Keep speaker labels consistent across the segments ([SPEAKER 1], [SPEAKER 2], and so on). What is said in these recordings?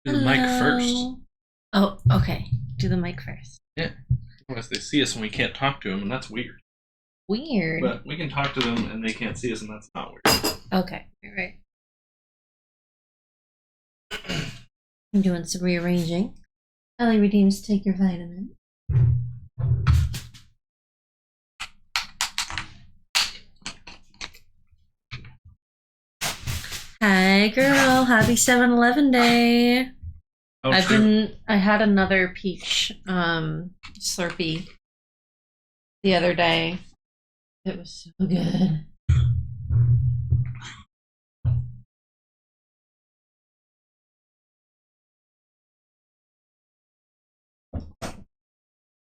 [SPEAKER 1] Do the mic first.
[SPEAKER 2] Hello. Oh, okay. Do the mic first.
[SPEAKER 1] Yeah. Unless they see us and we can't talk to them, and that's weird.
[SPEAKER 2] Weird.
[SPEAKER 1] But we can talk to them and they can't see us, and that's not weird.
[SPEAKER 2] Okay, all right. I'm doing some rearranging. Ellie redeems, take your vitamin. Hi, girl. Happy 7-Eleven day.
[SPEAKER 1] Oh, true.
[SPEAKER 2] I had another peach Slurpee the other day. It was so good.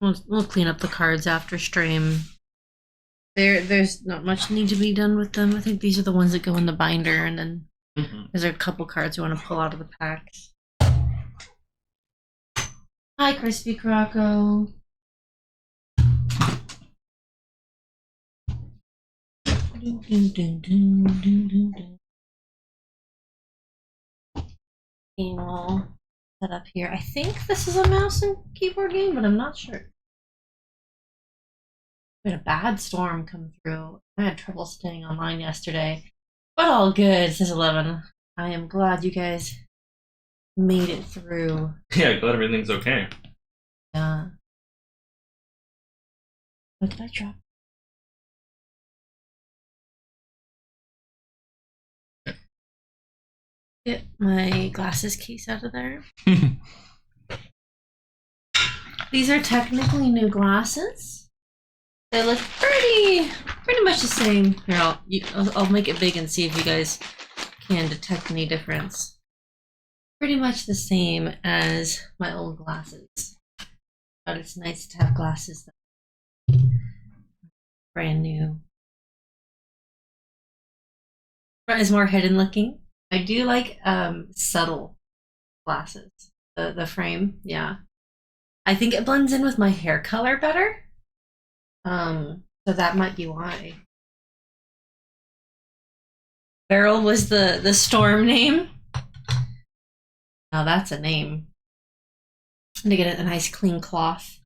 [SPEAKER 2] We'll clean up the cards after stream. There's not much need to be done with them. I think these are the ones that go in the binder, and then there's a couple cards you want to pull out of the packs. Hi, Crispy Croco. Game all set up here. I think this is a mouse and keyboard game, but I'm not sure. We had a bad storm come through. I had trouble staying online yesterday, but all good. Says 11. I am glad you guys made it through.
[SPEAKER 1] Yeah, glad everything's okay.
[SPEAKER 2] Yeah. What did I drop? Get my glasses case out of there. These are technically new glasses. They look pretty much the same. Here, I'll make it big and see if you guys can detect any difference. Pretty much the same as my old glasses, but it's nice to have glasses that are brand new. Front is more hidden looking. I do like subtle glasses. The frame, yeah. I think it blends in with my hair color better. So that might be why. Beryl was the storm name. Now that's a name. To get a nice clean cloth.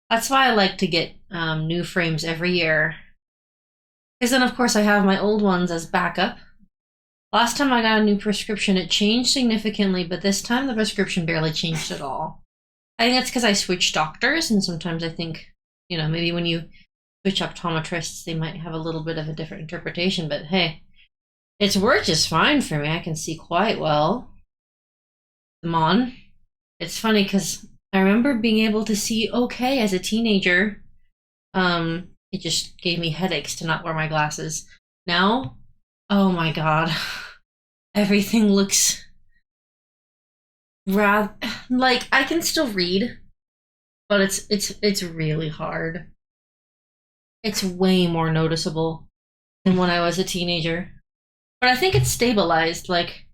[SPEAKER 2] That's why I like to get new frames every year. Because then, of course, I have my old ones as backup. Last time I got a new prescription, it changed significantly, but this time the prescription barely changed at all. I think that's because I switched doctors, and sometimes I think, maybe when you switch optometrists, they might have a little bit of a different interpretation, but hey, it's worked just fine for me. I can see quite well. Come on. It's funny because I remember being able to see okay as a teenager. It just gave me headaches to not wear my glasses. Now, oh my god, everything looks rather like I can still read, but it's really hard. It's way more noticeable than when I was a teenager. But I think it's stabilized. Like,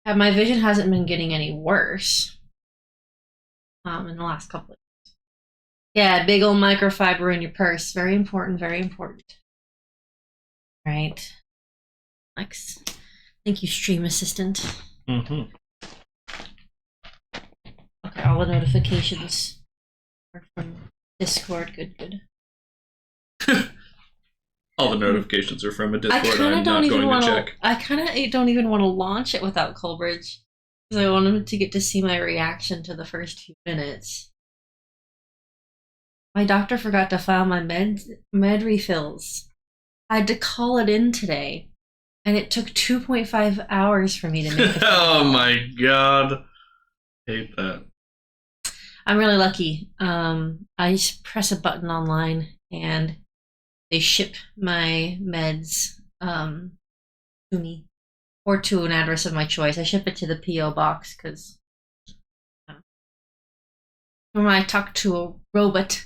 [SPEAKER 2] my vision hasn't been getting any worse in the last couple of years. Yeah, big old microfiber in your purse. Very important, very important. Right. Thanks. Thank you, Stream Assistant. Okay, all the notifications are from Discord. Good.
[SPEAKER 1] All the notifications are from a Discord.
[SPEAKER 2] I'm not going to check. I kind of don't even want to launch it without Colbridge because I wanted to get to see my reaction to the first few minutes. My doctor forgot to file my med refills. I had to call it in today, and it took 2.5 hours for me to make it.
[SPEAKER 1] Oh my god. Hate that.
[SPEAKER 2] I'm really lucky. I just press a button online and they ship my meds to me or to an address of my choice. I ship it to the P.O. box because when I talk to a robot,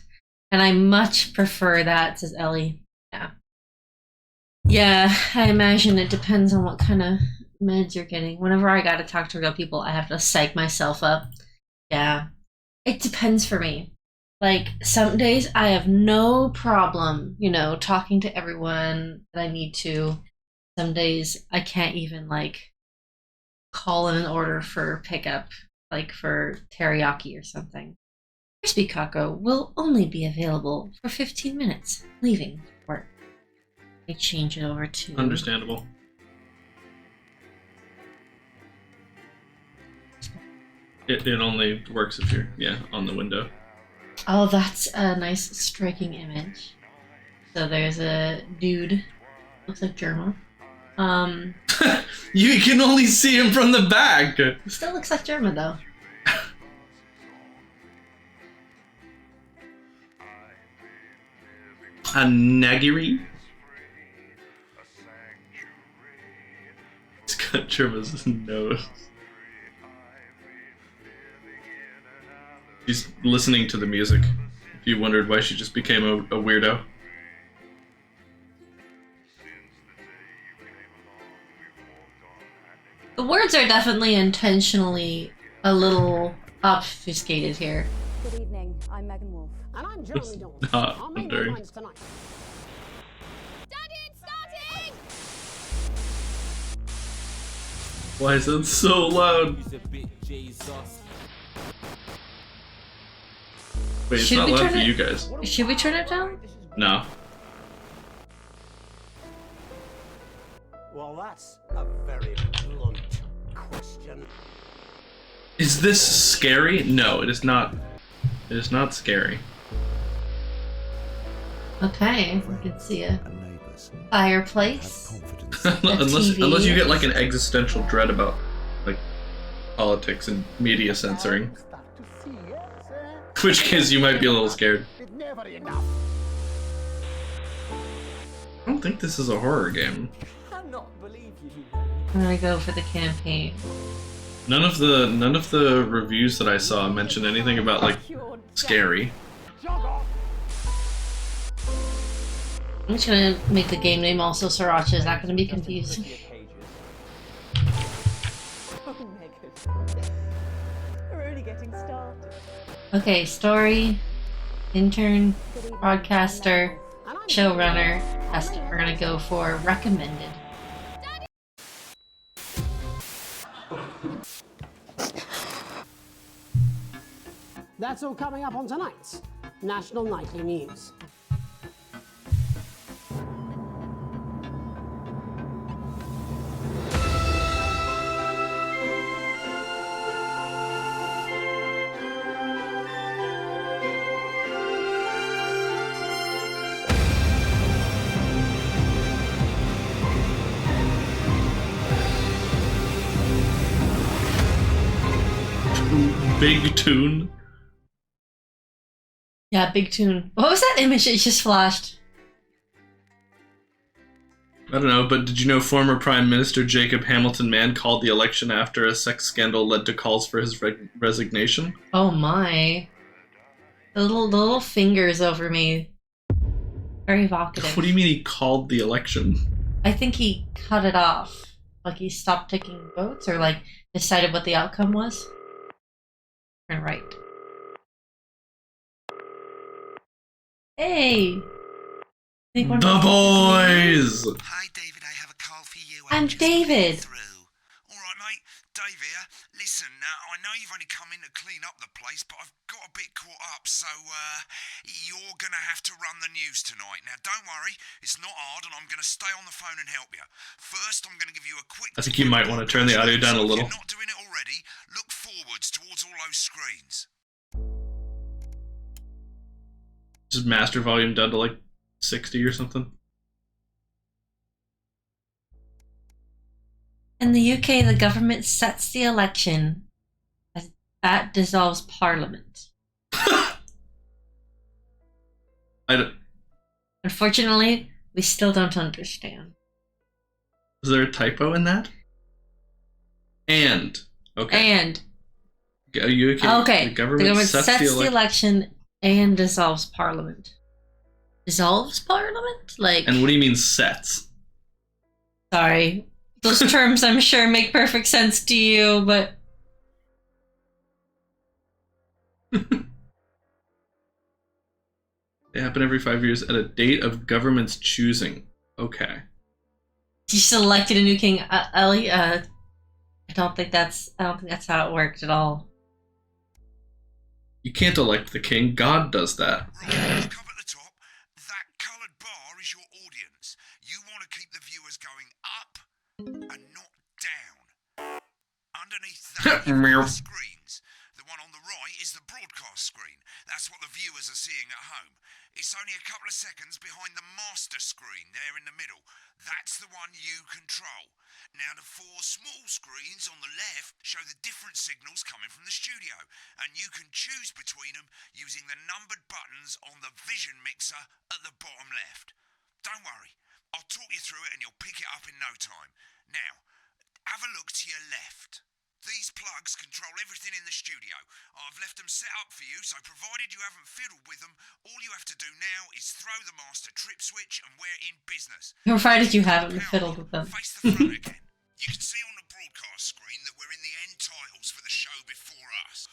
[SPEAKER 2] and I much prefer that, says Ellie. Yeah, I imagine it depends on what kind of meds you're getting. Whenever I gotta talk to real people, I have to psych myself up. Yeah, it depends for me. Like, some days I have no problem, talking to everyone that I need to. Some days I can't even, call in an order for pickup. like for teriyaki or something. Crispy Kako will only be available for 15 minutes, leaving work. I change it over to...
[SPEAKER 1] Understandable. It only works if you're, on the window.
[SPEAKER 2] Oh, that's a nice striking image. So there's a dude, looks like Germa.
[SPEAKER 1] You can only see him from the back!
[SPEAKER 2] He still looks like Germa, though.
[SPEAKER 1] A Nagiri? He's got Germa's nose. She's listening to the music. If you wondered why she just became a weirdo.
[SPEAKER 2] The words are definitely intentionally a little obfuscated here.
[SPEAKER 3] Good evening, I'm Megan Wolf.
[SPEAKER 4] And I'm Jeremy Dawes.
[SPEAKER 1] Not
[SPEAKER 4] Our main
[SPEAKER 1] wondering.
[SPEAKER 4] headlines tonight.
[SPEAKER 3] Starting!
[SPEAKER 1] Why is it so loud? Wait, it's
[SPEAKER 2] Should
[SPEAKER 1] not
[SPEAKER 2] we
[SPEAKER 1] loud
[SPEAKER 2] turn
[SPEAKER 1] for
[SPEAKER 2] it-
[SPEAKER 1] you guys.
[SPEAKER 2] Should we turn it down?
[SPEAKER 1] No.
[SPEAKER 5] Well, that's a very blunt question.
[SPEAKER 1] Is this scary? No, it is not. It is not scary.
[SPEAKER 2] Okay, we can see a fireplace.
[SPEAKER 1] unless
[SPEAKER 2] TV.
[SPEAKER 1] you get like an existential dread about like politics and media censoring. In which case you might be a little scared.
[SPEAKER 5] Never enough.
[SPEAKER 1] I don't think this is a horror game.
[SPEAKER 5] Cannot believe you.
[SPEAKER 2] I'm gonna go for the campaign.
[SPEAKER 1] None of the reviews that I saw mentioned anything about like scary.
[SPEAKER 5] Jog off.
[SPEAKER 2] I'm just gonna make the game name also Sriracha. Is that gonna be confusing?
[SPEAKER 3] Oh, Megan. We're only getting started.
[SPEAKER 2] Okay, story, intern,
[SPEAKER 3] Good evening,
[SPEAKER 2] broadcaster,
[SPEAKER 4] And I'm
[SPEAKER 2] showrunner. We're gonna go for recommended.
[SPEAKER 4] That's all coming up on tonight's National Nightly News.
[SPEAKER 1] Big tune.
[SPEAKER 2] Yeah, big tune. What was that image that just flashed?
[SPEAKER 1] I don't know, but did you know former Prime Minister Jacob Hamilton Mann called the election after a sex scandal led to calls for his resignation?
[SPEAKER 2] Oh my. The little fingers over me. Very evocative.
[SPEAKER 1] What do you mean he called the election?
[SPEAKER 2] I think he cut it off. Like he stopped taking votes or like decided what the outcome was. Turn right. Hey!
[SPEAKER 1] The boys!
[SPEAKER 6] Hi, David. I have a call for you.
[SPEAKER 2] I'm
[SPEAKER 6] just
[SPEAKER 2] David.
[SPEAKER 6] through. All right, mate. Dave here. Listen, I know you've only come in to clean up the place, but I've got a bit caught up, so you're going to have to run the news tonight. Now, don't worry. It's not hard, and I'm going to stay on the phone and help you. First, I'm going to give you a quick...
[SPEAKER 1] I think you might want to turn the audio down a little.
[SPEAKER 6] If you're not doing it already, look forwards towards all those screens.
[SPEAKER 1] Just master volume down to like 60 or something.
[SPEAKER 2] In the UK, the government sets the election as that dissolves Parliament.
[SPEAKER 1] I don't,
[SPEAKER 2] Unfortunately, we still don't understand.
[SPEAKER 1] is there a typo in that? And. Okay.
[SPEAKER 2] And
[SPEAKER 1] Okay. The government sets the election.
[SPEAKER 2] election and dissolves Parliament. Dissolves Parliament? Like,
[SPEAKER 1] And what do you mean sets?
[SPEAKER 2] sorry. Those terms I'm sure make perfect sense to you, but
[SPEAKER 1] They happen every 5 years at a date of government's choosing. Okay.
[SPEAKER 2] you selected a new king. Ellie, I don't think that's how it worked at all.
[SPEAKER 1] You can't elect the king. God does that.
[SPEAKER 6] Right, look up at the top. That coloured bar is your audience. You want to keep the viewers going up and not down. Underneath that, you've got the screens. The one on the right is the broadcast screen. That's what the viewers are seeing at home. It's only a couple of seconds behind the master screen there in the middle. That's the one you control. Now, the four small screens on the left show the different signals coming from the studio, and you can choose between them using the numbered buttons on the vision mixer at the bottom left. Don't worry, I'll talk you through it and you'll pick it up in no time. Now, have a look to your left. These plugs control everything in the studio. I've left them set up for you, so provided you haven't fiddled with them, all you have to do now is throw the master trip switch and we're in business.
[SPEAKER 2] Provided you haven't fiddled with them.
[SPEAKER 6] Face the front again. You can see on the broadcast screen that we're in the end titles for the show before us.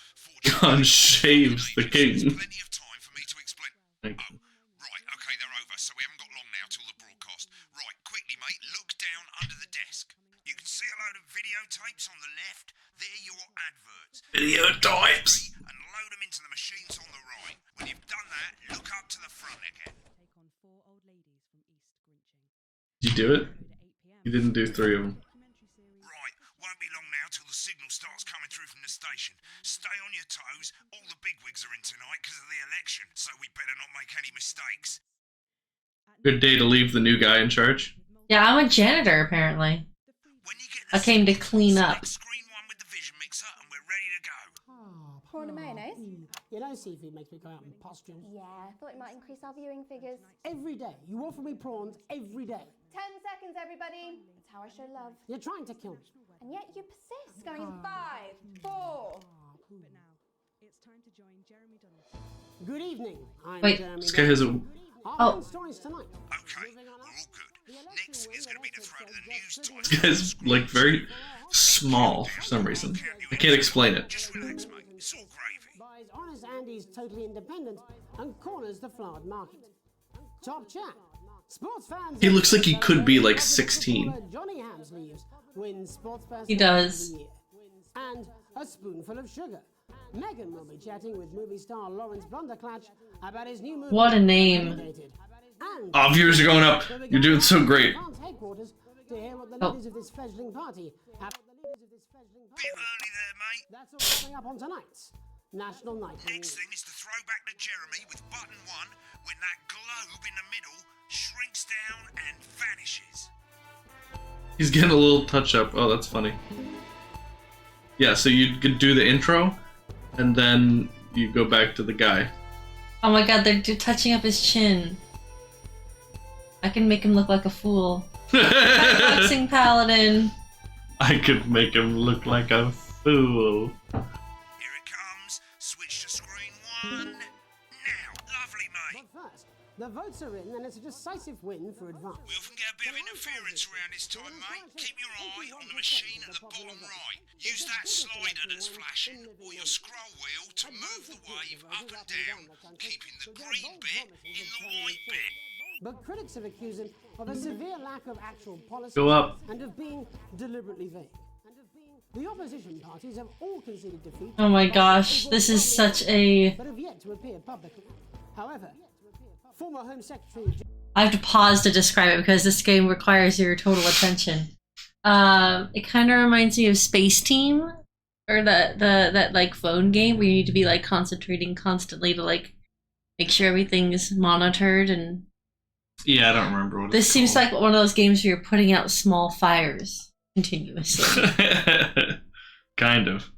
[SPEAKER 1] God shaves the king.
[SPEAKER 6] There's plenty of time for me to explain.
[SPEAKER 1] Thank you.
[SPEAKER 6] Right, okay, they're over, so we haven't got long now till the broadcast. Right, quickly, mate, look down under the desk. You can see a load of videotapes on the left. They're your adverts.
[SPEAKER 1] Videotapes.
[SPEAKER 6] And load them into the machines on the right. When you've done that, look up to the front again.
[SPEAKER 1] Did you do it? You didn't do 3 of them.
[SPEAKER 6] Right, won't be long now till the signal starts coming through from the station. Stay on your toes. All the bigwigs are in tonight because of the election, so we better not make any mistakes.
[SPEAKER 1] Good day to leave the new guy in charge.
[SPEAKER 2] Yeah, I'm a janitor apparently.
[SPEAKER 6] When you get
[SPEAKER 2] I came to clean up.
[SPEAKER 6] screen one with the vision mixer and we're ready to go.
[SPEAKER 3] Prawn and mayonnaise?
[SPEAKER 4] You know, seafood makes me go out in pustules.
[SPEAKER 3] Yeah, I thought it might increase our viewing figures.
[SPEAKER 4] Every day. You offer me prawns every day.
[SPEAKER 3] 10 seconds, everybody. That's how I show love.
[SPEAKER 4] You're trying to kill me.
[SPEAKER 3] And yet you persist, going in 5, 4.
[SPEAKER 4] Good evening. I'm
[SPEAKER 2] Wait.
[SPEAKER 4] Jeremy.
[SPEAKER 1] This guy has a.
[SPEAKER 4] Our
[SPEAKER 2] Oh.
[SPEAKER 4] main stories tonight.
[SPEAKER 6] Okay,
[SPEAKER 4] Moving on
[SPEAKER 6] we're
[SPEAKER 4] up.
[SPEAKER 6] all good. Next is going to be to throw to the news
[SPEAKER 1] This
[SPEAKER 6] title.
[SPEAKER 1] guy's like very small for some reason. I can't explain it.
[SPEAKER 6] Just relax, mate. It's all gravy.
[SPEAKER 4] Buys Honest Andy's Totally Independent and corners the flowered market. Top chat. Sports fans.
[SPEAKER 1] He looks like he could be like 16.
[SPEAKER 4] Johnny Hams leaves. Wins sports person
[SPEAKER 2] He does.
[SPEAKER 4] of the year. And a spoonful of sugar. Megan will be chatting with movie star Lawrence Blunderclatch about his new movie.
[SPEAKER 2] What a name.
[SPEAKER 4] And
[SPEAKER 1] Oh, viewers are going up. You're doing so great.
[SPEAKER 4] headquarters to hear what the
[SPEAKER 2] Oh.
[SPEAKER 4] leaders of this fledgling party have.
[SPEAKER 6] Bit early there, mate.
[SPEAKER 4] That's all coming up on tonight's National Night.
[SPEAKER 6] Next thing is to throw back to Jeremy with button 1 when that globe in the middle shrinks down and vanishes.
[SPEAKER 1] He's getting a little touch up. Oh, that's funny. Yeah, so you could do the intro, and then you go back to the guy.
[SPEAKER 2] Oh my god, they're touching up his chin. I can make him look like a fool. Boxing paladin.
[SPEAKER 1] I could make him look like a fool.
[SPEAKER 6] Here it comes. Switch to screen 1. Now, lovely, mate.
[SPEAKER 4] But first, the votes are in, and it's a decisive win for advance.
[SPEAKER 6] We often get a bit of interference around this time, mate. Keep your eye on the machine at the bottom right. Use that slider that's flashing, or your scroll wheel to move the wave up and down, keeping the green bit in the white bit.
[SPEAKER 4] But critics have accused him of a severe lack of actual policy
[SPEAKER 1] Go up.
[SPEAKER 4] and of being deliberately vague. The opposition parties have all conceded defeat.
[SPEAKER 2] Oh my gosh, this is such a...
[SPEAKER 4] But have yet to appear publicly. However, former Home Secretary.
[SPEAKER 2] I have to pause to describe it because this game requires your total attention. It kind of reminds me of Space Team, or that like phone game where you need to be like concentrating constantly to like make sure everything's monitored. And
[SPEAKER 1] Yeah, I don't remember what
[SPEAKER 2] this
[SPEAKER 1] it's
[SPEAKER 2] seems
[SPEAKER 1] called.
[SPEAKER 2] like one of those games where you're putting out small fires continuously.
[SPEAKER 1] Kind of.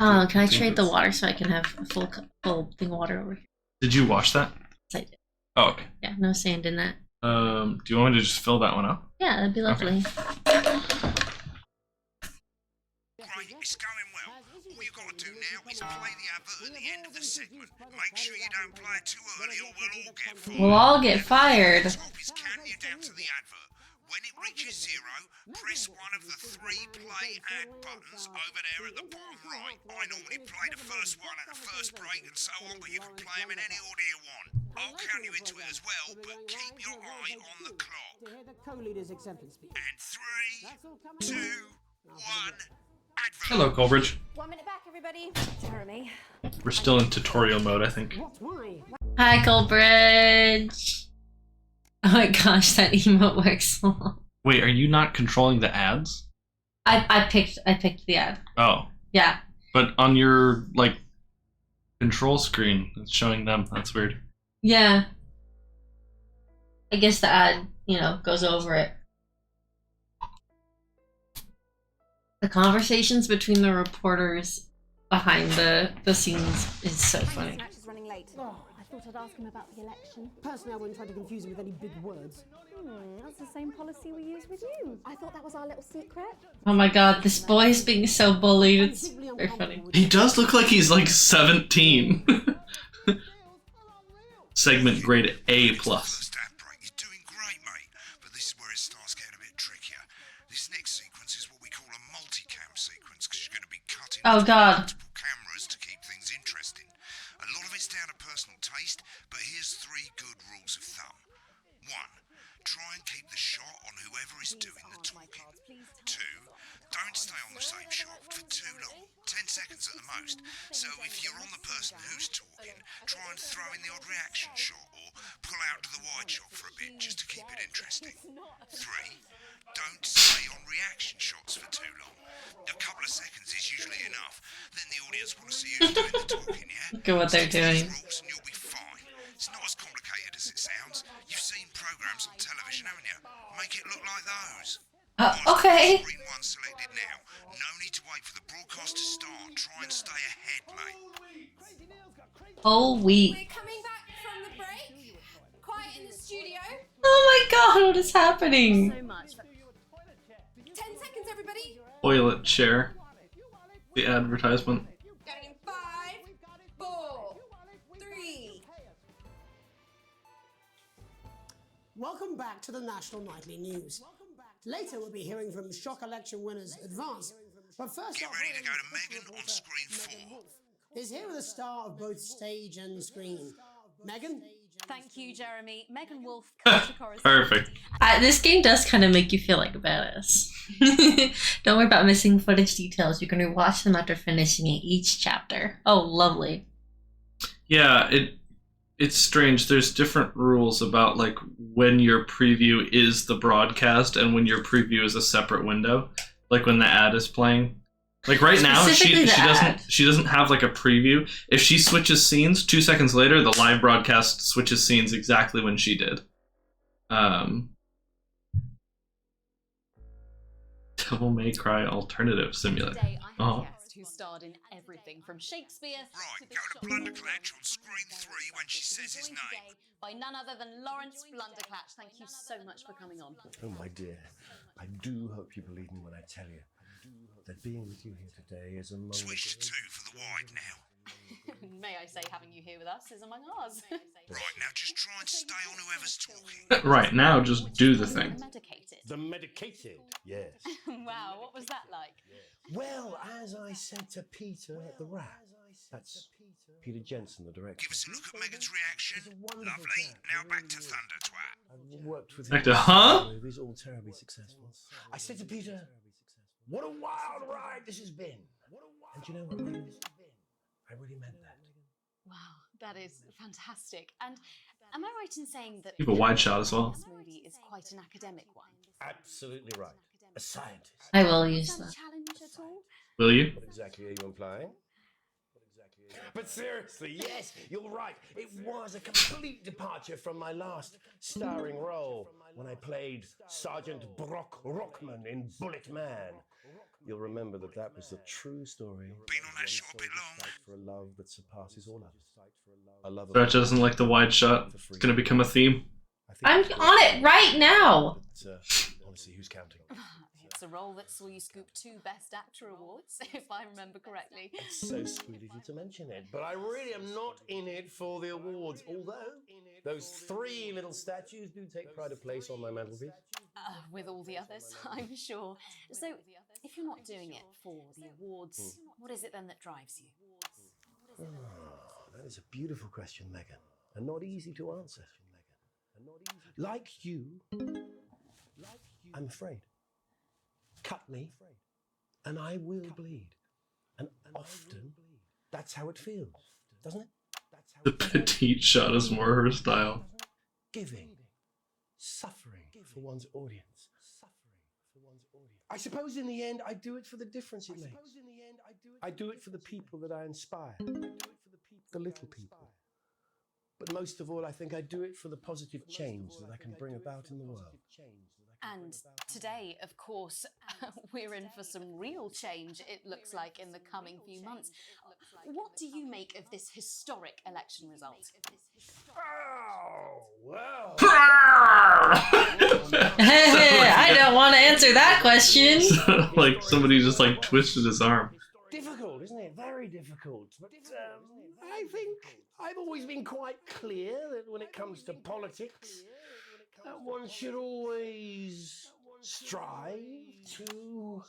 [SPEAKER 2] Oh, can I trade the water so I can have a full thing of water over here?
[SPEAKER 1] Did you watch that?
[SPEAKER 2] Yes, I did.
[SPEAKER 1] Oh, okay.
[SPEAKER 2] Yeah, no sand in that.
[SPEAKER 1] Do you want me to just fill that one up?
[SPEAKER 2] Yeah, that'd be lovely.
[SPEAKER 6] Great, it's going well. All you've got to do now is play the advert at the end of the segment. Make sure you don't play it too early or we'll all get fired.
[SPEAKER 2] We'll all get fired.
[SPEAKER 6] The top is counting you down to the advert. When it reaches 0, press one of the 3 play ad buttons over there at the bottom right. I normally play the first one at the first break and so on, but you can play them in any order you want. I'll count you into it as well, but keep your eye on the clock.
[SPEAKER 4] To hear the co-leader's acceptance speech.
[SPEAKER 6] And 3, 2, 1, advert.
[SPEAKER 1] Hello, Colbridge.
[SPEAKER 3] 1 minute back, everybody. Jeremy.
[SPEAKER 1] We're still in tutorial mode, I think.
[SPEAKER 4] What? Why?
[SPEAKER 2] Hi, Colbridge. Oh my gosh, that emote works so well.
[SPEAKER 1] Wait, are you not controlling the ads?
[SPEAKER 2] I picked the ad.
[SPEAKER 1] Oh,
[SPEAKER 2] Yeah.
[SPEAKER 1] but on your like control screen, it's showing them. That's weird.
[SPEAKER 2] Yeah. I guess the ad, you know, goes over it. The conversations between the reporters behind the scenes is so funny.
[SPEAKER 3] Match is running late. Oh, I thought I'd ask him about the election.
[SPEAKER 4] Personally, I wouldn't try to confuse him with any big words.
[SPEAKER 3] That's the same policy we use with you. I thought that was our little secret.
[SPEAKER 2] Oh my god, this boy is being so bullied. It's very funny.
[SPEAKER 1] He does look like he's like 17. Segment grade A+.
[SPEAKER 6] First ad break. You're doing great, mate. But this is where it starts getting a bit trickier. This next sequence is what we call a multicam sequence, because you're going to be cutting
[SPEAKER 2] Oh god.
[SPEAKER 6] multiple cameras to keep things interesting. A lot of it's down to personal taste, but here's 3 good rules of thumb. 1. Try and keep the shot on whoever is doing the talking. 2. Don't stay on the same shot for too long. 10 seconds at the most. So if you're on the person who's talking, try and throw in the odd reaction shot or pull out to the wide shot for a bit just to keep it interesting. 3. Don't stay on reaction shots for too long. A couple of seconds is usually enough. Then the audience want to see who's doing the talking, yeah?
[SPEAKER 2] Look at what they're
[SPEAKER 6] Stick to these
[SPEAKER 2] doing.
[SPEAKER 6] rules and you'll be fine. It's not as complicated as it sounds. You've seen programs on television, haven't you? Make it look like those.
[SPEAKER 2] Okay.
[SPEAKER 6] Screen 1 selected now. No need to wait for the broadcast to start. Try and stay ahead, mate.
[SPEAKER 2] Whole week.
[SPEAKER 3] We're coming back from the break. Quiet in the studio.
[SPEAKER 2] Oh my god, what is happening?
[SPEAKER 3] So much. 10 seconds, everybody.
[SPEAKER 1] Toilet share. The advertisement.
[SPEAKER 3] Going in 5, 4, 3.
[SPEAKER 4] Welcome back to the National Nightly News. Later, we'll be hearing from shock election winners Advance. But first,
[SPEAKER 6] Get ready to go to Megan on screen 4.
[SPEAKER 4] is here with a star of both stage and screen. Megan?
[SPEAKER 7] Thank you, Jeremy. Megan Wolf, culture correspondent.
[SPEAKER 1] Perfect.
[SPEAKER 2] This game does kind of make you feel like a badass. Don't worry about missing footage details. You can rewatch them after finishing each chapter. Oh, lovely.
[SPEAKER 1] Yeah, it's strange. There's different rules about like when your preview is the broadcast and when your preview is a separate window. Like when the ad is playing. Like right now,
[SPEAKER 2] Specifically
[SPEAKER 1] she doesn't have like a preview. If she switches scenes, 2 seconds later, the live broadcast switches scenes exactly when she did. Devil May Cry Alternative Simulator.
[SPEAKER 7] Today I have
[SPEAKER 1] Oh.
[SPEAKER 7] a guest who starred in everything from Shakespeare
[SPEAKER 6] Right,
[SPEAKER 7] to the
[SPEAKER 6] go to
[SPEAKER 7] Shop-
[SPEAKER 6] Blunderclatch on screen 3 when she says his
[SPEAKER 7] Joined
[SPEAKER 6] name.
[SPEAKER 7] today by none other than Lawrence Blunderclatch. Thank you so much for coming on.
[SPEAKER 5] Oh, my dear, I do hope you believe me when I tell you that being with you here today is among
[SPEAKER 6] Switch to
[SPEAKER 5] the
[SPEAKER 6] 2 for the wide now.
[SPEAKER 7] May I say, having you here with us is among ours.
[SPEAKER 6] Right, now just try and stay on whoever's talking.
[SPEAKER 1] Right now, just do the thing.
[SPEAKER 7] Medicated.
[SPEAKER 5] The medicated, yes.
[SPEAKER 7] Wow, what was that like?
[SPEAKER 5] Well, as I said to Peter at the Rat, that's Peter Jensen, the director.
[SPEAKER 6] Give us a look at Megan's reaction. Lovely. Now back to Thunder Twat.
[SPEAKER 5] I've worked with
[SPEAKER 1] Back
[SPEAKER 5] him
[SPEAKER 1] to,
[SPEAKER 5] on
[SPEAKER 1] huh?
[SPEAKER 5] several movies, all terribly successful. I said to Peter, what a wild ride this has been. And you know what, Megan? I really meant that.
[SPEAKER 7] Wow, that is fantastic. And am I right in saying that
[SPEAKER 1] You have a wide shot as well.
[SPEAKER 7] this movie is quite an academic one?
[SPEAKER 5] Absolutely right. A scientist.
[SPEAKER 2] I will use
[SPEAKER 7] Some
[SPEAKER 2] that.
[SPEAKER 7] challenge at all?
[SPEAKER 1] Will you?
[SPEAKER 5] What exactly are you implying? But seriously, yes, you're right. It was a complete departure from my last starring role when I played Sergeant Brock Rockman in Bullet Man. You'll remember that that was the true story.
[SPEAKER 6] Been on that shot a bit long.
[SPEAKER 5] For a love that surpasses all others. A love of
[SPEAKER 1] Stretch doesn't like the wide shot. It's gonna become a theme.
[SPEAKER 2] I'm on it right now.
[SPEAKER 5] But, honestly, who's counting?
[SPEAKER 7] It's a role that saw you scoop 2 Best Actor awards, if I remember correctly.
[SPEAKER 5] It's so sweet of you to mention it, but I really am not in it for the awards, although those 3 little statues do take pride of place on my mantelpiece.
[SPEAKER 7] With all the others, I'm sure. So, if you're not doing it for the awards, what is it then that drives you?
[SPEAKER 5] Oh, that is a beautiful question, Megan, and not easy to answer. Like you, I'm afraid. Cut me, and I will bleed. And often, that's how it feels, doesn't it?
[SPEAKER 1] The petite shot is more her style.
[SPEAKER 5] Giving, suffering for one's audience. I suppose in the end, I do it for the difference it makes. I do it for the people that I inspire, the little people. But most of all, I think I do it for the positive change that I can bring about in the world.
[SPEAKER 7] And today, of course, we're in for some real change, it looks like, in the coming few months. What do you make of this historic election result?
[SPEAKER 5] Oh, well.
[SPEAKER 2] I don't want to answer that question.
[SPEAKER 1] Like somebody just like twisted his arm.
[SPEAKER 5] Difficult, isn't it? Very difficult. But I think I've always been quite clear that when it comes to politics, one should always strive to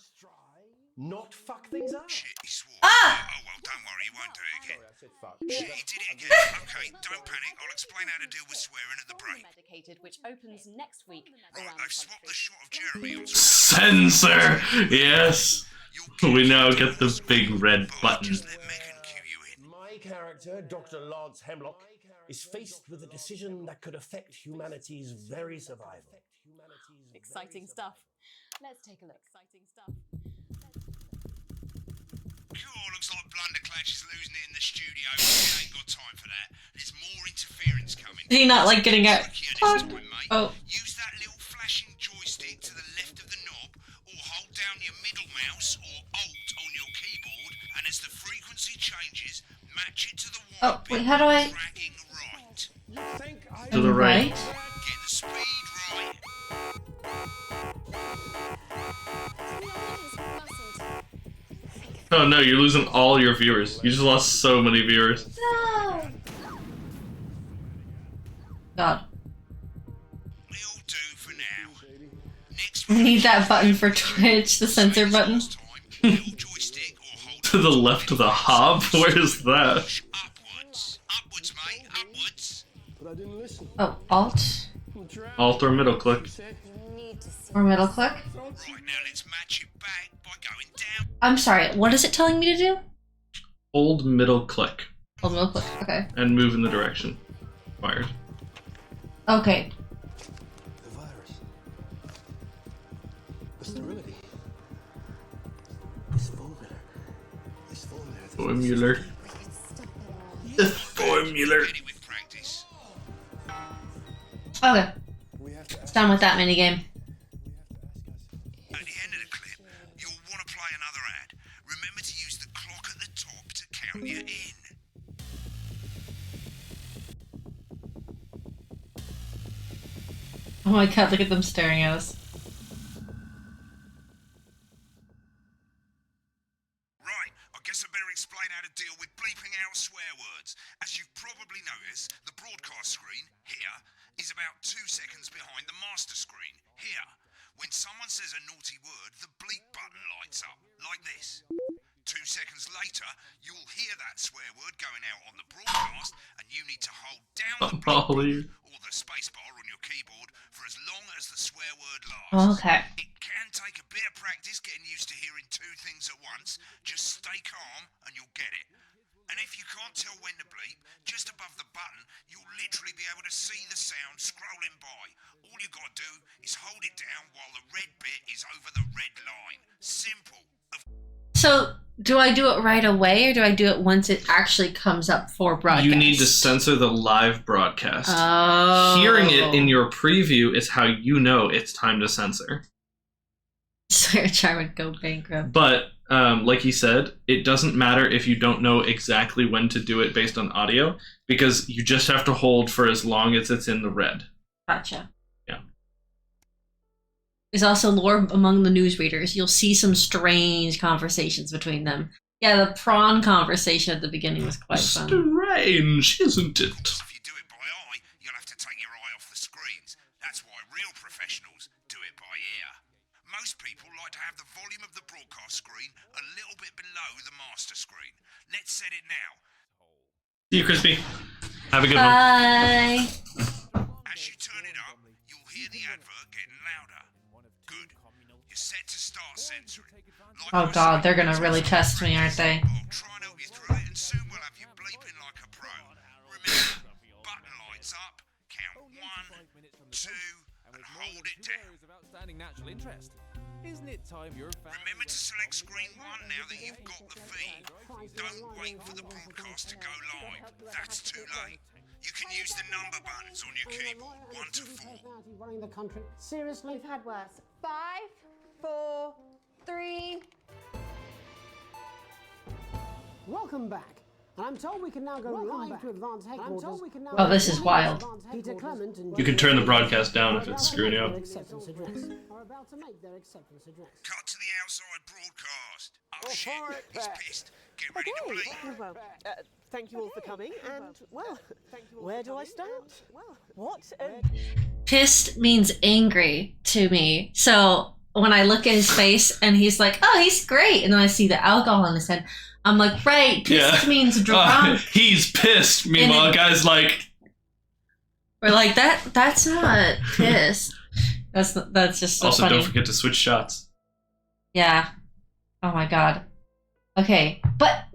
[SPEAKER 5] not fuck things up.
[SPEAKER 6] Shit, he swore.
[SPEAKER 2] Ah!
[SPEAKER 6] Oh well, don't worry, he won't do it again.
[SPEAKER 5] Sorry, I said fuck.
[SPEAKER 6] Shit, he did it again. Okay, don't panic. I'll explain how to deal with swearing at the break.
[SPEAKER 7] Medicated, which opens next week.
[SPEAKER 6] Right,
[SPEAKER 7] around
[SPEAKER 6] they've
[SPEAKER 7] the
[SPEAKER 6] swapped
[SPEAKER 7] country.
[SPEAKER 6] the shot of Jeremy on
[SPEAKER 1] Censor! Yes! We now get the big red button.
[SPEAKER 6] Just let Megan cue you in.
[SPEAKER 5] My character, Dr. Lance Hemlock, is faced with a decision that could affect humanity's very survival.
[SPEAKER 7] Exciting stuff. Let's take a look. Exciting stuff.
[SPEAKER 6] Cool, looks like Blunderclatch is losing it in the studio. We ain't got time for that. There's more interference coming.
[SPEAKER 2] Did he not like getting out?
[SPEAKER 6] Tricky at this time, mate.
[SPEAKER 2] Oh.
[SPEAKER 6] Use that little flashing joystick to the left of the knob, or hold down your middle mouse or Alt on your keyboard, and as the frequency changes, match it to the
[SPEAKER 2] Oh,
[SPEAKER 6] white
[SPEAKER 2] wait,
[SPEAKER 6] bit,
[SPEAKER 2] how do I-
[SPEAKER 6] dragging right.
[SPEAKER 1] To the right.
[SPEAKER 6] Get the speed right.
[SPEAKER 1] Oh no, you're losing all your viewers. You just lost so many viewers.
[SPEAKER 2] No. God.
[SPEAKER 6] It'll do for now. Next
[SPEAKER 2] We need that button for Twitch, the censor button.
[SPEAKER 6] joystick or hold
[SPEAKER 1] To the left of the hop? Where is that?
[SPEAKER 6] upwards. Upwards, mate. Upwards.
[SPEAKER 5] But I didn't listen.
[SPEAKER 2] Oh, Alt
[SPEAKER 1] Alt or middle click.
[SPEAKER 2] or middle click?
[SPEAKER 6] Right, now let's match it back by going down.
[SPEAKER 2] I'm sorry, what is it telling me to do?
[SPEAKER 1] Hold middle click
[SPEAKER 2] Hold middle click, okay.
[SPEAKER 1] and move in the direction required.
[SPEAKER 2] Okay.
[SPEAKER 5] The virus. The sterility. This formula. This formula.
[SPEAKER 1] Formula. The formula.
[SPEAKER 6] Get it with practice.
[SPEAKER 2] Okay.
[SPEAKER 5] We have to
[SPEAKER 2] It's done with that minigame.
[SPEAKER 6] At the end of the clip, you'll want to play another ad. Remember to use the clock at the top to count you in.
[SPEAKER 2] Oh my god, look at them staring at us.
[SPEAKER 6] Right, I guess I better explain how to deal with bleeping out swear words. As you've probably noticed, the broadcast screen, here, is about 2 seconds behind the master screen, here. When someone says a naughty word, the bleep button lights up, like this. 2 seconds later, you'll hear that swear word going out on the broadcast, and you need to hold down the bleep
[SPEAKER 1] Ollie.
[SPEAKER 6] button or the spacebar on your keyboard for as long as the swear word lasts.
[SPEAKER 2] Okay.
[SPEAKER 6] It can take a bit of practice getting used to hearing 2 things at once. Just stay calm and you'll get it. And if you can't tell when to bleep, just above the button, you'll literally be able to see the sound scrolling by. All you gotta do is hold it down while the red bit is over the red line. Simple.
[SPEAKER 2] So, do I do it right away or do I do it once it actually comes up for broadcast?
[SPEAKER 1] You need to censor the live broadcast.
[SPEAKER 2] Oh.
[SPEAKER 1] Hearing it in your preview is how you know it's time to censor.
[SPEAKER 2] Swear Char would go bankrupt.
[SPEAKER 1] But, like he said, it doesn't matter if you don't know exactly when to do it based on audio, because you just have to hold for as long as it's in the red.
[SPEAKER 2] Gotcha.
[SPEAKER 1] Yeah.
[SPEAKER 2] There's also lore among the newsreaders. You'll see some strange conversations between them. Yeah, the prawn conversation at the beginning was quite fun.
[SPEAKER 1] Strange, isn't it?
[SPEAKER 6] If you do it by eye, you'll have to take your eye off the screens. That's why real professionals do it by ear. Most people like to have the volume of the broadcast screen a little bit below the master screen. Let's set it now.
[SPEAKER 1] See you, Crispy. Have a good one.
[SPEAKER 2] Bye.
[SPEAKER 6] As you turn it up, you'll hear the advert getting louder. Good. You're set to start censoring. Like
[SPEAKER 2] Oh
[SPEAKER 6] I
[SPEAKER 2] god,
[SPEAKER 6] say,
[SPEAKER 2] they're gonna really test me, aren't they?
[SPEAKER 6] I'll try and help you through it, and soon we'll have you bleeping like a pro. Remember, button lights up, count 1, 2, and hold it down.
[SPEAKER 8] Outstanding natural interest. Isn't it time you're
[SPEAKER 6] Remember to select screen 1 now that you've got the feed. Don't wait for the broadcast to go live. That's too late. You can use the number buttons on your keyboard, 1 to 4.
[SPEAKER 4] Running the country. Seriously?
[SPEAKER 3] We've had worse. 5, 4, 3.
[SPEAKER 4] Welcome back. And I'm told we can now go live to advanced headquarters.
[SPEAKER 2] Oh, this is wild.
[SPEAKER 4] Peter Clement and
[SPEAKER 1] You can turn the broadcast down if it's screwing you up.
[SPEAKER 4] acceptance address. Are about to make their acceptance address.
[SPEAKER 6] Cut to the outside broadcast. Oh
[SPEAKER 5] Oh,
[SPEAKER 6] shit,
[SPEAKER 5] fine,
[SPEAKER 6] he's
[SPEAKER 5] Pat.
[SPEAKER 6] pissed. Get ready to bleep.
[SPEAKER 9] Well, thank you all for coming, and, well, where do I start? What?
[SPEAKER 2] Pissed means angry to me. So when I look at his face and he's like, oh, he's great. And then I see the alcohol in his head. I'm like, right, pissed means drunk.
[SPEAKER 1] He's pissed. Meanwhile, guy's like,
[SPEAKER 2] We're like, that's not pissed. That's just so
[SPEAKER 1] also
[SPEAKER 2] funny.
[SPEAKER 1] don't forget to switch shots.
[SPEAKER 2] Yeah. Oh my god. Okay, but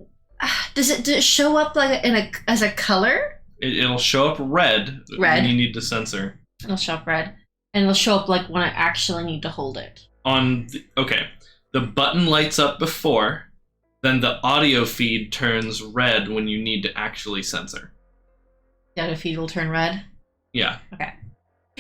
[SPEAKER 2] does it show up like as a color?
[SPEAKER 1] It'll show up red.
[SPEAKER 2] Red.
[SPEAKER 1] When you need to censor.
[SPEAKER 2] It'll show up red, and it'll show up like when I actually need to hold it.
[SPEAKER 1] Okay, the button lights up before, then the audio feed turns red when you need to actually censor.
[SPEAKER 2] The audio feed will turn red.
[SPEAKER 1] Yeah.
[SPEAKER 2] Okay.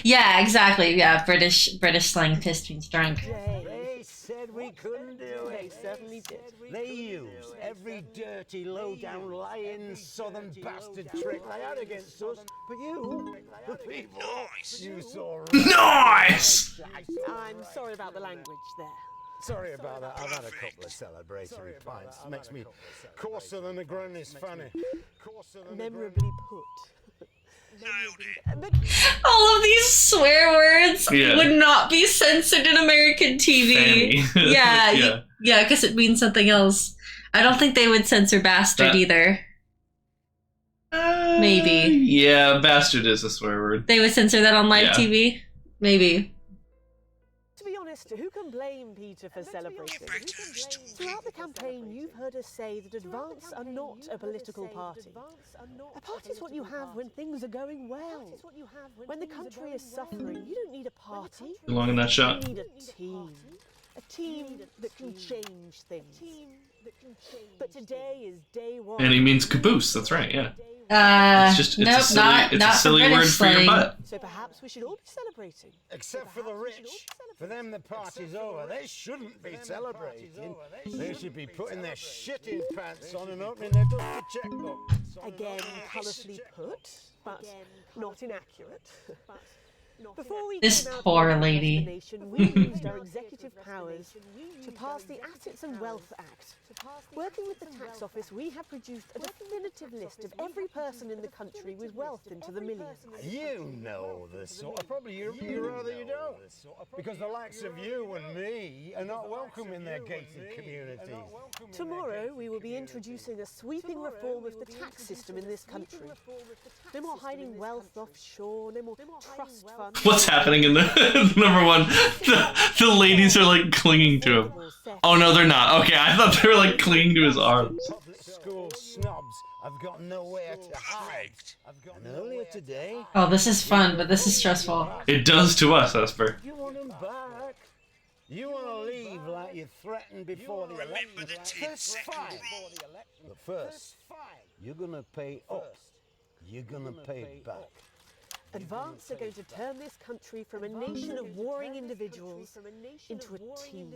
[SPEAKER 2] Yeah, exactly. Yeah, British slang. Pissed means drunk.
[SPEAKER 5] They said we couldn't do it.
[SPEAKER 9] They certainly did.
[SPEAKER 5] They used every dirty, low-down, lying southern bastard trick they had against us. But you, the people, you saw
[SPEAKER 1] Nice!
[SPEAKER 9] I'm sorry about the language there.
[SPEAKER 5] Sorry about that. I've had a couple of celebratory pints. Makes me coarser than a granny's fanny.
[SPEAKER 9] Memorably put. But
[SPEAKER 2] All of these swear words
[SPEAKER 1] Yeah.
[SPEAKER 2] would not be censored in American TV.
[SPEAKER 1] Fanny.
[SPEAKER 2] Yeah,
[SPEAKER 1] Yeah.
[SPEAKER 2] because it means something else. I don't think they would censor bastard
[SPEAKER 1] That-
[SPEAKER 2] either. Maybe.
[SPEAKER 1] Yeah, bastard is a swear word.
[SPEAKER 2] They would censor that on live
[SPEAKER 1] Yeah.
[SPEAKER 2] TV? Maybe.
[SPEAKER 9] to be honest, who can blame Peter for celebrating?
[SPEAKER 6] Back to who's talking.
[SPEAKER 9] Throughout the campaign, you've heard us say that Advance are not a political party. A party is what you have when things are going well. When the country is suffering, you don't need a party.
[SPEAKER 1] Too long in that shot.
[SPEAKER 9] You need a team. A team that can change things. But today is day one.
[SPEAKER 1] And he means caboose, that's right, yeah. It's
[SPEAKER 2] Nope,
[SPEAKER 1] a silly,
[SPEAKER 2] not
[SPEAKER 1] it's a silly
[SPEAKER 2] for
[SPEAKER 1] word
[SPEAKER 2] British
[SPEAKER 1] for your
[SPEAKER 2] slang.
[SPEAKER 1] butt.
[SPEAKER 9] So perhaps we should all be celebrating.
[SPEAKER 5] Except for the rich. For them, the party's over. They shouldn't be celebrating. They should be putting their shitting pants on and opening their dusty checkbook.
[SPEAKER 9] Again, colourfully put, but not inaccurate. Before we
[SPEAKER 2] This
[SPEAKER 9] came out
[SPEAKER 2] poor
[SPEAKER 9] with the
[SPEAKER 2] lady.
[SPEAKER 9] explanation, we used our executive powers to pass the Assets and Wealth Act. Working with the tax office, we have produced a definitive list of every person in the country with wealth into the millions.
[SPEAKER 5] You know the sort of, probably you rather you don't. Because the likes of you and me are not welcome in their gated communities.
[SPEAKER 9] Tomorrow, we will be introducing a sweeping reform of the tax system in this country. No more hiding wealth offshore, no more trust funds.
[SPEAKER 1] What's happening in the number one? The ladies are like clinging to him. Oh no, they're not. Okay, I thought they were like clinging to his arms.
[SPEAKER 5] Public school snobs have got nowhere to hide. And earlier today,
[SPEAKER 2] Oh, this is fun, but this is stressful.
[SPEAKER 1] It does to us, Esper.
[SPEAKER 5] you want them back. You want to leave like you threatened before the election.
[SPEAKER 6] Remember the 10-second rule.
[SPEAKER 5] But first, you're gonna pay up. You're gonna pay back.
[SPEAKER 9] Advance are going to turn this country from a nation of warring individuals into a team.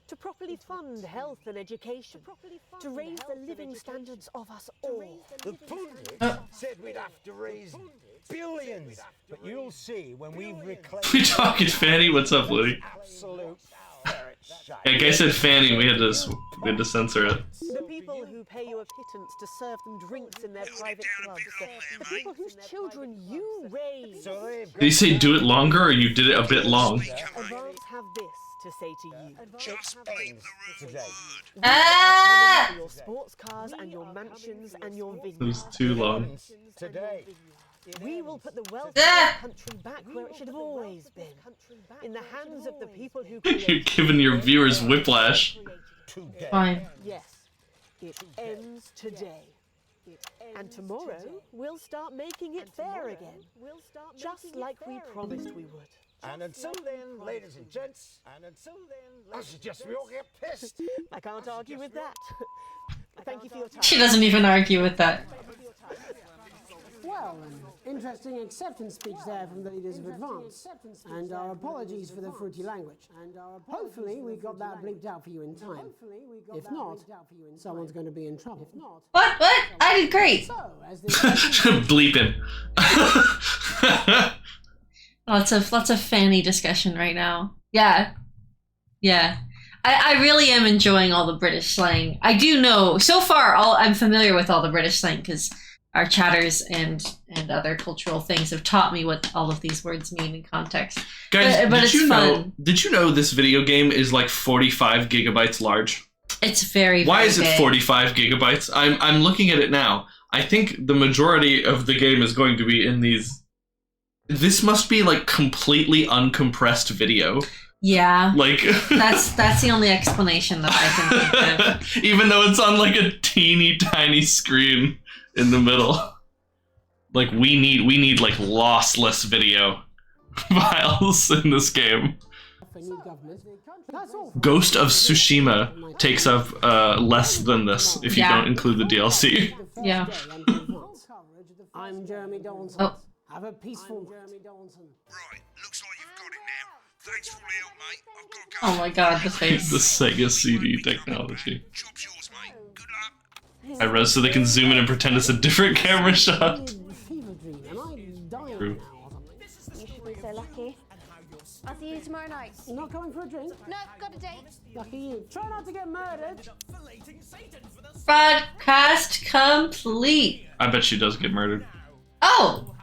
[SPEAKER 9] To properly fund health and education. To raise the living standards of us all.
[SPEAKER 5] The pundits said we'd have to raise billions. But you'll see when we've reclaimed
[SPEAKER 1] We talking Fanny? What's up, Liddy?
[SPEAKER 5] absolute ferret shite.
[SPEAKER 1] Yeah, guy said Fanny. We had to censor it.
[SPEAKER 9] The people who pay you a pittance to serve them drinks in their private
[SPEAKER 6] down a
[SPEAKER 9] clubs.
[SPEAKER 6] bit on there,
[SPEAKER 9] The
[SPEAKER 6] mate.
[SPEAKER 9] people whose children you raise.
[SPEAKER 5] So they've
[SPEAKER 1] Did he say do it longer, or you did it a bit long?
[SPEAKER 9] Advance have this to say to you.
[SPEAKER 6] Just bleep the
[SPEAKER 5] today.
[SPEAKER 6] word.
[SPEAKER 2] Ah!
[SPEAKER 9] For your sports cars and your mansions and your
[SPEAKER 1] It
[SPEAKER 9] vineyards.
[SPEAKER 1] was too long.
[SPEAKER 5] Today.
[SPEAKER 9] We will put the wealth of
[SPEAKER 2] Ah!
[SPEAKER 9] our country back where where it should have always been. In the hands of the people who
[SPEAKER 1] You're giving your viewers whiplash.
[SPEAKER 2] Fine.
[SPEAKER 9] Yes, it ends today. And tomorrow, we'll start making it fair again. Just like we promised we would.
[SPEAKER 5] And until then, ladies and gents, I suggest we all get pissed.
[SPEAKER 9] I can't argue with that. Thank you for your time.
[SPEAKER 2] She doesn't even argue with that.
[SPEAKER 4] Well, an interesting acceptance speech there from the leaders of Advance. And our apologies for the fruity language. Hopefully we got that bleeped out for you in time. If not, someone's going to be in trouble.
[SPEAKER 2] What? I did great.
[SPEAKER 4] So, as the
[SPEAKER 1] Bleep him.
[SPEAKER 2] Lots of fanny discussion right now. Yeah. I really am enjoying all the British slang. I do know so far. I'm familiar with all the British slang because our chatters and other cultural things have taught me what all of these words mean in context.
[SPEAKER 1] Guys,
[SPEAKER 2] but it's fun.
[SPEAKER 1] Did you know this video game is like 45 gigabytes large?
[SPEAKER 2] It's very.
[SPEAKER 1] Why
[SPEAKER 2] very
[SPEAKER 1] is it
[SPEAKER 2] big.
[SPEAKER 1] 45 gigabytes? I'm looking at it now. I think the majority of the game is going to be in these. This must be like completely uncompressed video.
[SPEAKER 2] Yeah.
[SPEAKER 1] Like
[SPEAKER 2] that's the only explanation that I can think of.
[SPEAKER 1] Even though it's on like a teeny tiny screen in the middle. Like we need like lossless video files in this game. Ghost of Tsushima takes up less than this if you don't include the DLC.
[SPEAKER 2] Yeah.
[SPEAKER 4] I'm Jeremy Donaldson.
[SPEAKER 2] Oh.
[SPEAKER 4] Have a peaceful Jeremy Donaldson.
[SPEAKER 6] Right, looks like you've got it now. Thanks for all the help, mate. I've got to go.
[SPEAKER 2] Oh my god, the face.
[SPEAKER 1] The Sega CD technology.
[SPEAKER 6] Job's yours, mate. Good luck.
[SPEAKER 1] I res so they can zoom in and pretend it's a different camera shot.
[SPEAKER 4] Fever dream. Am I dying
[SPEAKER 1] True.
[SPEAKER 4] now or something?
[SPEAKER 3] You should be so lucky. I'll see you tomorrow night.
[SPEAKER 4] You're not coming for a drink?
[SPEAKER 3] No, got a date.
[SPEAKER 4] Lucky you. Try not to get murdered.
[SPEAKER 2] Broadcast complete.
[SPEAKER 1] I bet she does get murdered.
[SPEAKER 2] Oh.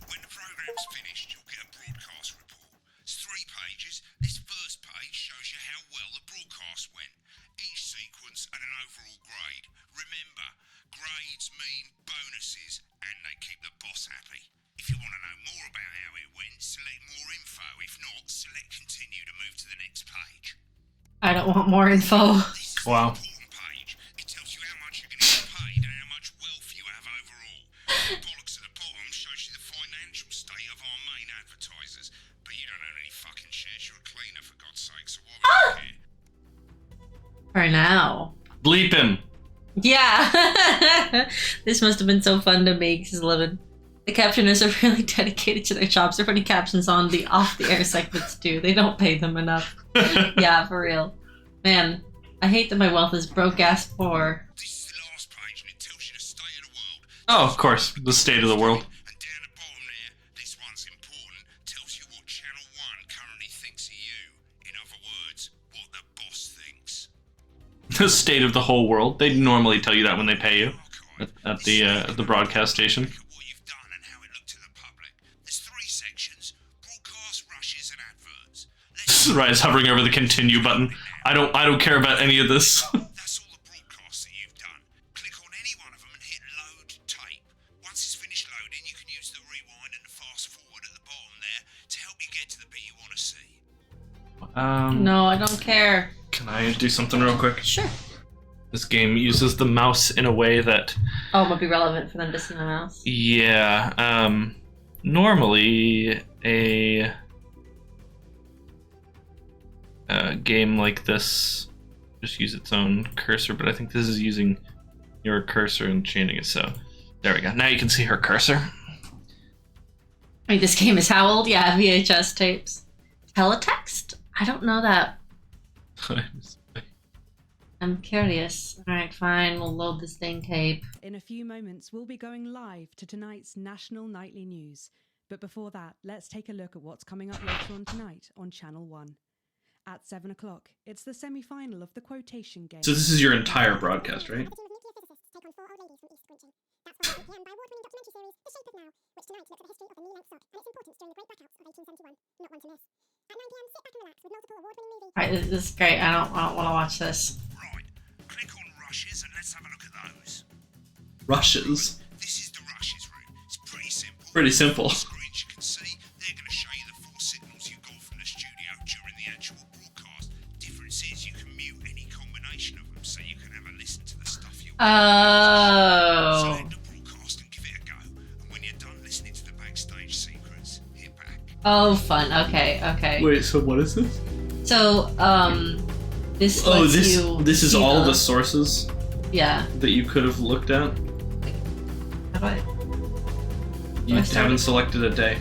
[SPEAKER 6] When the program's finished, you'll get a broadcast report. It's 3 pages. This first page shows you how well the broadcast went. Each sequence and an overall grade. Remember, grades mean bonuses, and they keep the boss happy. If you want to know more about how it went, select more info. If not, select continue to move to the next page.
[SPEAKER 2] I don't want more info.
[SPEAKER 6] This is
[SPEAKER 1] Wow.
[SPEAKER 6] the important page. It tells you how much you're going to get paid and how much wealth you have overall. The bollocks at the bottom shows you the financial state of our main advertisers. But you don't own any fucking shares. You're a cleaner, for God's sake, so why would you care?
[SPEAKER 2] For now.
[SPEAKER 1] Bleep him.
[SPEAKER 2] Yeah. This must have been so fun to make his living. The captioners are really dedicated to their jobs. They're putting captions on the off-the-air segments too. They don't pay them enough. Yeah, for real. Man, I hate that my wealth is broke-ass poor.
[SPEAKER 6] This is the last page, and it tells you the state of the world.
[SPEAKER 1] Oh, of course, the state of the world.
[SPEAKER 6] And down the bottom there, this one's important, tells you what Channel 1 currently thinks of you. In other words, what the boss thinks.
[SPEAKER 1] The state of the whole world. They normally tell you that when they pay you at the broadcast station.
[SPEAKER 6] Look at what you've done and how it looked to the public. There's 3 sections: broadcast, rushes, and adverts.
[SPEAKER 1] Rise hovering over the continue button. I don't care about any of this.
[SPEAKER 6] That's all the broadcasts that you've done. Click on any one of them and hit load tape. Once it's finished loading, you can use the rewind and the fast forward at the bottom there to help you get to the bit you want to see.
[SPEAKER 2] No, I don't care.
[SPEAKER 1] Can I do something real quick?
[SPEAKER 2] Sure.
[SPEAKER 1] This game uses the mouse in a way that,
[SPEAKER 2] Oh, it would be relevant for them to see my mouse.
[SPEAKER 1] yeah, normally a game like this just use its own cursor, but I think this is using your cursor and changing it, so there we go. Now you can see her cursor.
[SPEAKER 2] Wait, this game is how old? Yeah, VHS tapes. Teletext? I don't know that. I'm curious. Alright, fine, we'll load this thing tape.
[SPEAKER 10] In a few moments, we'll be going live to tonight's National Nightly News. But before that, let's take a look at what's coming up later on tonight on Channel 1. At 7 o'clock, it's the semi-final of the quotation game.
[SPEAKER 1] So this is your entire broadcast, right?
[SPEAKER 2] Alright, this is great. I don't want to watch this.
[SPEAKER 6] Right, click on rushes and let's have a look at those.
[SPEAKER 1] Rushes.
[SPEAKER 6] This is the rushes route. It's pretty simple.
[SPEAKER 1] Pretty simple.
[SPEAKER 6] The screens you can see, they're going to show you the
[SPEAKER 2] Oh.
[SPEAKER 6] End the broadcast and give it a go. And when you're done listening to the backstage secrets, hit back.
[SPEAKER 2] Oh, fun. Okay.
[SPEAKER 1] Wait, so what is this?
[SPEAKER 2] So, this lets you
[SPEAKER 1] this is
[SPEAKER 2] see
[SPEAKER 1] all
[SPEAKER 2] the
[SPEAKER 1] the sources
[SPEAKER 2] Yeah.
[SPEAKER 1] that you could have looked at.
[SPEAKER 2] How do I...
[SPEAKER 1] You
[SPEAKER 2] I start?
[SPEAKER 1] haven't selected a day.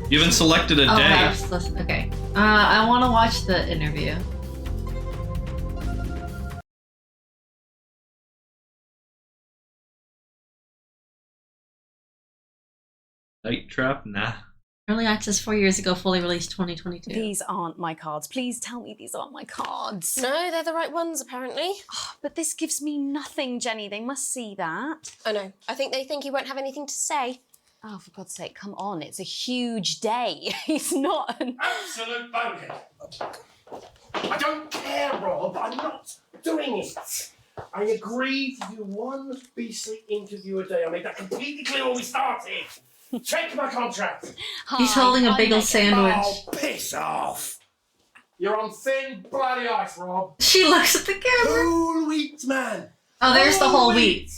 [SPEAKER 1] You haven't selected a
[SPEAKER 2] Oh,
[SPEAKER 1] day.
[SPEAKER 2] okay. I want to watch the interview.
[SPEAKER 1] Night Trap? Nah.
[SPEAKER 2] Early access 4 years ago, fully released 2022.
[SPEAKER 7] These aren't my cards. Please tell me these aren't my cards.
[SPEAKER 11] No, they're the right ones, apparently.
[SPEAKER 7] But this gives me nothing, Jenny. They must see that.
[SPEAKER 11] Oh no, I think they think he won't have anything to say.
[SPEAKER 7] Oh, for God's sake, come on. It's a huge day. He's not an...
[SPEAKER 5] Absolute bonehead. I don't care, Rob. I'm not doing it. I agreed to do one beastly interview a day. I made that completely clear when we started. Check my contract.
[SPEAKER 2] He's holding a bagel sandwich.
[SPEAKER 5] Oh, piss off. You're on thin, bloody ice, Rob.
[SPEAKER 2] She looks at the camera.
[SPEAKER 5] Whole wheat, man.
[SPEAKER 2] Oh, there's the whole wheat.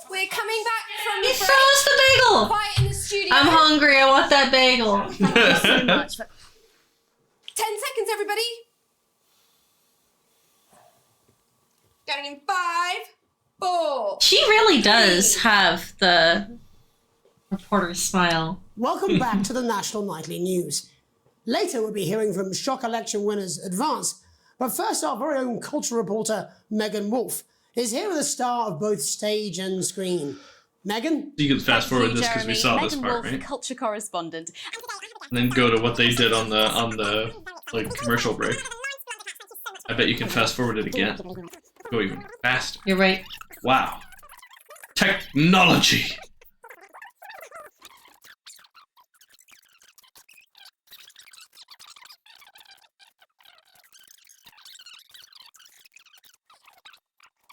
[SPEAKER 11] We're coming back from
[SPEAKER 2] He
[SPEAKER 11] the break.
[SPEAKER 2] froze the bagel.
[SPEAKER 11] Quiet in the studio.
[SPEAKER 2] I'm hungry. I want that bagel.
[SPEAKER 7] Thank you so much.
[SPEAKER 11] 10 seconds, everybody. Going in 5, 4.
[SPEAKER 2] She really does have the reporter's smile.
[SPEAKER 4] Welcome back to the National Nightly News. Later, we'll be hearing from shock election winners Advance. But first, our very own culture reporter, Megan Wolf, is here with a star of both stage and screen. Megan?
[SPEAKER 1] You can fast forward this because we saw this
[SPEAKER 7] Megan
[SPEAKER 1] part,
[SPEAKER 7] Wolf,
[SPEAKER 1] right?
[SPEAKER 7] culture correspondent.
[SPEAKER 1] And then go to what they did on the like commercial break. I bet you can fast forward it again. Go even faster.
[SPEAKER 2] You're right.
[SPEAKER 1] Wow. Technology.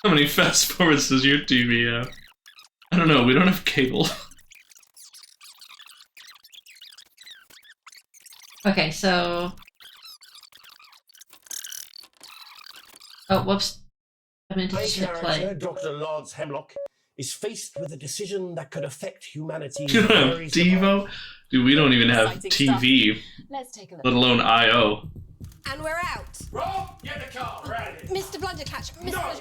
[SPEAKER 1] How many fast forwards does your TV have? I don't know, we don't have cable.
[SPEAKER 2] Okay, so... Oh, whoops. I meant to
[SPEAKER 5] My
[SPEAKER 2] just hit
[SPEAKER 5] character,
[SPEAKER 2] play.
[SPEAKER 5] Dr. Lance Hemlock, is faced with a decision that could affect humanity. very
[SPEAKER 1] TiVo? Dude, we don't even have
[SPEAKER 7] Exciting
[SPEAKER 1] TV,
[SPEAKER 7] Let's take a look.
[SPEAKER 1] let alone I.O.
[SPEAKER 11] And we're out.
[SPEAKER 5] Rob, get the car, we're out of here.
[SPEAKER 11] Mr. Blundercatch,
[SPEAKER 5] No!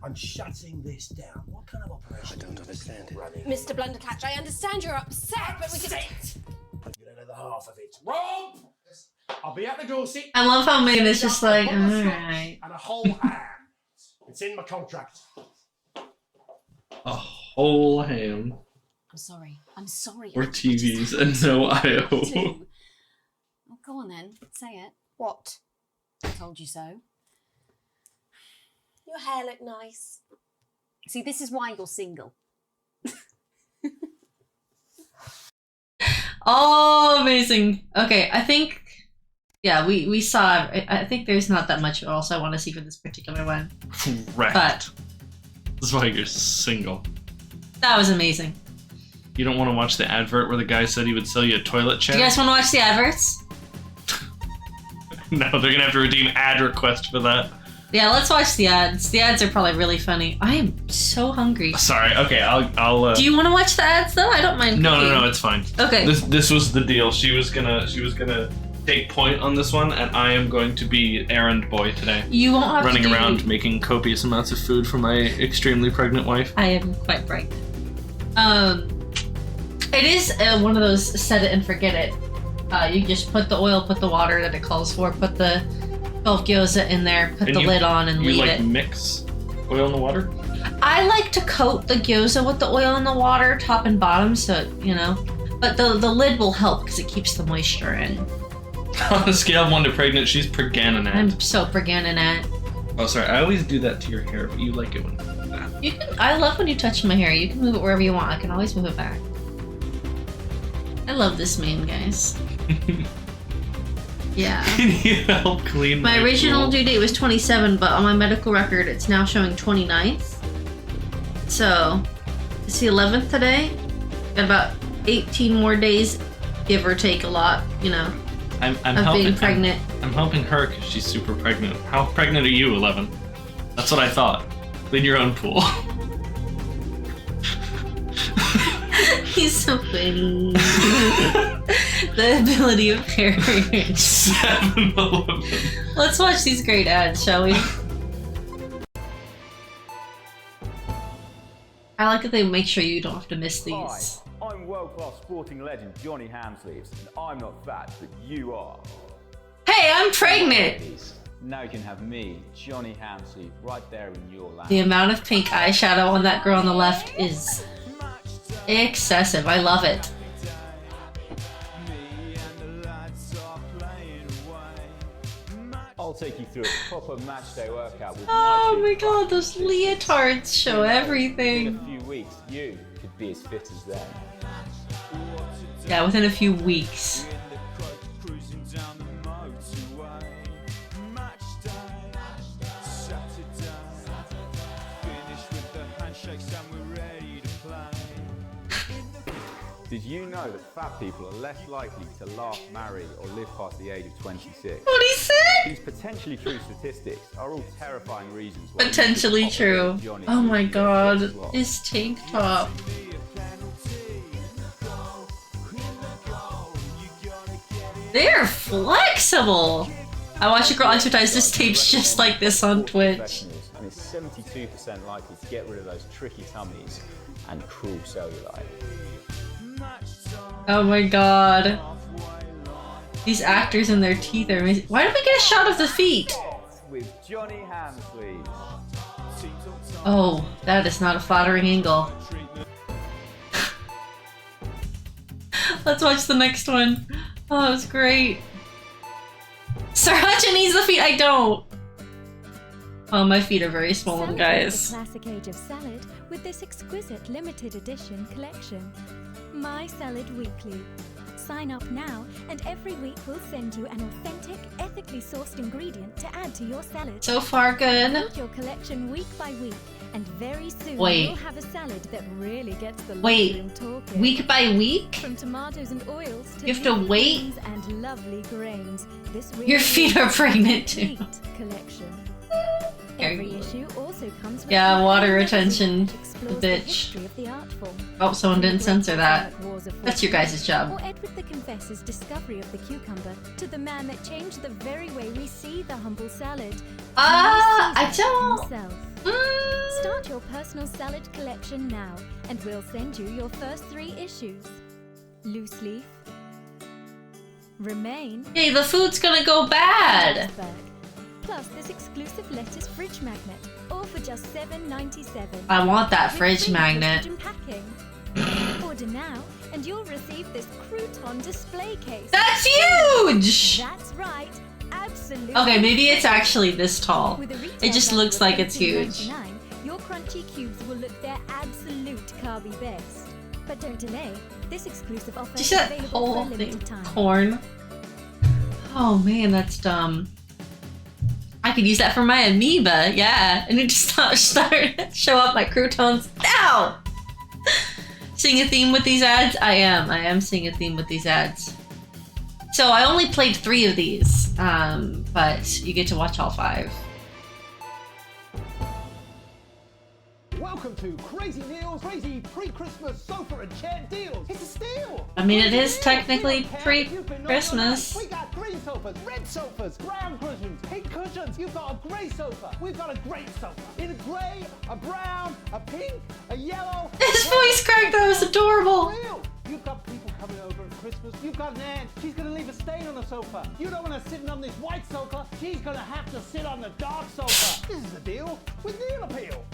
[SPEAKER 5] I'm shutting this down. What kind of operation? I don't understand it. Running.
[SPEAKER 11] Mr. Blundercatch, I understand you're upset, but we can...
[SPEAKER 5] You don't know the half of it. Rob! I'll be at the Dorset.
[SPEAKER 2] I love how Megan is just like,
[SPEAKER 5] And a
[SPEAKER 2] alright.
[SPEAKER 5] and a whole ham. It's in my contract.
[SPEAKER 1] A whole ham.
[SPEAKER 7] I'm sorry. I'm sorry.
[SPEAKER 1] Or TVs and no I.O.
[SPEAKER 7] Oh, go on then. Say it.
[SPEAKER 11] What?
[SPEAKER 7] I told you so.
[SPEAKER 11] Your hair looked nice.
[SPEAKER 7] See, this is why you're single.
[SPEAKER 2] Oh, amazing. Okay, I think... Yeah, we saw... I think there's not that much else I want to see for this particular one.
[SPEAKER 1] Right.
[SPEAKER 2] But
[SPEAKER 1] That's why you're single.
[SPEAKER 2] that was amazing.
[SPEAKER 1] You don't want to watch the advert where the guy said he would sell you a toilet
[SPEAKER 2] Do
[SPEAKER 1] chair?
[SPEAKER 2] you guys want to watch the adverts?
[SPEAKER 1] No, they're gonna have to redeem ad request for that.
[SPEAKER 2] Yeah, let's watch the ads. The ads are probably really funny. I am so hungry.
[SPEAKER 1] Sorry, okay, I'll
[SPEAKER 2] Do you want to watch the ads though? I don't mind.
[SPEAKER 1] No,
[SPEAKER 2] cooking.
[SPEAKER 1] no, it's fine.
[SPEAKER 2] Okay.
[SPEAKER 1] This was the deal. She was gonna take point on this one, and I am going to be errand boy today.
[SPEAKER 2] You won't have
[SPEAKER 1] running
[SPEAKER 2] to do...
[SPEAKER 1] around making copious amounts of food for my extremely pregnant wife.
[SPEAKER 2] I am quite pregnant. It is one of those set it and forget it. You just put the oil, put the water that it calls for, put the 12 gyoza in there, put the lid on, and leave it.
[SPEAKER 1] You mix oil in the water?
[SPEAKER 2] I like to coat the gyoza with the oil in the water, top and bottom, so you know. But the lid will help because it keeps the moisture in.
[SPEAKER 1] On a scale of 1 to pregnant, she's pregnant.
[SPEAKER 2] I'm so pregnant.
[SPEAKER 1] Oh, sorry. I always do that to your hair, but you like it when I do that.
[SPEAKER 2] You can. I love when you touch my hair. You can move it wherever you want. I can always move it back. I love this meme, guys. Yeah.
[SPEAKER 1] Can you help clean
[SPEAKER 2] My original
[SPEAKER 1] pool?
[SPEAKER 2] due date was 27, but on my medical record, it's now showing 29th. So, it's the 11th today. Got about 18 more days, give or take a lot, you know.
[SPEAKER 1] I'm
[SPEAKER 2] of
[SPEAKER 1] helping,
[SPEAKER 2] being pregnant.
[SPEAKER 1] I'm helping her because she's super pregnant. How pregnant are you, 11? That's what I thought. Clean your own pool.
[SPEAKER 2] He's so funny. The ability of parents.
[SPEAKER 1] 7-Eleven.
[SPEAKER 2] Let's watch these great ads, shall we? I like that they make sure you don't have to miss these.
[SPEAKER 12] Hi, I'm world-class sporting legend Johnny Hamsleeves, and I'm not fat, but you are.
[SPEAKER 2] Hey, I'm pregnant!
[SPEAKER 12] Now you can have me, Johnny Hamsleeve, right there in your lap.
[SPEAKER 2] The amount of pink eyeshadow on that girl on the left is excessive. I love it.
[SPEAKER 12] I'll take you through a proper match day workout with
[SPEAKER 2] Oh my god, those leotards show
[SPEAKER 12] In
[SPEAKER 2] everything.
[SPEAKER 12] a few weeks, you could be as fit as them.
[SPEAKER 2] Yeah, within a few weeks.
[SPEAKER 12] Did you know that fat people are less likely to laugh, marry, or live past the age of 26?
[SPEAKER 2] What he said?
[SPEAKER 12] These potentially true statistics are all terrifying reasons why
[SPEAKER 2] Potentially true. Oh my god, his tank top. They're flexible! I watch a girl advertise this tape's just like this on Twitch.
[SPEAKER 12] And it's 72% likely to get rid of those tricky tummies and cruel cellulite.
[SPEAKER 2] Oh my god. These actors and their teeth are amazing. Why did we get a shot of the feet?
[SPEAKER 12] With Johnny Hamsleeves.
[SPEAKER 2] Oh, that is not a flattering angle. Let's watch the next one. Oh, that was great. Sriracha needs the feet. I don't. Oh, my feet are very swollen, guys.
[SPEAKER 13] The classic age of salad with this exquisite limited edition collection. My Salad Weekly. Sign up now, and every week we'll send you an authentic, ethically sourced ingredient to add to your salad.
[SPEAKER 2] So far, good.
[SPEAKER 13] Build your collection week by week, and very soon
[SPEAKER 2] Wait.
[SPEAKER 13] you'll have a salad that really gets the
[SPEAKER 2] Wait,
[SPEAKER 13] living room talking.
[SPEAKER 2] week by week?
[SPEAKER 13] From tomatoes and oils to
[SPEAKER 2] You have to
[SPEAKER 13] leafy
[SPEAKER 2] wait?
[SPEAKER 13] greens and lovely grains. This really
[SPEAKER 2] Your feet
[SPEAKER 13] is
[SPEAKER 2] are
[SPEAKER 13] a
[SPEAKER 2] pregnant too.
[SPEAKER 13] complete collection.
[SPEAKER 2] There
[SPEAKER 13] Every
[SPEAKER 2] you go.
[SPEAKER 13] issue also comes with
[SPEAKER 2] Yeah,
[SPEAKER 13] a
[SPEAKER 2] water
[SPEAKER 13] magazine
[SPEAKER 2] retention,
[SPEAKER 13] which explores
[SPEAKER 2] the
[SPEAKER 13] the
[SPEAKER 2] bitch.
[SPEAKER 13] history of the art form.
[SPEAKER 2] Oh, someone didn't censor that.
[SPEAKER 13] Like Wars of
[SPEAKER 2] That's your
[SPEAKER 13] Fortune,
[SPEAKER 2] guys' job.
[SPEAKER 13] Or Edward the Confessor's discovery of the cucumber to the man that changed the very way we see the humble salad.
[SPEAKER 2] I
[SPEAKER 13] Caesar
[SPEAKER 2] don't-
[SPEAKER 13] himself. Start your personal salad collection now, and we'll send you your first 3 issues. Loose leaf. Remain.
[SPEAKER 2] Hey, the food's gonna go bad.
[SPEAKER 13] Iceberg. Plus this exclusive lettuce fridge magnet, all for just $7.97.
[SPEAKER 2] I want that
[SPEAKER 13] With
[SPEAKER 2] fridge
[SPEAKER 13] free
[SPEAKER 2] magnet.
[SPEAKER 13] postage and packing. Order now, and you'll receive this crouton display case.
[SPEAKER 2] That's huge!
[SPEAKER 13] That's right, absolutely.
[SPEAKER 2] Okay, maybe it's actually this tall.
[SPEAKER 13] With a retail
[SPEAKER 2] It just
[SPEAKER 13] value
[SPEAKER 2] looks
[SPEAKER 13] of
[SPEAKER 2] like it's huge.
[SPEAKER 13] $19.99, your crunchy cubes will look their absolute carby best. But don't delay. This exclusive offer
[SPEAKER 2] Just
[SPEAKER 13] is
[SPEAKER 2] that
[SPEAKER 13] available
[SPEAKER 2] whole
[SPEAKER 13] for a
[SPEAKER 2] thing.
[SPEAKER 13] limited time.
[SPEAKER 2] Corn. Oh man, that's dumb. I could use that for my amoeba, yeah. And it just start show up my croutons now. Seeing a theme with these ads? I am seeing a theme with these ads. So I only played 3 of these, but you get to watch all 5.
[SPEAKER 14] Welcome to Crazy Neil's crazy pre-Christmas sofa and chair deals. It's a steal.
[SPEAKER 2] I mean, it is technically pre-Christmas.
[SPEAKER 14] We got green sofas, red sofas, brown cushions, pink cushions. You've got a grey sofa. We've got a great sofa in a grey, a brown, a pink, a yellow.
[SPEAKER 2] His voice crack, that was adorable.
[SPEAKER 14] Real. You've got people coming over at Christmas. You've got an aunt. She's going to leave a stain on the sofa. You don't want her sitting on this white sofa. She's going to have to sit on the dark sofa. This is the deal with Neil Appeal.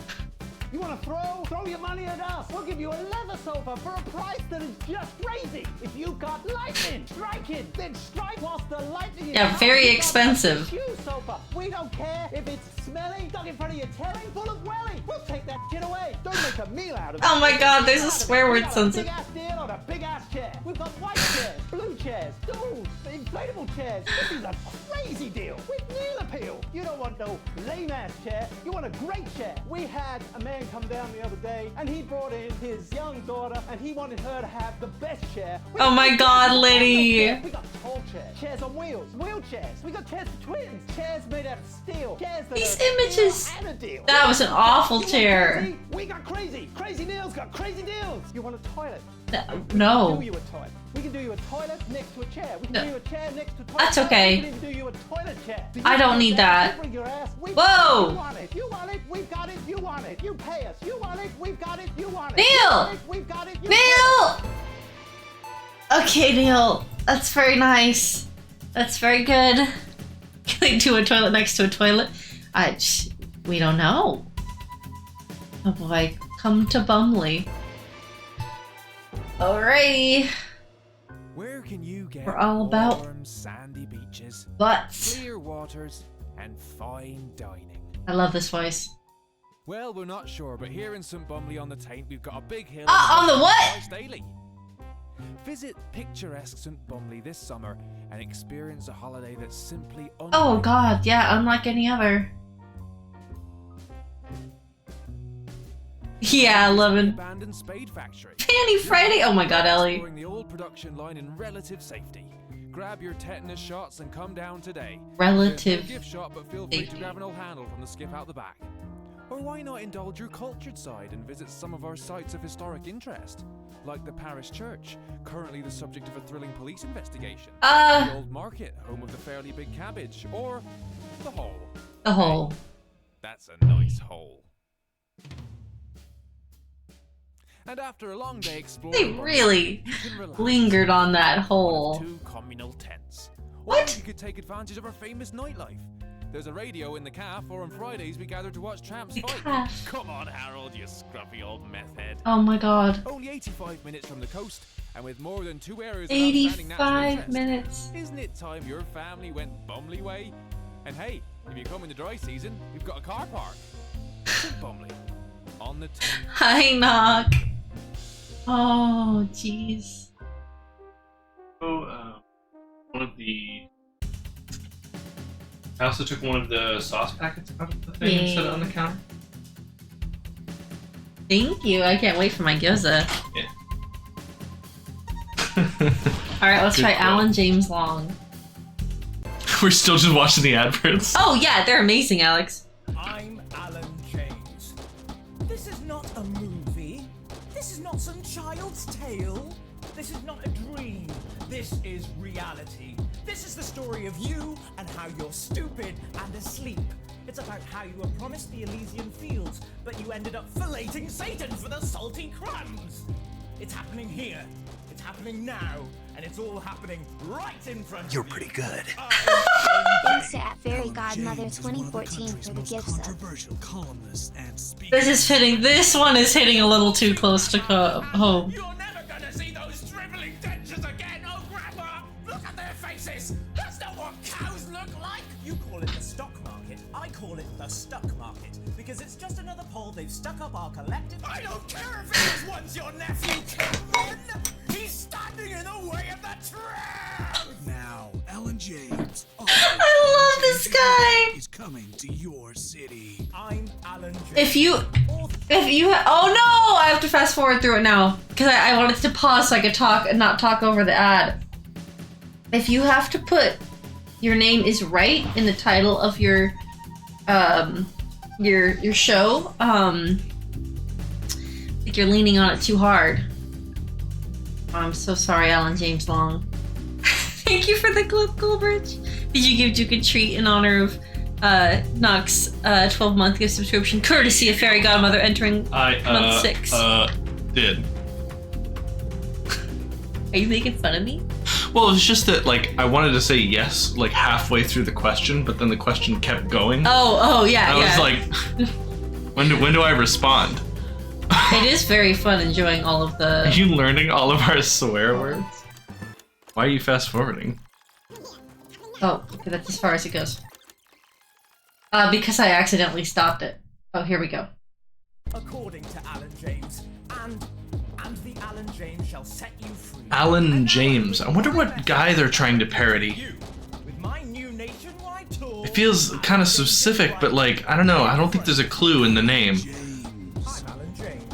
[SPEAKER 14] You want to throw your money at us? We'll give you a leather sofa for a price that is just crazy. If you got lightning striking, then strike whilst the lightning is
[SPEAKER 2] Yeah,
[SPEAKER 14] out.
[SPEAKER 2] very
[SPEAKER 14] You got
[SPEAKER 2] expensive.
[SPEAKER 14] a huge sofa. We don't care if it's smelly, stuck in front of your telly, full of welly. We'll take that shit away. Don't make a meal out of it.
[SPEAKER 2] Oh my god, there's a swear word
[SPEAKER 14] Big
[SPEAKER 2] sensor.
[SPEAKER 14] ass deal on a big ass chair. We've got white chairs, blue chairs, stools, inflatable chairs. This is a crazy deal with Neil Appeal. You don't want no lame ass chair. You want a great chair. We had a man come down the other day, and he brought in his young daughter, and he wanted her to have the best chair.
[SPEAKER 2] Oh my god, Liddy.
[SPEAKER 14] We got tall chairs, chairs on wheels, wheelchairs. We got chairs for twins, chairs made out of steel, chairs that
[SPEAKER 2] These
[SPEAKER 14] are a
[SPEAKER 2] images.
[SPEAKER 14] deal and a deal.
[SPEAKER 2] That was an awful
[SPEAKER 14] You want
[SPEAKER 2] chair.
[SPEAKER 14] crazy? We got crazy. Crazy Neil's got crazy deals. You want a toilet?
[SPEAKER 2] No.
[SPEAKER 14] We can do you a toilet. We can do you a toilet next to a chair. We can do you a chair next to a toilet.
[SPEAKER 2] That's okay.
[SPEAKER 14] We can even do you a toilet chair.
[SPEAKER 2] I don't need that.
[SPEAKER 14] You bring your ass. We
[SPEAKER 2] Whoa.
[SPEAKER 14] You want it. You want it. We've got it. You want it. You pay us. You want it. We've got it. You want it.
[SPEAKER 2] Neil!
[SPEAKER 14] You want it. We've got it. You
[SPEAKER 2] Neil! Okay, Neil. That's very nice. That's very good. Can they do a toilet next to a toilet? We don't know. Oh boy, come to Bumley. Alrighty.
[SPEAKER 8] Where can you get
[SPEAKER 2] We're all about
[SPEAKER 8] warm, sandy beaches,
[SPEAKER 2] butts.
[SPEAKER 8] clear waters, and fine dining?
[SPEAKER 2] I love this voice.
[SPEAKER 8] Well, we're not sure, but here in St. Bumley on the Taint, we've got a big hill
[SPEAKER 2] on the what?
[SPEAKER 8] twice daily. Visit picturesque St. Bumley this summer and experience a holiday that's simply
[SPEAKER 2] Oh god, yeah, unlike any other. Yeah, 11.
[SPEAKER 8] abandoned spade factory.
[SPEAKER 2] Fanny Friday. Oh my god, Ellie.
[SPEAKER 8] Exploring the old production line in relative safety. Grab your tetanus shots and come down today.
[SPEAKER 2] Relative
[SPEAKER 8] There's no gift shop, but feel free to grab an old handle from the skip out the back. Or why not indulge your cultured side and visit some of our sites of historic interest, like the parish church, currently the subject of a thrilling police investigation. The old market, home of the fairly big cabbage, or the hole.
[SPEAKER 2] The hole.
[SPEAKER 8] That's a nice hole. And after a long day exploring,
[SPEAKER 2] They really
[SPEAKER 8] you can relax
[SPEAKER 2] lingered on that
[SPEAKER 8] in
[SPEAKER 2] hole.
[SPEAKER 8] 2 communal tents.
[SPEAKER 2] What?
[SPEAKER 8] Or you could take advantage of our famous nightlife. There's a radio in the cafe, or on Fridays we gather to watch tramps fight.
[SPEAKER 2] cafe.
[SPEAKER 8] Come on, Harold, you scruffy old meth head.
[SPEAKER 2] Oh my god.
[SPEAKER 8] Only 85 minutes from the coast, and with more than 2 areas of outstanding natural
[SPEAKER 2] 85
[SPEAKER 8] interest.
[SPEAKER 2] minutes.
[SPEAKER 8] Isn't it time your family went Bumley way? And hey, if you come in the dry season, we've got a car park. St. Bumley, on the Taint.
[SPEAKER 2] Hi, knock. Oh, jeez.
[SPEAKER 1] Oh, one of the. I also took one of the sauce packets out of the thing and set it on the counter.
[SPEAKER 2] Thank you. I can't wait for my gyoza.
[SPEAKER 1] Yeah.
[SPEAKER 2] Alright, let's
[SPEAKER 1] Good
[SPEAKER 2] try
[SPEAKER 1] call.
[SPEAKER 2] Alan James Long.
[SPEAKER 1] We're still just watching the adverts.
[SPEAKER 2] Oh, yeah, they're amazing, Alex.
[SPEAKER 15] I'm Alan James. This is not a movie. This is not some child's tale. This is not a dream. This is reality. This is the story of you and how you're stupid and asleep. It's about how you were promised the Elysian fields, but you ended up filleting Satan for the salty crumbs. It's happening here. It's happening now. And it's all happening right in front of you. You're pretty good.
[SPEAKER 16] Thanks to at Fairy Godmother 2014 for the gift sub.
[SPEAKER 2] This is hitting. This one is hitting a little too close to home.
[SPEAKER 15] You're never gonna see those shriveling dentures again, oh Grandma! Look at their faces! That's not what cows look like! You call it the stock market, I call it the stuck market. Because it's just another pole they've stuck up our collective... I don't care if it was once your nephew, Kevin! He's standing in the way of the train!
[SPEAKER 17] Now, Alan James.
[SPEAKER 2] I love this guy!
[SPEAKER 17] Is coming to your city.
[SPEAKER 15] I'm Alan James.
[SPEAKER 2] If you, oh no! I have to fast forward through it now because I wanted to pause so I could talk and not talk over the ad. If you have to put your name is right in the title of your show, I think you're leaning on it too hard. I'm so sorry, Alan James Long. Thank you for the Goldbridge. Did you give Duke a treat in honor of Nox 12-month gift subscription, courtesy of Fairy Godmother entering month 6?
[SPEAKER 1] Did.
[SPEAKER 2] Are you making fun of me?
[SPEAKER 1] Well, it's just that, like, I wanted to say yes, like, halfway through the question, but then the question kept going.
[SPEAKER 2] Oh, yeah,
[SPEAKER 1] I was like, when do I respond?
[SPEAKER 2] It is very fun enjoying all of the...
[SPEAKER 1] Are you learning all of our swear words? Why are you fast forwarding?
[SPEAKER 2] Oh, okay, that's as far as it goes. Because I accidentally stopped it. Oh, here we go.
[SPEAKER 15] According to Alan James, and the Alan James shall set you free.
[SPEAKER 1] Alan James. I wonder what guy they're trying to parody.
[SPEAKER 15] With my new nationwide tour.
[SPEAKER 1] It feels kind of specific, but like, I don't know. I don't think there's a clue in the name.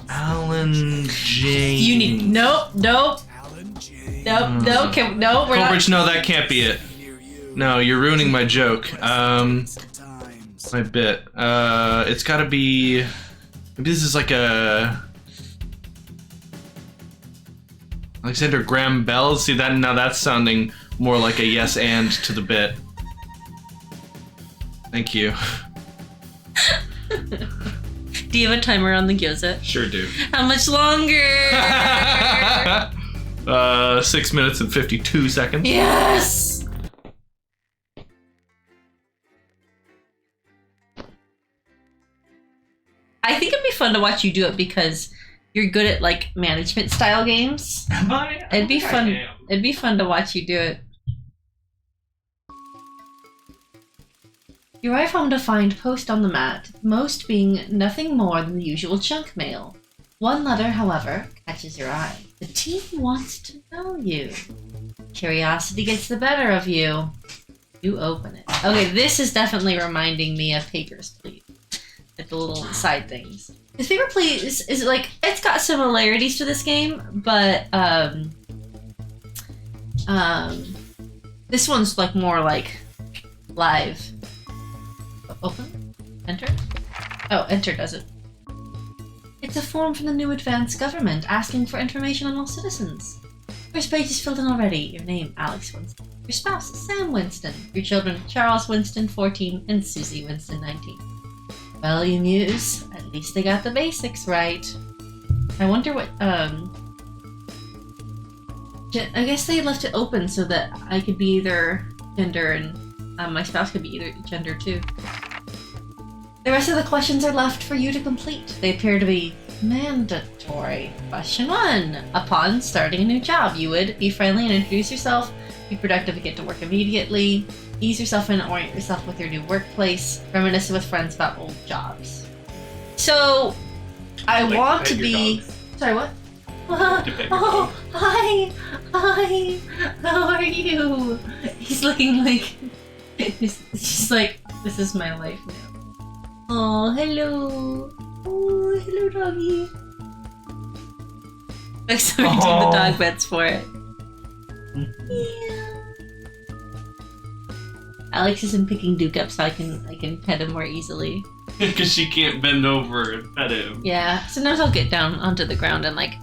[SPEAKER 1] Alan James.
[SPEAKER 2] You need... Nope.
[SPEAKER 1] Coleridge, no, that can't be it. No, you're ruining my joke. My bit. It's gotta be... Maybe this is like a... Alexander Graham Bell? See, that now that's sounding more like a yes and to the bit. Thank you.
[SPEAKER 2] Do you have a timer on the gyoza?
[SPEAKER 1] Sure do.
[SPEAKER 2] How much longer?
[SPEAKER 1] 6 minutes and 52 seconds.
[SPEAKER 2] Yes! I think it'd be fun to watch you do it because you're good at like management style games.
[SPEAKER 1] Am I?
[SPEAKER 2] It'd be fun. It'd be fun to watch you do it. You arrive home to find post on the mat, most being nothing more than the usual junk mail. One letter, however, catches your eye. The team wants to know you. Curiosity gets the better of you. You open it. Okay, this is definitely reminding me of Papers, Please. Like the little side things. This Paper Please is like, it's got similarities to this game, but this one's like more like live. Open? Enter? Oh, enter does it. It's a form from the new advanced government asking for information on all citizens. First page is filled in already. Your name, Alex Winston. Your spouse, Sam Winston. Your children, Charles Winston, 14, and Susie Winston, 19. Well, you muse. At least they got the basics right. I wonder what, I guess they left it open so that I could be either gender and my spouse could be either gender too. The rest of the questions are left for you to complete. They appear to be mandatory. Question 1. Upon starting a new job, you would be friendly and introduce yourself, be productive and get to work immediately, ease yourself in and orient yourself with your new workplace, reminisce with friends about old jobs. So, I want to be... Sorry, what? Oh, hi! Hi! How are you? He's looking like... It's just like, this is my life now. Oh, hello. Oh, hello, doggy. Like, so we do the dog beds for it. Yeah. Alex isn't picking Duke up, so I can pet him more easily.
[SPEAKER 1] Because she can't bend over and pet him.
[SPEAKER 2] Yeah, sometimes I'll get down onto the ground and like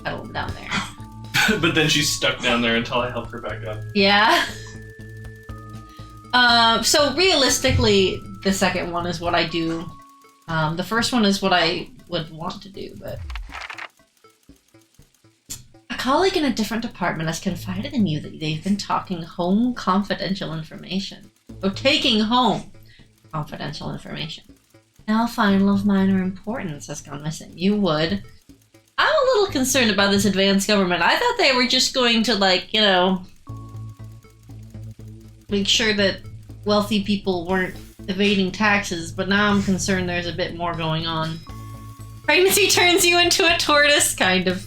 [SPEAKER 2] cuddle him down there.
[SPEAKER 1] But then she's stuck down there until I help her back up.
[SPEAKER 2] Yeah. So realistically, the second one is what I do. The first one is what I would want to do, but... A colleague in a different department has confided in you that they've been talking home confidential information. Or taking home confidential information. Now a final of minor importance has gone missing. You would... I'm a little concerned about this advanced government. I thought they were just going to, like, you know... make sure that wealthy people weren't evading taxes, but now I'm concerned there's a bit more going on. Pregnancy turns you into a tortoise, kind of.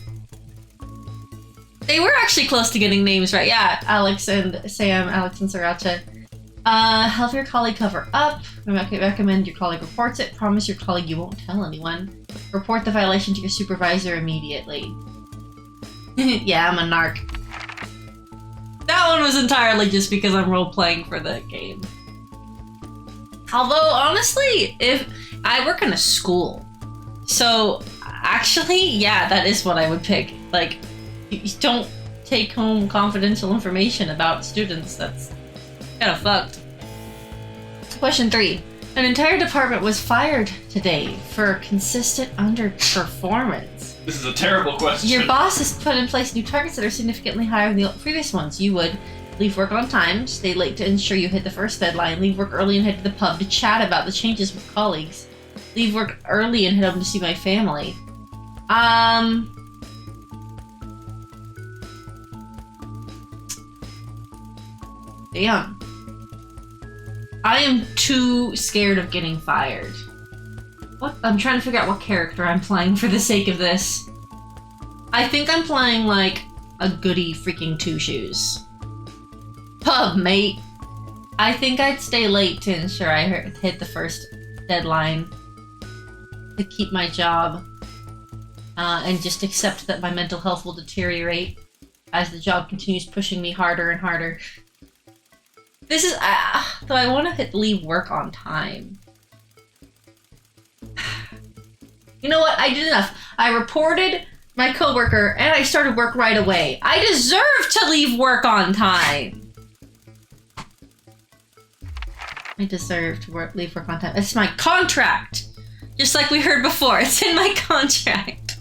[SPEAKER 2] They were actually close to getting names right. Yeah, Alex and Sam, Alex and Sriracha. Help your colleague cover up. Recommend your colleague reports it. Promise your colleague you won't tell anyone. Report the violation to your supervisor immediately. Yeah, I'm a narc. That one was entirely just because I'm role-playing for the game. Although, honestly, if I work in a school, so actually, yeah, that is what I would pick. Like, you don't take home confidential information about students. That's kind of fucked. Question 3. An entire department was fired today for consistent underperformance.
[SPEAKER 1] This is a terrible question.
[SPEAKER 2] Your boss has put in place new targets that are significantly higher than the previous ones. You would leave work on time, stay late to ensure you hit the first deadline, leave work early and head to the pub to chat about the changes with colleagues, leave work early and head home to see my family. Damn. I am too scared of getting fired. What? I'm trying to figure out what character I'm playing for the sake of this. I think I'm playing like a goody freaking two-shoes. Pub, mate. I think I'd stay late to ensure I hit the first deadline to keep my job and just accept that my mental health will deteriorate as the job continues pushing me harder and harder. This is though I want to leave work on time. You know what? I did enough. I reported my coworker and I started work right away. I deserve to leave work on time. I deserve to leave work on time. It's my contract. Just like we heard before, it's in my contract.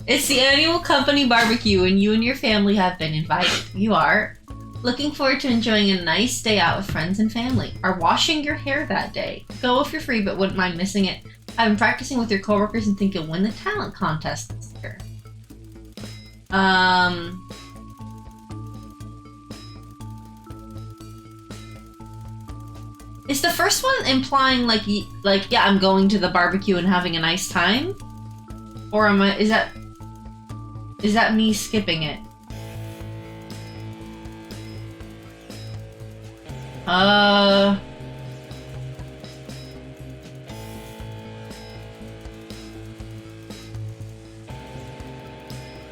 [SPEAKER 2] It's the annual company barbecue and you and your family have been invited. You are looking forward to enjoying a nice day out with friends and family. Are washing your hair that day. Go if you're free but wouldn't mind missing it. I've been practicing with your coworkers and think you'll win the talent contest this year. Is the first one implying like yeah, I'm going to the barbecue and having a nice time? Or am I, is that me skipping it?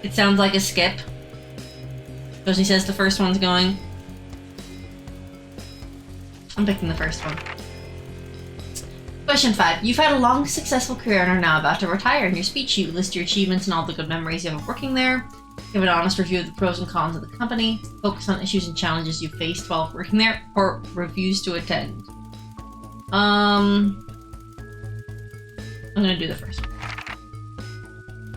[SPEAKER 2] It sounds like a skip. Because he says the first one's going. I'm picking the first one. Question 5. You've had a long, successful career and are now about to retire. In your speech, you list your achievements and all the good memories you have of working there. Give an honest review of the pros and cons of the company. Focus on issues and challenges you faced while working there, or refuse to attend. I'm gonna do the first one.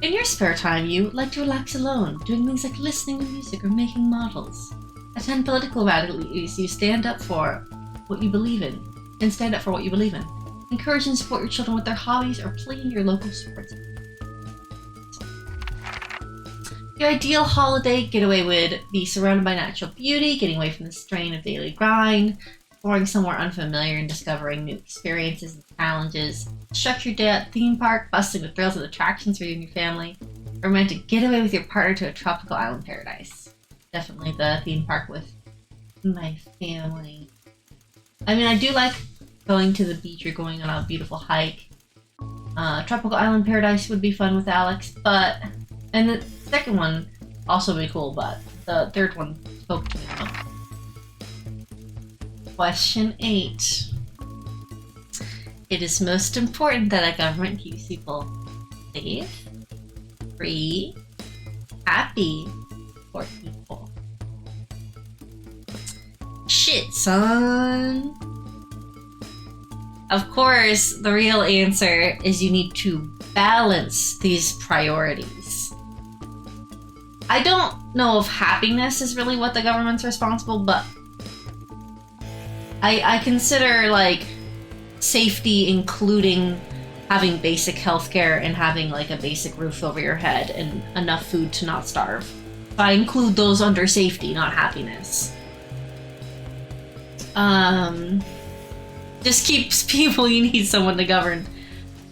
[SPEAKER 2] In your spare time, you like to relax alone, doing things like listening to music or making models. Attend political rallies you stand up for what you believe in, and stand up for what you believe in. Encourage and support your children with their hobbies or play in your local sports. Your ideal holiday getaway would be surrounded by natural beauty, getting away from the strain of daily grind, exploring somewhere unfamiliar and discovering new experiences and challenges. Structure your day at theme park, bustling with thrills and attractions for you and your family. A romantic getaway with your partner to a tropical island paradise. Definitely the theme park with my family. I mean, I do like going to the beach or going on a beautiful hike. Tropical island paradise would be fun with Alex, but... And the second one also be cool, but the third one spoke to me most. Question 8. It is most important that a government keeps people safe, free, happy, or equal. Shit, son. Of course, the real answer is you need to balance these priorities. I don't know if happiness is really what the government's responsible, but I consider like safety including having basic healthcare and having like a basic roof over your head and enough food to not starve. So I include those under safety, not happiness. Just keeps people, you need someone to govern.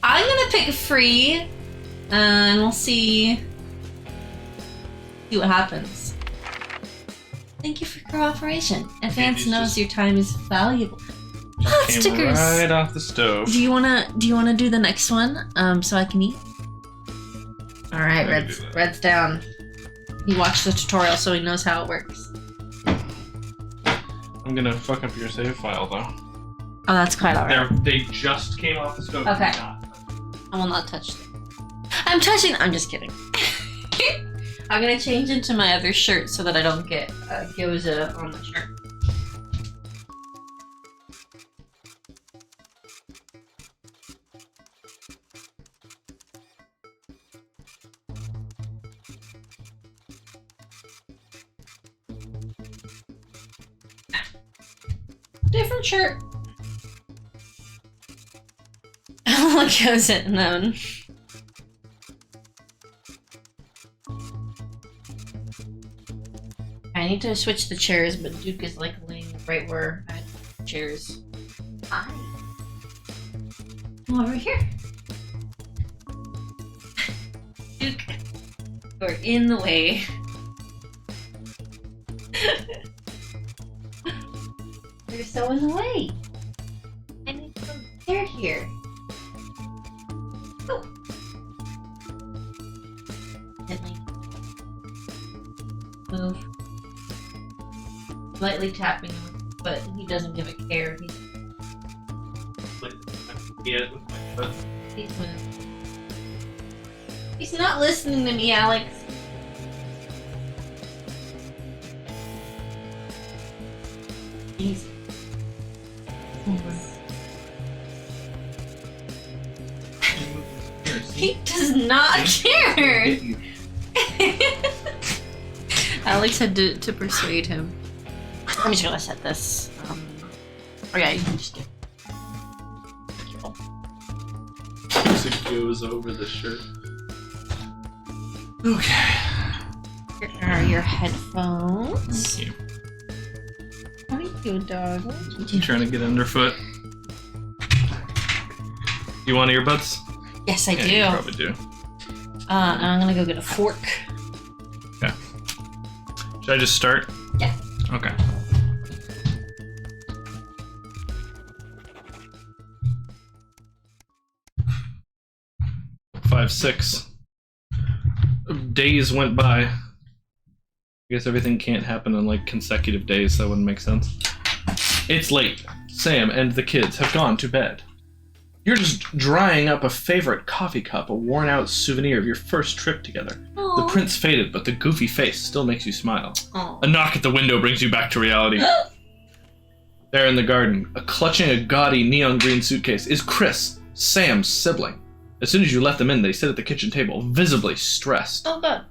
[SPEAKER 2] I'm gonna pick free, and we'll see what happens. Thank you for your cooperation. Advance knows your time is valuable. Oh, stickers!
[SPEAKER 1] Right off the stove.
[SPEAKER 2] Do you wanna do the next one? So I can eat? Alright, Red's down. He watched the tutorial so he knows how it works.
[SPEAKER 1] I'm gonna fuck up your save file though.
[SPEAKER 2] Oh, that's quite alright.
[SPEAKER 1] They just came off the stove.
[SPEAKER 2] Okay. I will not touch them. I'm touching. I'm just kidding. I'm gonna change into my other shirt so that I don't get gyoza on the shirt. Different shirt. What goes it known? I need to switch the chairs, but Duke is like laying right where I have the chairs. Hi. Come over here. Duke, you're in the way. You're so in the way. I need to chair here. Oh. Gently. Move. lightly tapping him, but he doesn't give a care. He's not listening to me, Alex. Easy. He does not care. Alex had to persuade him. I'm just gonna set this. Oh yeah, you can just get.
[SPEAKER 1] It goes over the shirt. Okay.
[SPEAKER 2] Here are your headphones.
[SPEAKER 1] Thank you.
[SPEAKER 2] Thank you, dog.
[SPEAKER 1] I'm trying to get underfoot. You want earbuds?
[SPEAKER 2] Yes, I do.
[SPEAKER 1] You probably do.
[SPEAKER 2] And I'm gonna go get a fork.
[SPEAKER 1] Okay. Should I just start?
[SPEAKER 2] Yeah.
[SPEAKER 1] Okay. Five, 6 days went by. I guess everything can't happen in like consecutive days, so that wouldn't make sense. It's late. Sam and the kids have gone to bed. You're just drying up a favorite coffee cup, a worn-out souvenir of your first trip together.
[SPEAKER 2] Aww.
[SPEAKER 1] The prints faded, but the goofy face still makes you smile.
[SPEAKER 2] Aww.
[SPEAKER 1] A knock at the window brings you back to reality. There in the garden, clutching a gaudy neon green suitcase, is Chris, Sam's sibling. As soon as you let them in, they sit at the kitchen table, visibly stressed.
[SPEAKER 2] Oh, God.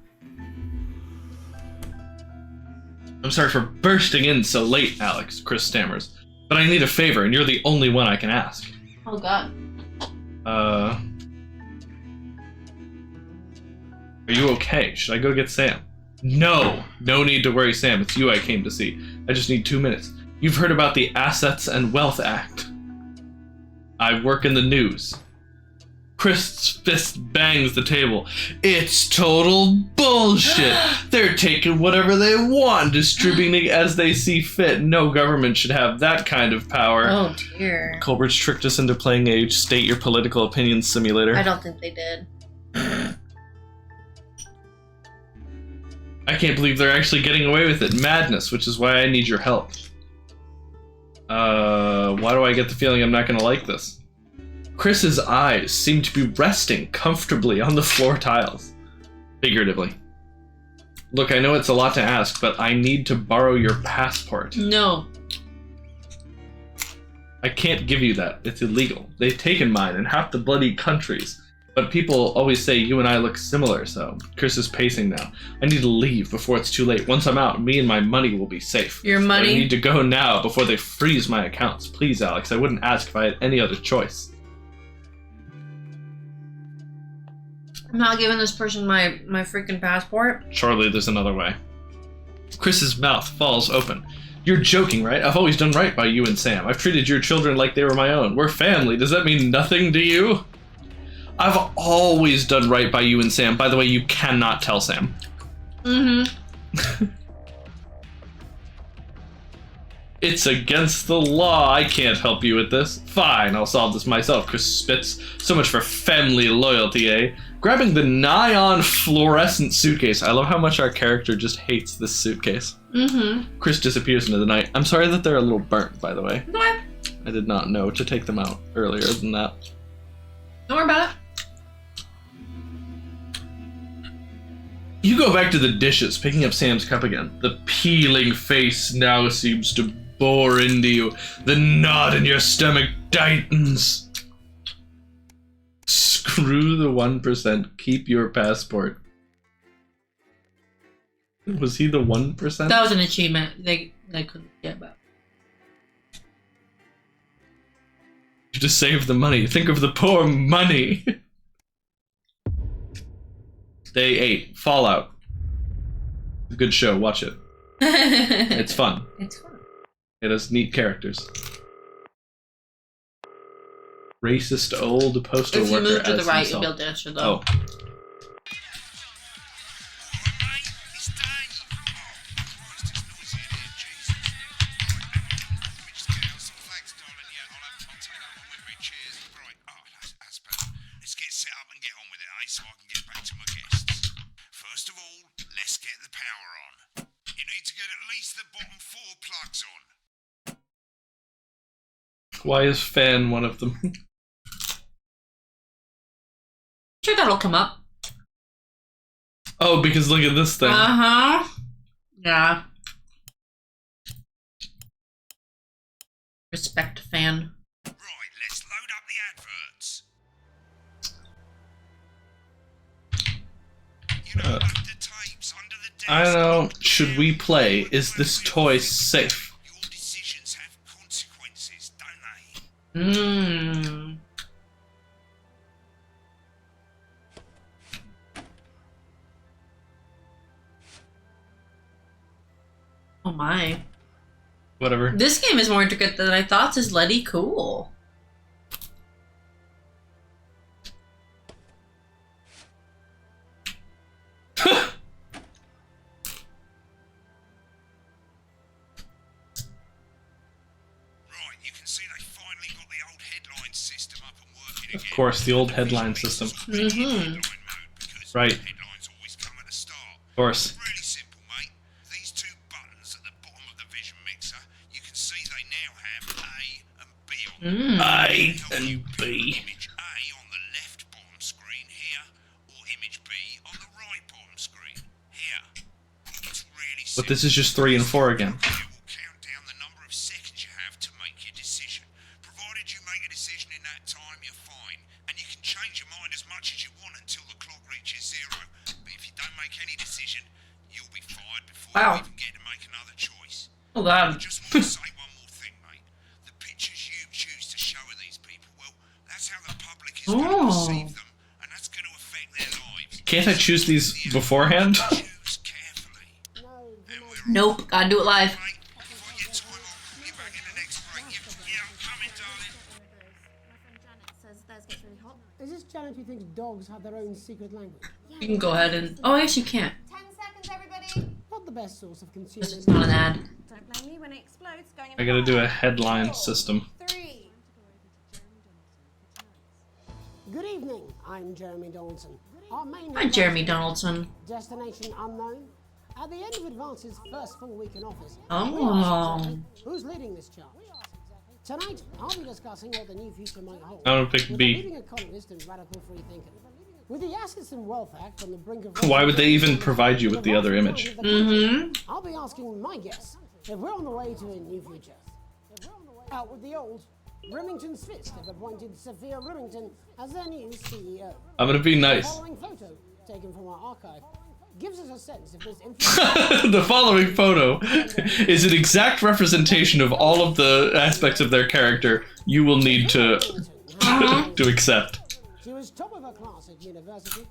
[SPEAKER 1] I'm sorry for bursting in so late, Alex, Chris stammers. But I need a favor, and you're the only one I can ask.
[SPEAKER 2] Oh, God.
[SPEAKER 1] Are you okay? Should I go get Sam? No! No need to worry, Sam. It's you I came to see. I just need 2 minutes. You've heard about the Assets and Wealth Act. I work in the news. Chris' fist bangs the table. It's total bullshit. They're taking whatever they want, distributing as they see fit. No government should have that kind of power.
[SPEAKER 2] Oh, dear.
[SPEAKER 1] Colbert's tricked us into playing a state your political opinion simulator.
[SPEAKER 2] I don't think they did.
[SPEAKER 1] I can't believe they're actually getting away with it. Madness, which is why I need your help. Why do I get the feeling I'm not gonna like this? Chris's eyes seem to be resting comfortably on the floor tiles. Figuratively. Look, I know it's a lot to ask, but I need to borrow your passport.
[SPEAKER 2] No.
[SPEAKER 1] I can't give you that. It's illegal. They've taken mine in half the bloody countries. But people always say you and I look similar, so Chris is pacing now. I need to leave before it's too late. Once I'm out, me and my money will be safe.
[SPEAKER 2] Your money?
[SPEAKER 1] I need to go now before they freeze my accounts. Please, Alex, I wouldn't ask if I had any other choice.
[SPEAKER 2] I'm not giving this person my freaking passport.
[SPEAKER 1] Surely there's another way. Chris's mouth falls open. You're joking, right? I've always done right by you and Sam. I've treated your children like they were my own. We're family. Does that mean nothing to you? I've always done right by you and Sam. By the way, you cannot tell Sam.
[SPEAKER 2] Mm-hmm.
[SPEAKER 1] It's against the law. I can't help you with this. Fine, I'll solve this myself. Chris spits. So much for family loyalty, eh? Grabbing the nigh-on fluorescent suitcase. I love how much our character just hates this suitcase.
[SPEAKER 2] Mm-hmm.
[SPEAKER 1] Chris disappears into the night. I'm sorry that they're a little burnt, by the way.
[SPEAKER 2] What?
[SPEAKER 1] I did not know to take them out earlier than that.
[SPEAKER 2] Don't worry about it.
[SPEAKER 1] You go back to the dishes, picking up Sam's cup again. The peeling face now seems to bore into you. The knot in your stomach tightens. Screw the 1%. Keep your passport. Was he the 1%?
[SPEAKER 2] That was an achievement they couldn't get about.
[SPEAKER 1] To save the money. Think of the poor money. Day 8. Fallout. Good show. Watch it. It's fun.
[SPEAKER 2] It's fun.
[SPEAKER 1] It has neat characters. Racist old postal worker.
[SPEAKER 2] If you move to the
[SPEAKER 1] as
[SPEAKER 2] right,
[SPEAKER 1] himself.
[SPEAKER 2] you'll be able to answer though.
[SPEAKER 1] Oh.
[SPEAKER 6] Let's get set up and get on with it, eh? So I can get back to my guests. First of all, let's get the power on. You need to get at least Is the bottom 4 plugs on?
[SPEAKER 1] Why is fan one of them?
[SPEAKER 2] Sure, that'll come up.
[SPEAKER 1] Oh, because look at this thing.
[SPEAKER 2] Uh-huh. Yeah. Respect fan.
[SPEAKER 6] Right, let's load up the adverts. You know, load the tapes under the desk.
[SPEAKER 1] I don't know. Should we play? Is this toy safe?
[SPEAKER 6] Your decisions have consequences, don't they?
[SPEAKER 2] Mmm. Oh my.
[SPEAKER 1] Whatever.
[SPEAKER 2] This game is more intricate than I thought. This is Letty cool.
[SPEAKER 6] Right, you can see they finally got the old headline system up and working
[SPEAKER 1] Of
[SPEAKER 6] again.
[SPEAKER 1] course, the old headline system.
[SPEAKER 2] Mm-hmm.
[SPEAKER 1] Right.
[SPEAKER 6] Headlines always come at the start.
[SPEAKER 1] Of course.
[SPEAKER 6] Really simple, mate. These two buttons at the bottom of the vision mixer, you can see they now have A and B on them.
[SPEAKER 1] A and B.
[SPEAKER 6] Image A on the left bottom screen here, or image B on the right bottom screen here. It's really simple.
[SPEAKER 1] But this is just 3 and 4 again.
[SPEAKER 6] It will count down the number of seconds you have to make your decision. Provided you make a decision in that time, you're fine. And you can change your mind as much as you want until the clock reaches 0. But if you don't make any decision, you'll be fired before you even get to make another choice.
[SPEAKER 2] Oh god.
[SPEAKER 6] I just want to say one more thing, mate. The pictures you choose to show of these people, well, that's how the public is going to perceive them, and that's going to affect their lives.
[SPEAKER 1] Can't I choose these beforehand?
[SPEAKER 6] Choose carefully.
[SPEAKER 2] Nope. Gotta do it live.
[SPEAKER 6] Before your time, I'll call you back in the next break. Yeah, I'm coming, darling.
[SPEAKER 4] Is this Janet who thinks dogs have their own secret language?
[SPEAKER 2] You can go ahead and... Oh, I guess you can't.
[SPEAKER 11] 10 seconds, everybody.
[SPEAKER 4] Not the best source of consumer.
[SPEAKER 2] It's not an ad.
[SPEAKER 11] Don't blame me when it explodes. Going in
[SPEAKER 1] I gotta do a headline system.
[SPEAKER 11] 3.
[SPEAKER 4] Good evening, I'm Jeremy Donaldson. Our main
[SPEAKER 2] Hi, Jeremy Donaldson.
[SPEAKER 4] destination unknown. At the end of Advance's first full week in office,
[SPEAKER 2] Oh.
[SPEAKER 4] we asked exactly who's leading this charge? Tonight, I'll be discussing what the new future might hold.
[SPEAKER 1] I'm gonna pick
[SPEAKER 4] with
[SPEAKER 1] B.
[SPEAKER 4] a leading economist and radical free thinker. With the Assets and Wealth Act on the brink of...
[SPEAKER 1] Why would they even provide you with the other image?
[SPEAKER 2] Mm-hmm.
[SPEAKER 4] I'll be asking my guess if we're on the way to a new future. Out with the old, Remington's Fist have appointed Sophia Remington as their new CEO.
[SPEAKER 1] I'm gonna be
[SPEAKER 4] The
[SPEAKER 1] nice.
[SPEAKER 4] following photo, taken from our archive, gives us a sense of this influence.
[SPEAKER 1] The following photo is an exact representation of all of the aspects of their character you will need to to accept.
[SPEAKER 4] She was top of her class at university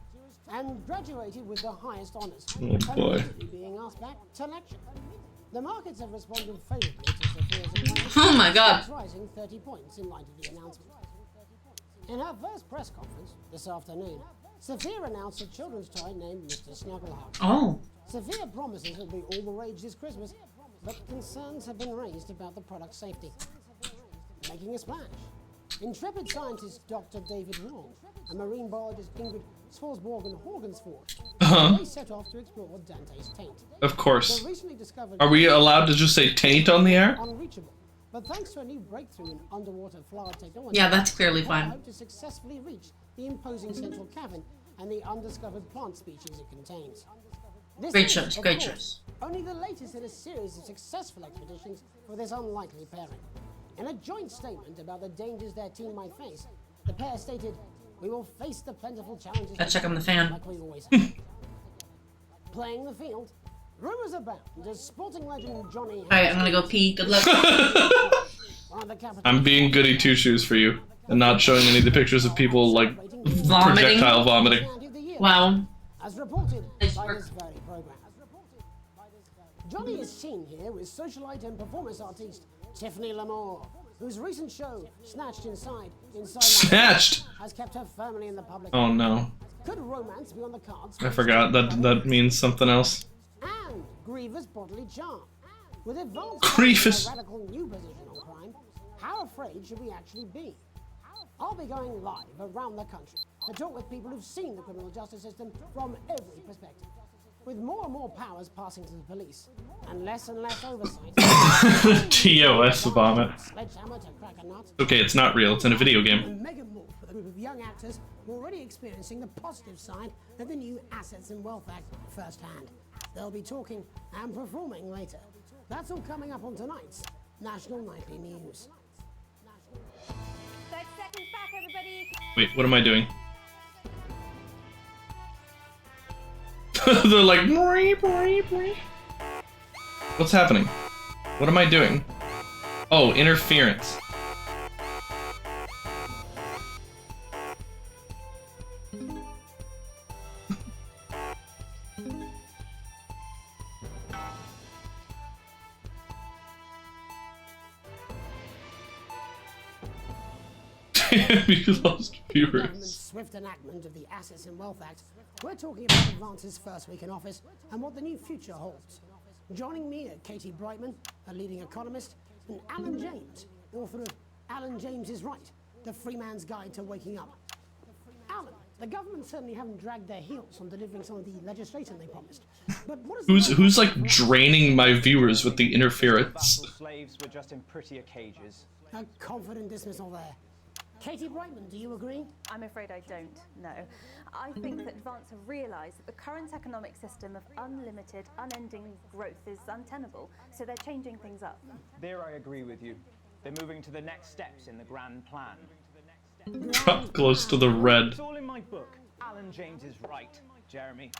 [SPEAKER 4] and graduated with the highest honors.
[SPEAKER 1] Oh, boy.
[SPEAKER 4] Immediately being asked back to lecture. The markets have responded favorably to Sophia's appointment.
[SPEAKER 2] Oh my god.
[SPEAKER 4] It's rising 30 points in light of the announcement. In her first press conference this afternoon, Sophia announced a children's toy named Mr. Snugglehouse.
[SPEAKER 2] Oh.
[SPEAKER 4] Sophia promises it'll be all the rage this Christmas, but concerns have been raised about the product's safety. Making a splash. Intrepid scientist Dr. David Wrong and marine biologist Ingrid Svalsborg-Horgensford, they set off to explore Dante's taint.
[SPEAKER 1] Of course.
[SPEAKER 4] The recently discovered
[SPEAKER 1] Are we allowed to just say taint on the air?
[SPEAKER 4] unreachable, but thanks to a new breakthrough in underwater flower technology,
[SPEAKER 2] Yeah, that's clearly
[SPEAKER 4] they
[SPEAKER 2] fine.
[SPEAKER 4] hope to successfully reach the imposing central cavern and the undiscovered plant species it contains. This
[SPEAKER 2] Great
[SPEAKER 4] is,
[SPEAKER 2] choice,
[SPEAKER 4] of
[SPEAKER 2] great
[SPEAKER 4] course,
[SPEAKER 2] choice.
[SPEAKER 4] only the latest in a series of successful expeditions for this unlikely pairing. In a joint statement about the dangers their team might face, the pair stated, "We will face the plentiful challenges
[SPEAKER 2] Gotta check on the fan.
[SPEAKER 4] like we always have." Playing the field, rumors abound as sporting legend Johnny.
[SPEAKER 2] Alright, I'm gonna go pee. Good luck.
[SPEAKER 1] I'm being goody two shoes for you and not showing any of the pictures of people like
[SPEAKER 2] Vomiting.
[SPEAKER 1] projectile vomiting.
[SPEAKER 2] Wow.
[SPEAKER 4] As reported by this very program. Johnny is seen here with socialite and performance artiste Tiffany Lamore, whose recent show, Snatched Inside
[SPEAKER 1] Snatched?
[SPEAKER 4] has kept her firmly in the public.
[SPEAKER 1] Oh no.
[SPEAKER 4] Could romance be on the cards?
[SPEAKER 1] I forgot that means something else.
[SPEAKER 4] And grievous bodily charm. With advanced
[SPEAKER 1] Grievous.
[SPEAKER 4] radical new position on crime, how afraid should we actually be? I'll be going live around the country to talk with people who've seen the criminal justice system from every perspective. With more and more powers passing to the police, and less oversight.
[SPEAKER 1] TOS vomit.
[SPEAKER 4] Sledgehammer to crack a nut.
[SPEAKER 1] Okay, it's not real. It's in a video game.
[SPEAKER 4] And Mega Morph with a group of young actors already experiencing the positive side of the new Assets and Wealth Act firsthand. They'll be talking and performing later. That's all coming up on tonight's National Nightly News.
[SPEAKER 11] 30 seconds back, everybody.
[SPEAKER 1] Wait, what am I doing? They're like, "Bree, bree, bree." What's happening? What am I doing? Oh, interference. You lost
[SPEAKER 4] Government's
[SPEAKER 1] viewers.
[SPEAKER 4] swift enactment of the Assets and Wealth Act, we're talking about Advance's first week in office and what the new future holds. Joining me are Katie Brightman, a leading economist, and Alan James, author of Alan James is Right, The Free Man's Guide to Waking Up. Alan, the government certainly haven't dragged their heels on delivering some of the legislation they promised. But what is
[SPEAKER 1] Who's like draining my viewers with the interference?
[SPEAKER 18] Slaves were just in prettier cages.
[SPEAKER 4] a confident dismissal there? Katie Brightman, do you agree?
[SPEAKER 19] I'm afraid I don't, no. I think that Advance have realised that the current economic system of unlimited, unending growth is untenable, so they're changing things up.
[SPEAKER 18] There I agree with you. They're moving to the next steps in the grand plan.
[SPEAKER 1] Up close to the red.
[SPEAKER 18] It's all in my book. Alan James is right, Jeremy.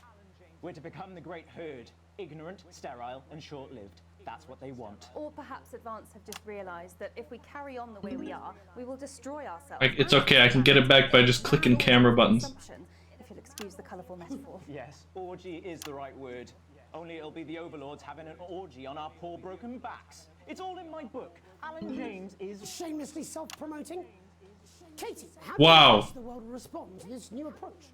[SPEAKER 18] We're to become the great herd, ignorant, sterile, and short-lived. That's what they want.
[SPEAKER 19] Or perhaps Advance have just realised that if we carry on the way we are, we will destroy ourselves.
[SPEAKER 1] Like, it's okay, I can get it back by just clicking camera buttons.
[SPEAKER 19] If you'll excuse the colourful metaphor.
[SPEAKER 18] Yes, orgy is the right word. Only it'll be the overlords having an orgy on our poor broken backs. It's all in my book. Alan James is
[SPEAKER 4] shamelessly self-promoting. Katie, how
[SPEAKER 1] Wow.
[SPEAKER 4] does the world respond to this new approach?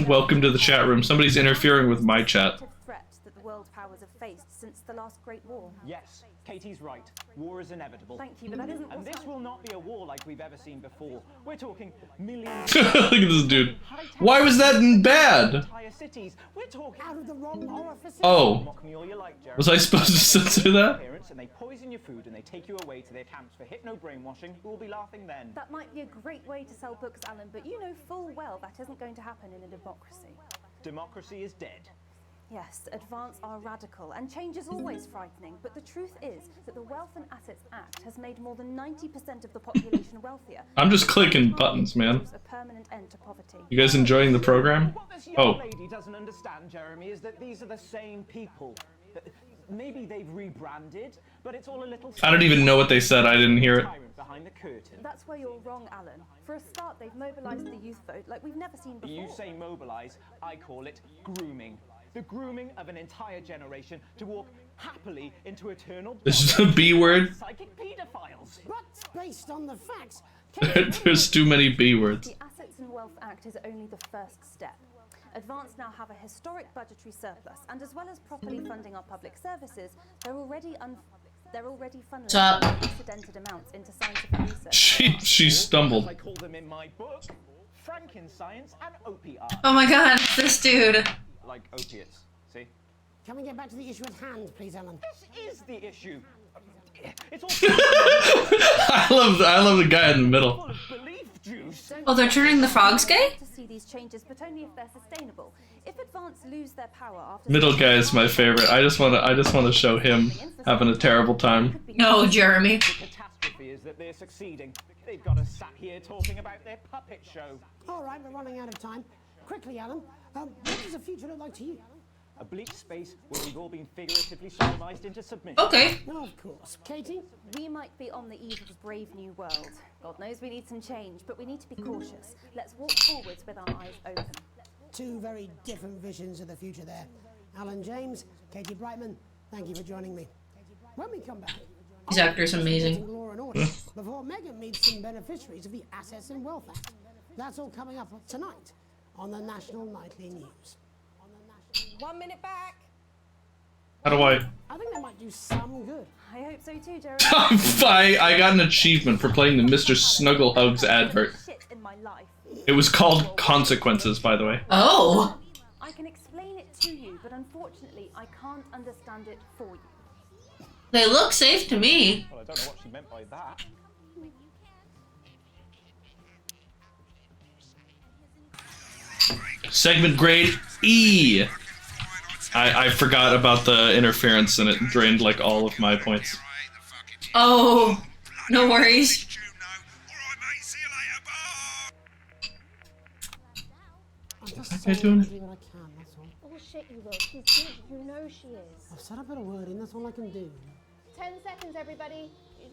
[SPEAKER 1] Welcome to the chat room. Somebody's interfering with my chat.
[SPEAKER 19] Threat that the world powers have faced since the last Great War.
[SPEAKER 18] Yes, Katie's right. War is inevitable.
[SPEAKER 19] Thank you, but that isn't
[SPEAKER 18] And
[SPEAKER 19] what
[SPEAKER 18] this will not be a war like we've ever seen before. We're talking millions.
[SPEAKER 1] Look at this dude. Why was that bad?
[SPEAKER 18] Entire cities. We're talking
[SPEAKER 4] out of the wrong orifices.
[SPEAKER 1] Oh.
[SPEAKER 18] Mock me all you like, Jeremy.
[SPEAKER 1] Was I supposed to censor that?
[SPEAKER 18] Parents, and they poison your food and they take you away to their camps for hypno brainwashing. Who will be laughing then?
[SPEAKER 19] That might be a great way to sell books, Alan, but you know full well that isn't going to happen in a democracy.
[SPEAKER 18] Democracy is dead.
[SPEAKER 19] Yes, Advance are radical, and change is always frightening, but the truth is that the Wealth and Assets Act has made more than 90% of the population wealthier.
[SPEAKER 1] I'm just clicking buttons, man.
[SPEAKER 19] A permanent end to poverty.
[SPEAKER 1] You guys enjoying the program?
[SPEAKER 18] What this young
[SPEAKER 1] Oh.
[SPEAKER 18] lady doesn't understand, Jeremy, is that these are the same people. Maybe they've rebranded, but it's all a little...
[SPEAKER 1] I don't even know what they said. I didn't hear it.
[SPEAKER 18] Behind the curtain.
[SPEAKER 19] That's where you're wrong, Alan. For a start, they've mobilised the youth vote like we've never seen before.
[SPEAKER 18] You say mobilise, I call it grooming. The grooming of an entire generation to walk happily into eternal...
[SPEAKER 1] This is the B word.
[SPEAKER 18] Psychic paedophiles.
[SPEAKER 4] But based on the facts...
[SPEAKER 1] There's too many B words.
[SPEAKER 19] The Assets and Wealth Act is only the first step. Advance now have a historic budgetary surplus, and as well as properly funding our public services, they're already funneling
[SPEAKER 2] Stop.
[SPEAKER 19] unprecedented amounts into scientific research.
[SPEAKER 1] She stumbled.
[SPEAKER 18] I call them in my book, Frankenscience and opiates.
[SPEAKER 2] Oh my god, this dude.
[SPEAKER 18] Like opiates, see?
[SPEAKER 4] Can we get back to the issue at hand, please, Alan?
[SPEAKER 18] This is the issue. It's all
[SPEAKER 1] I love the guy in the middle.
[SPEAKER 2] Oh, they're turning the frogs gay?
[SPEAKER 19] To see these changes, but only if they're sustainable. If Advance lose their power after
[SPEAKER 1] Middle guy is my favorite. I just want to show him having a terrible time.
[SPEAKER 2] No, Jeremy.
[SPEAKER 18] The catastrophe is that they're succeeding. They've got us sat here talking about their puppet show.
[SPEAKER 4] All right, we're running out of time. Quickly, Alan, what does the future look like to you?
[SPEAKER 18] A bleak space where we've all been figuratively sodomized into submission.
[SPEAKER 2] Okay.
[SPEAKER 4] No, of course. Katie?
[SPEAKER 19] We might be on the eve of a brave new world. God knows we need some change, but we need to be cautious. Let's walk forwards with our eyes open.
[SPEAKER 4] Two very different visions of the future there. Alan James, Katie Brightman, thank you for joining me. When we come back...
[SPEAKER 2] These actors are amazing.
[SPEAKER 4] Law and order before Megan meets some beneficiaries of the Assets and Wealth Act. That's all coming up tonight on the National Nightly News.
[SPEAKER 11] 1 minute back.
[SPEAKER 1] How do I?
[SPEAKER 4] I think that might do some good.
[SPEAKER 19] I hope so too, Jeremy.
[SPEAKER 1] I got an achievement for playing the Mr. Snuggle Hugs advert.
[SPEAKER 19] Shit in my life.
[SPEAKER 1] It was called Consequences, by the way.
[SPEAKER 2] Oh.
[SPEAKER 19] I can explain it to you, but unfortunately, I can't understand it for you.
[SPEAKER 2] They look safe to me.
[SPEAKER 18] Well, I don't know what she meant by that.
[SPEAKER 1] Segment grade E. I forgot about the interference and it drained like all of my points.
[SPEAKER 2] Oh, no worries.
[SPEAKER 4] I'm
[SPEAKER 1] What's that guy doing?
[SPEAKER 11] Bullshit, you will. She's good. You know she is.
[SPEAKER 4] I've said a bit of word in, that's all I can do.
[SPEAKER 11] 10 seconds, everybody.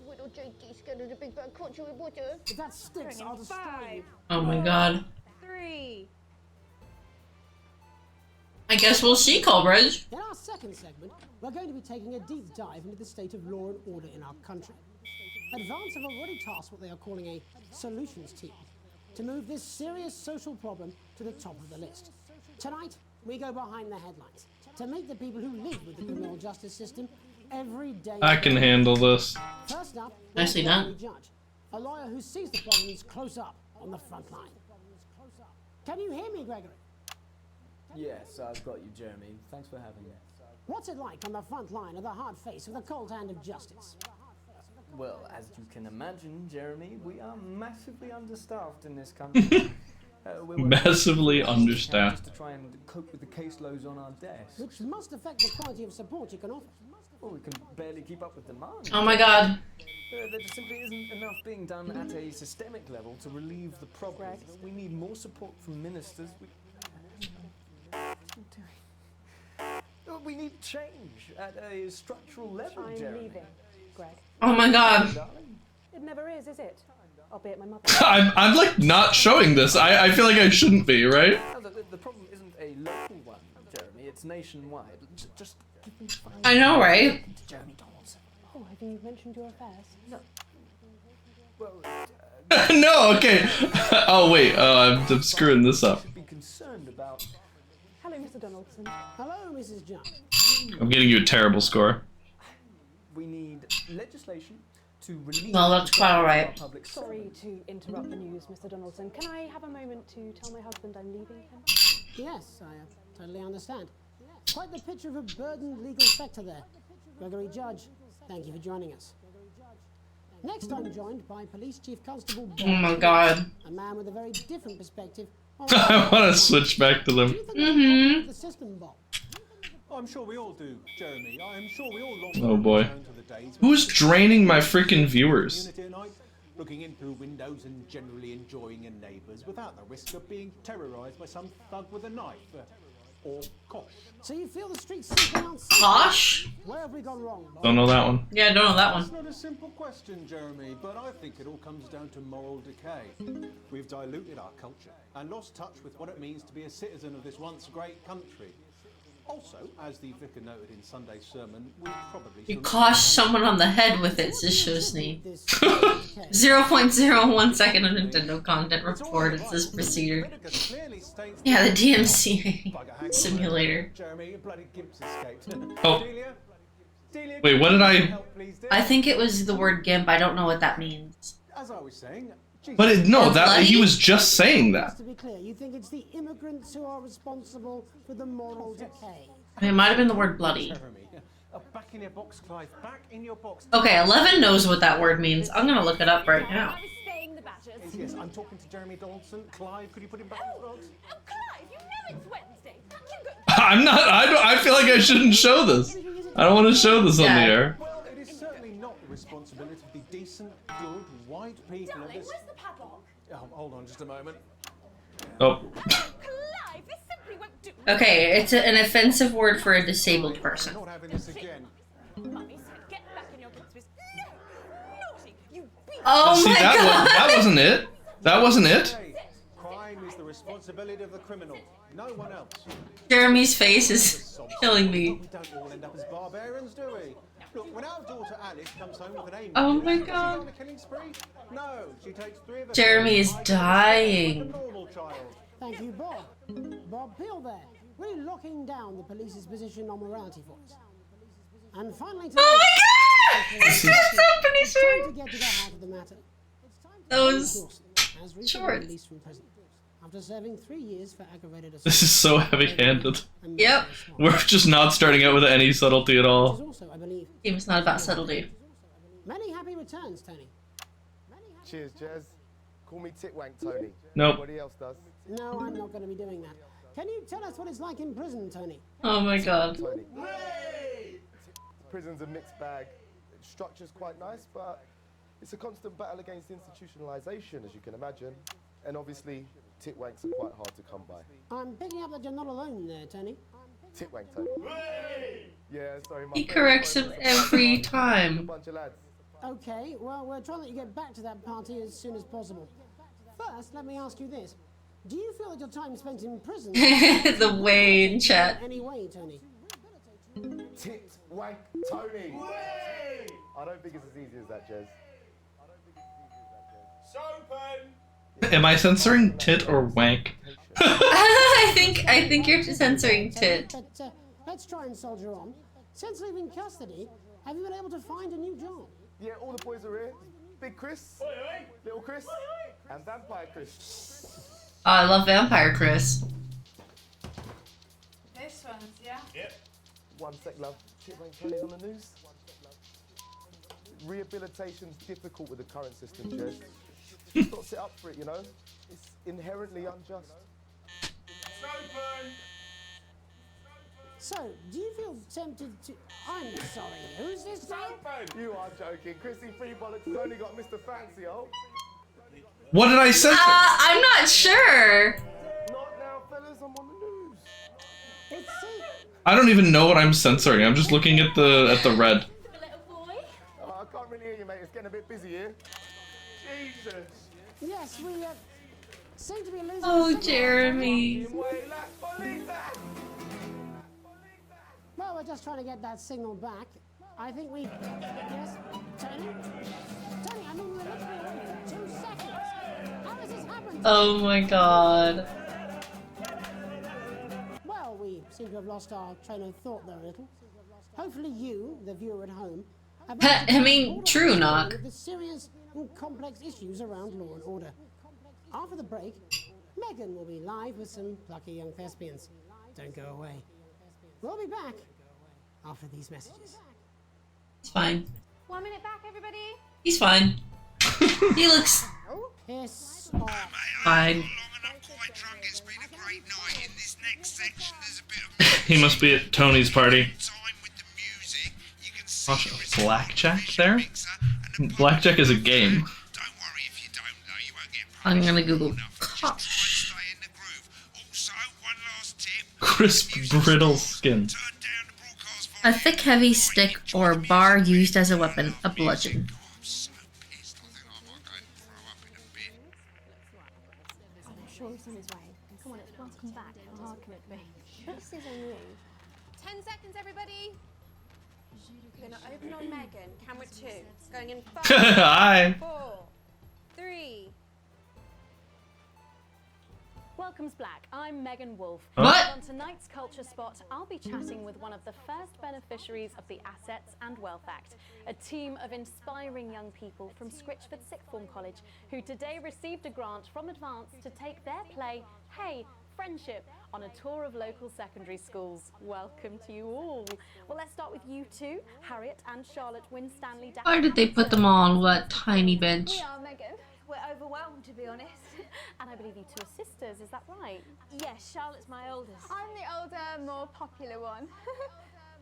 [SPEAKER 11] Little JD scared of the big bird caught you with water.
[SPEAKER 4] If that sticks, I'll destroy you.
[SPEAKER 2] Oh my god.
[SPEAKER 11] 3.
[SPEAKER 2] I guess we'll see, Cobras.
[SPEAKER 4] In our second segment, we're going to be taking a deep dive into the state of law and order in our country. Advance have already tasked what they are calling a solutions team to move this serious social problem to the top of the list. Tonight, we go behind the headlines to meet the people who live with the criminal justice system every day.
[SPEAKER 1] I can handle this.
[SPEAKER 4] First up,
[SPEAKER 2] Nicely done.
[SPEAKER 4] Judge, a lawyer who sees the problems close up on the front line. Can you hear me, Gregory?
[SPEAKER 20] Yes, I've got you, Jeremy. Thanks for having me.
[SPEAKER 4] What's it like on the front line of the hard face with the cold hand of justice?
[SPEAKER 20] Well, as you can imagine, Jeremy, we are massively understaffed in this country.
[SPEAKER 1] Massively understaffed.
[SPEAKER 20] Just to try and cope with the caseloads on our desks.
[SPEAKER 4] Which must affect the quality of support you can offer.
[SPEAKER 20] Well, we can barely keep up with demand.
[SPEAKER 2] Oh my god.
[SPEAKER 20] There just simply isn't enough being done at a systemic level to relieve the problem. We need more support from ministers. We need change at a structural level, Jeremy.
[SPEAKER 9] Leaving, Greg.
[SPEAKER 2] Oh my god.
[SPEAKER 9] It never is it? I'll be at my mother.
[SPEAKER 1] I'm like not showing this. I feel like I shouldn't be, right?
[SPEAKER 20] No, the problem isn't a local one, Jeremy. It's nationwide. Just give me 5
[SPEAKER 2] I know, right?
[SPEAKER 20] minutes, Jeremy Donaldson.
[SPEAKER 9] Oh, have you mentioned your affairs? No.
[SPEAKER 20] Well,
[SPEAKER 1] No, okay. Oh wait, I'm screwing this up.
[SPEAKER 20] Be concerned about.
[SPEAKER 9] Hello, Mr. Donaldson.
[SPEAKER 4] Hello, Mrs. Judge.
[SPEAKER 1] I'm getting you a terrible score.
[SPEAKER 20] We need legislation to release.
[SPEAKER 2] No, that's quite alright.
[SPEAKER 20] Public.
[SPEAKER 9] Sorry to interrupt the news, Mr. Donaldson. Can I have a moment to tell my husband I'm leaving him?
[SPEAKER 4] Yes, I totally understand. Quite the picture of a burdened legal sector there. Gregory Judge, thank you for joining us. Next, I'm joined by Police Chief Constable Bob,
[SPEAKER 2] Oh my god.
[SPEAKER 4] a man with a very different perspective.
[SPEAKER 1] I want to switch back to them.
[SPEAKER 4] The system, Bob.
[SPEAKER 14] I'm sure we all do, Jeremy. I'm sure we all long
[SPEAKER 1] Oh boy.
[SPEAKER 14] to the days
[SPEAKER 1] Who's draining my freaking viewers?
[SPEAKER 14] community at night, looking in through windows and generally enjoying your neighbours without the risk of being terrorised by some thug with a knife. Or Kosh.
[SPEAKER 4] So you feel the streets sinking on
[SPEAKER 2] Kosh?
[SPEAKER 4] Where have we gone wrong, Bob?
[SPEAKER 1] Don't know that one.
[SPEAKER 2] Yeah, I don't know that
[SPEAKER 14] It's
[SPEAKER 2] one.
[SPEAKER 14] not a simple question, Jeremy, but I think it all comes down to moral decay. We've diluted our culture and lost touch with what it means to be a citizen of this once great country. Also, as the vicar noted in Sunday's sermon, we probably
[SPEAKER 2] You
[SPEAKER 14] shouldn't-
[SPEAKER 2] cosh someone on the head with it, this show's name. 0.01 second of Nintendo content reported this procedure. Yeah, the DMCA Simulator.
[SPEAKER 14] Jeremy, bloody gimps escaped.
[SPEAKER 1] Oh.
[SPEAKER 14] Delia,
[SPEAKER 1] Wait, what did I...
[SPEAKER 2] I think it was the word GIMP, I don't know what that means.
[SPEAKER 14] As I was saying,
[SPEAKER 1] But it, no, that
[SPEAKER 2] bloody?
[SPEAKER 1] he was just saying that.
[SPEAKER 4] Just to be clear, you think it's the immigrants who are responsible for the moral decay?
[SPEAKER 2] It might have been the word bloody.
[SPEAKER 14] Jeremy, back in your box, Clive. Back in your box.
[SPEAKER 2] Okay, 11 knows what that word means. I'm gonna look it up right now.
[SPEAKER 11] Staying the badgers.
[SPEAKER 14] Yes, I'm talking to Jeremy Donaldson. Clive, could you put him back in the box?
[SPEAKER 11] Oh, Clive, you know it's Wednesday. You go.
[SPEAKER 1] I'm not... I feel like I shouldn't show this. I don't want to show this on the air.
[SPEAKER 14] Well, it is certainly not the responsibility of the decent, good, white people of
[SPEAKER 11] Darling,
[SPEAKER 14] this...
[SPEAKER 11] where's the padlock?
[SPEAKER 14] Oh, hold on just a moment.
[SPEAKER 1] Oh.
[SPEAKER 11] Clive, this simply won't do.
[SPEAKER 2] Okay, it's an offensive word for a disabled person.
[SPEAKER 14] I'm not having this again.
[SPEAKER 11] Mummy said, get back in your box. No! Naughty! You beat
[SPEAKER 2] Oh
[SPEAKER 1] See,
[SPEAKER 2] my god!
[SPEAKER 1] that wasn't it. That wasn't it.
[SPEAKER 14] Hey, crime is the responsibility of the criminal, no one else.
[SPEAKER 2] Jeremy's face is killing me.
[SPEAKER 14] We don't all end up as barbarians, do we? Look, when our daughter Alice comes home with an aim,
[SPEAKER 2] Oh my
[SPEAKER 14] does she
[SPEAKER 2] god.
[SPEAKER 14] go on a killing spree? No, she takes 3 of us.
[SPEAKER 2] Jeremy is dying.
[SPEAKER 14] Like a normal child.
[SPEAKER 4] Thank you, Bob. Bob Peel there, really locking down the police's position on morality for us. And finally,
[SPEAKER 2] Oh my god!
[SPEAKER 4] it's
[SPEAKER 2] It's so funny,
[SPEAKER 4] time
[SPEAKER 2] sir.
[SPEAKER 4] to get to the heart of the matter.
[SPEAKER 2] That was
[SPEAKER 4] Dawson has recently
[SPEAKER 2] short.
[SPEAKER 4] released from prison. after serving 3 years for aggravated assault.
[SPEAKER 1] This is so heavy-handed.
[SPEAKER 2] Yep.
[SPEAKER 1] We're just not starting out with any subtlety at all.
[SPEAKER 4] Also, I believe.
[SPEAKER 2] Game's not about subtlety.
[SPEAKER 4] Many happy returns, Tony.
[SPEAKER 5] Cheers, Jez. Call me Titwank, Tony.
[SPEAKER 1] Nope.
[SPEAKER 5] Nobody else does.
[SPEAKER 4] No, I'm not going to be doing that. Can you tell us what it's like in prison, Tony?
[SPEAKER 2] Oh my god.
[SPEAKER 5] Tony. Prison's a mixed bag. Structure's quite nice, but it's a constant battle against institutionalization, as you can imagine. And obviously, titwanks are quite hard to come by.
[SPEAKER 4] I'm picking up that you're not alone there, Tony.
[SPEAKER 5] Titwank, Tony. Yeah, sorry, my
[SPEAKER 2] He corrects him every time.
[SPEAKER 5] A bunch of lads.
[SPEAKER 4] Okay, well, we're trying to let you get back to that party as soon as possible. First, let me ask you this. Do you feel that your time spent in prison...
[SPEAKER 2] The way in chat.
[SPEAKER 4] Anyway, Tony.
[SPEAKER 5] Titwank, Tony. I don't think it's as easy as that, Jez.
[SPEAKER 1] Am I censoring tit or wank?
[SPEAKER 2] I think you're censoring tit.
[SPEAKER 4] But let's try and soldier on. Since leaving custody, have you been able to find a new job?
[SPEAKER 5] Yeah, all the boys are here. Big Chris, Little Chris, and Vampire Chris.
[SPEAKER 2] Oh, I love Vampire Chris.
[SPEAKER 21] This one's, yeah?
[SPEAKER 5] Yep. One sec, love. Titwank Tony's on the news. Rehabilitation's difficult with the current system, Jez. You've got to sit up for it, you know? It's inherently unjust.
[SPEAKER 4] So, do you feel tempted to... I'm sorry, who's this now?
[SPEAKER 5] You are joking. Chrissy Free Bollocks has only got Mr. Fancy, oh.
[SPEAKER 1] What did I censor?
[SPEAKER 2] I'm not sure.
[SPEAKER 5] Not now, fellas. I'm on the news.
[SPEAKER 4] It's
[SPEAKER 1] I don't even know what I'm censoring. I'm just looking at the red.
[SPEAKER 5] Oh, I can't really hear you, mate. It's getting a bit busy here. Jesus.
[SPEAKER 4] Yes, we seem to be losing...
[SPEAKER 2] Oh, Jeremy.
[SPEAKER 4] Well, we're just trying to get that signal back. I think we... Yes? Tony? Tony, I mean, we're literally away for 2 seconds. How has this happened?
[SPEAKER 2] Oh my god.
[SPEAKER 4] Well, we seem to have lost our train of thought there a little. Hopefully you, the viewer at home, have...
[SPEAKER 2] I mean, true, Knock.
[SPEAKER 4] ...the serious and complex issues around law and order. After the break, Megan will be live with some plucky young thespians. Don't go away. We'll be back after these messages.
[SPEAKER 2] It's fine.
[SPEAKER 11] 1 minute back, everybody.
[SPEAKER 2] He's fine. He looks
[SPEAKER 4] Piss off.
[SPEAKER 2] fine.
[SPEAKER 1] He must be at Tony's party. Gosh, blackjack there? Blackjack is a game.
[SPEAKER 2] I'm gonna Google Kosh.
[SPEAKER 1] Crisp, brittle skin.
[SPEAKER 2] A thick, heavy stick or bar used as a weapon, a bludgeon.
[SPEAKER 11] I'm sure he's on his way. Come on, it's welcome back. How hard can it be? This is on you.
[SPEAKER 3] 10 seconds, everybody. We're gonna open on Megan. Camera 2. Going in 5,
[SPEAKER 1] Hi.
[SPEAKER 3] 4, 3.
[SPEAKER 19] Welcome's Black. I'm Megan Wolf.
[SPEAKER 2] What?
[SPEAKER 19] On tonight's Culture Spot, I'll be chatting with one of the first beneficiaries of the Assets and Wealth Act, a team of inspiring young people from Scritchford Sixth Form College who today received a grant from Advance to take their play, Hey, Friendship, on a tour of local secondary schools. Welcome to you all. Well, let's start with you two, Harriet and Charlotte Winstanley.
[SPEAKER 2] Why did they put them all on that tiny bench?
[SPEAKER 11] We are, Megan. We're overwhelmed, to be honest.
[SPEAKER 19] And I believe you two are sisters, is that right?
[SPEAKER 11] Yes, Charlotte's my oldest. I'm the older, more popular one.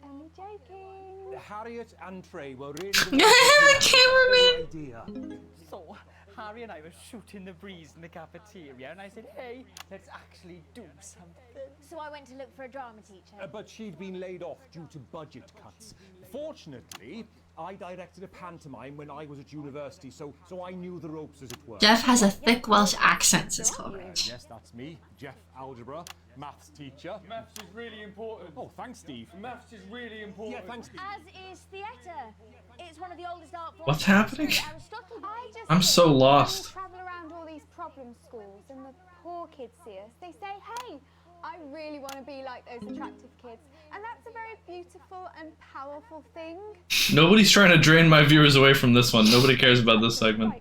[SPEAKER 11] Only joking.
[SPEAKER 14] Harriet and Trey were really
[SPEAKER 2] The cameraman.
[SPEAKER 14] idea.
[SPEAKER 22] So, Harry and I were shooting the breeze in the cafeteria, and I said, hey, let's actually do something.
[SPEAKER 11] So I went to look for a drama teacher.
[SPEAKER 14] But she'd been laid off due to budget cuts. Fortunately, I directed a pantomime when I was at university, so I knew the ropes, as it were.
[SPEAKER 2] Jeff has a thick Welsh accent, says Coleridge.
[SPEAKER 14] Yes, that's me, Jeff Algebra, maths teacher.
[SPEAKER 22] Maths is really important.
[SPEAKER 14] Oh, thanks, Steve.
[SPEAKER 22] Maths is really important.
[SPEAKER 14] Yeah, thanks, Steve.
[SPEAKER 11] As is theatre. It's one of the oldest art forms.
[SPEAKER 1] What's happening?
[SPEAKER 11] I just
[SPEAKER 1] I'm so lost.
[SPEAKER 11] travel around all these problem schools and the poor kids see us. They say, hey, I really want to be like those attractive kids. And that's a very beautiful and powerful thing.
[SPEAKER 1] Nobody's trying to drain my viewers away from this one. Nobody cares about this segment.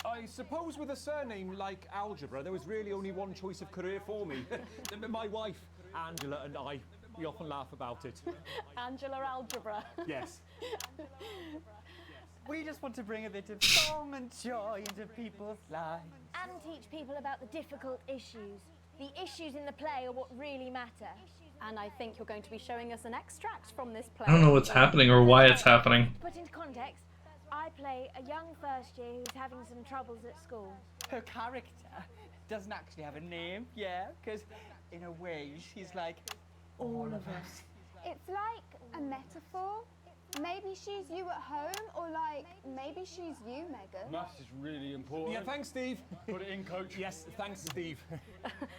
[SPEAKER 22] I
[SPEAKER 20] suppose with a surname like Algebra, there was really only one choice of career for me. My wife, Angela, and I, we often laugh about it.
[SPEAKER 19] Angela Algebra.
[SPEAKER 20] Yes.
[SPEAKER 22] We just want to bring a bit of song and joy into people's lives.
[SPEAKER 10] And teach people about the difficult issues. The issues in the play are what really matter.
[SPEAKER 19] And I think you're going to be showing us an extract from this play.
[SPEAKER 1] I don't know what's happening or why it's happening.
[SPEAKER 10] To put into context, I play a young first year who's having some troubles at school.
[SPEAKER 22] Her character doesn't actually have a name, yeah, because in a way she's like all of us.
[SPEAKER 11] It's like a metaphor. Maybe she's you at home, or like, maybe she's you, Megan.
[SPEAKER 21] Maths is really important.
[SPEAKER 20] Yeah, thanks, Steve.
[SPEAKER 21] Put it in, coach.
[SPEAKER 20] Yes, thanks, Steve.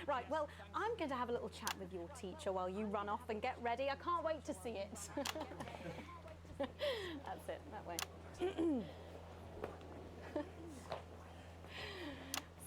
[SPEAKER 19] Right, well, I'm going to have a little chat with your teacher while you run off and get ready. I can't wait to see it. That's it, that way.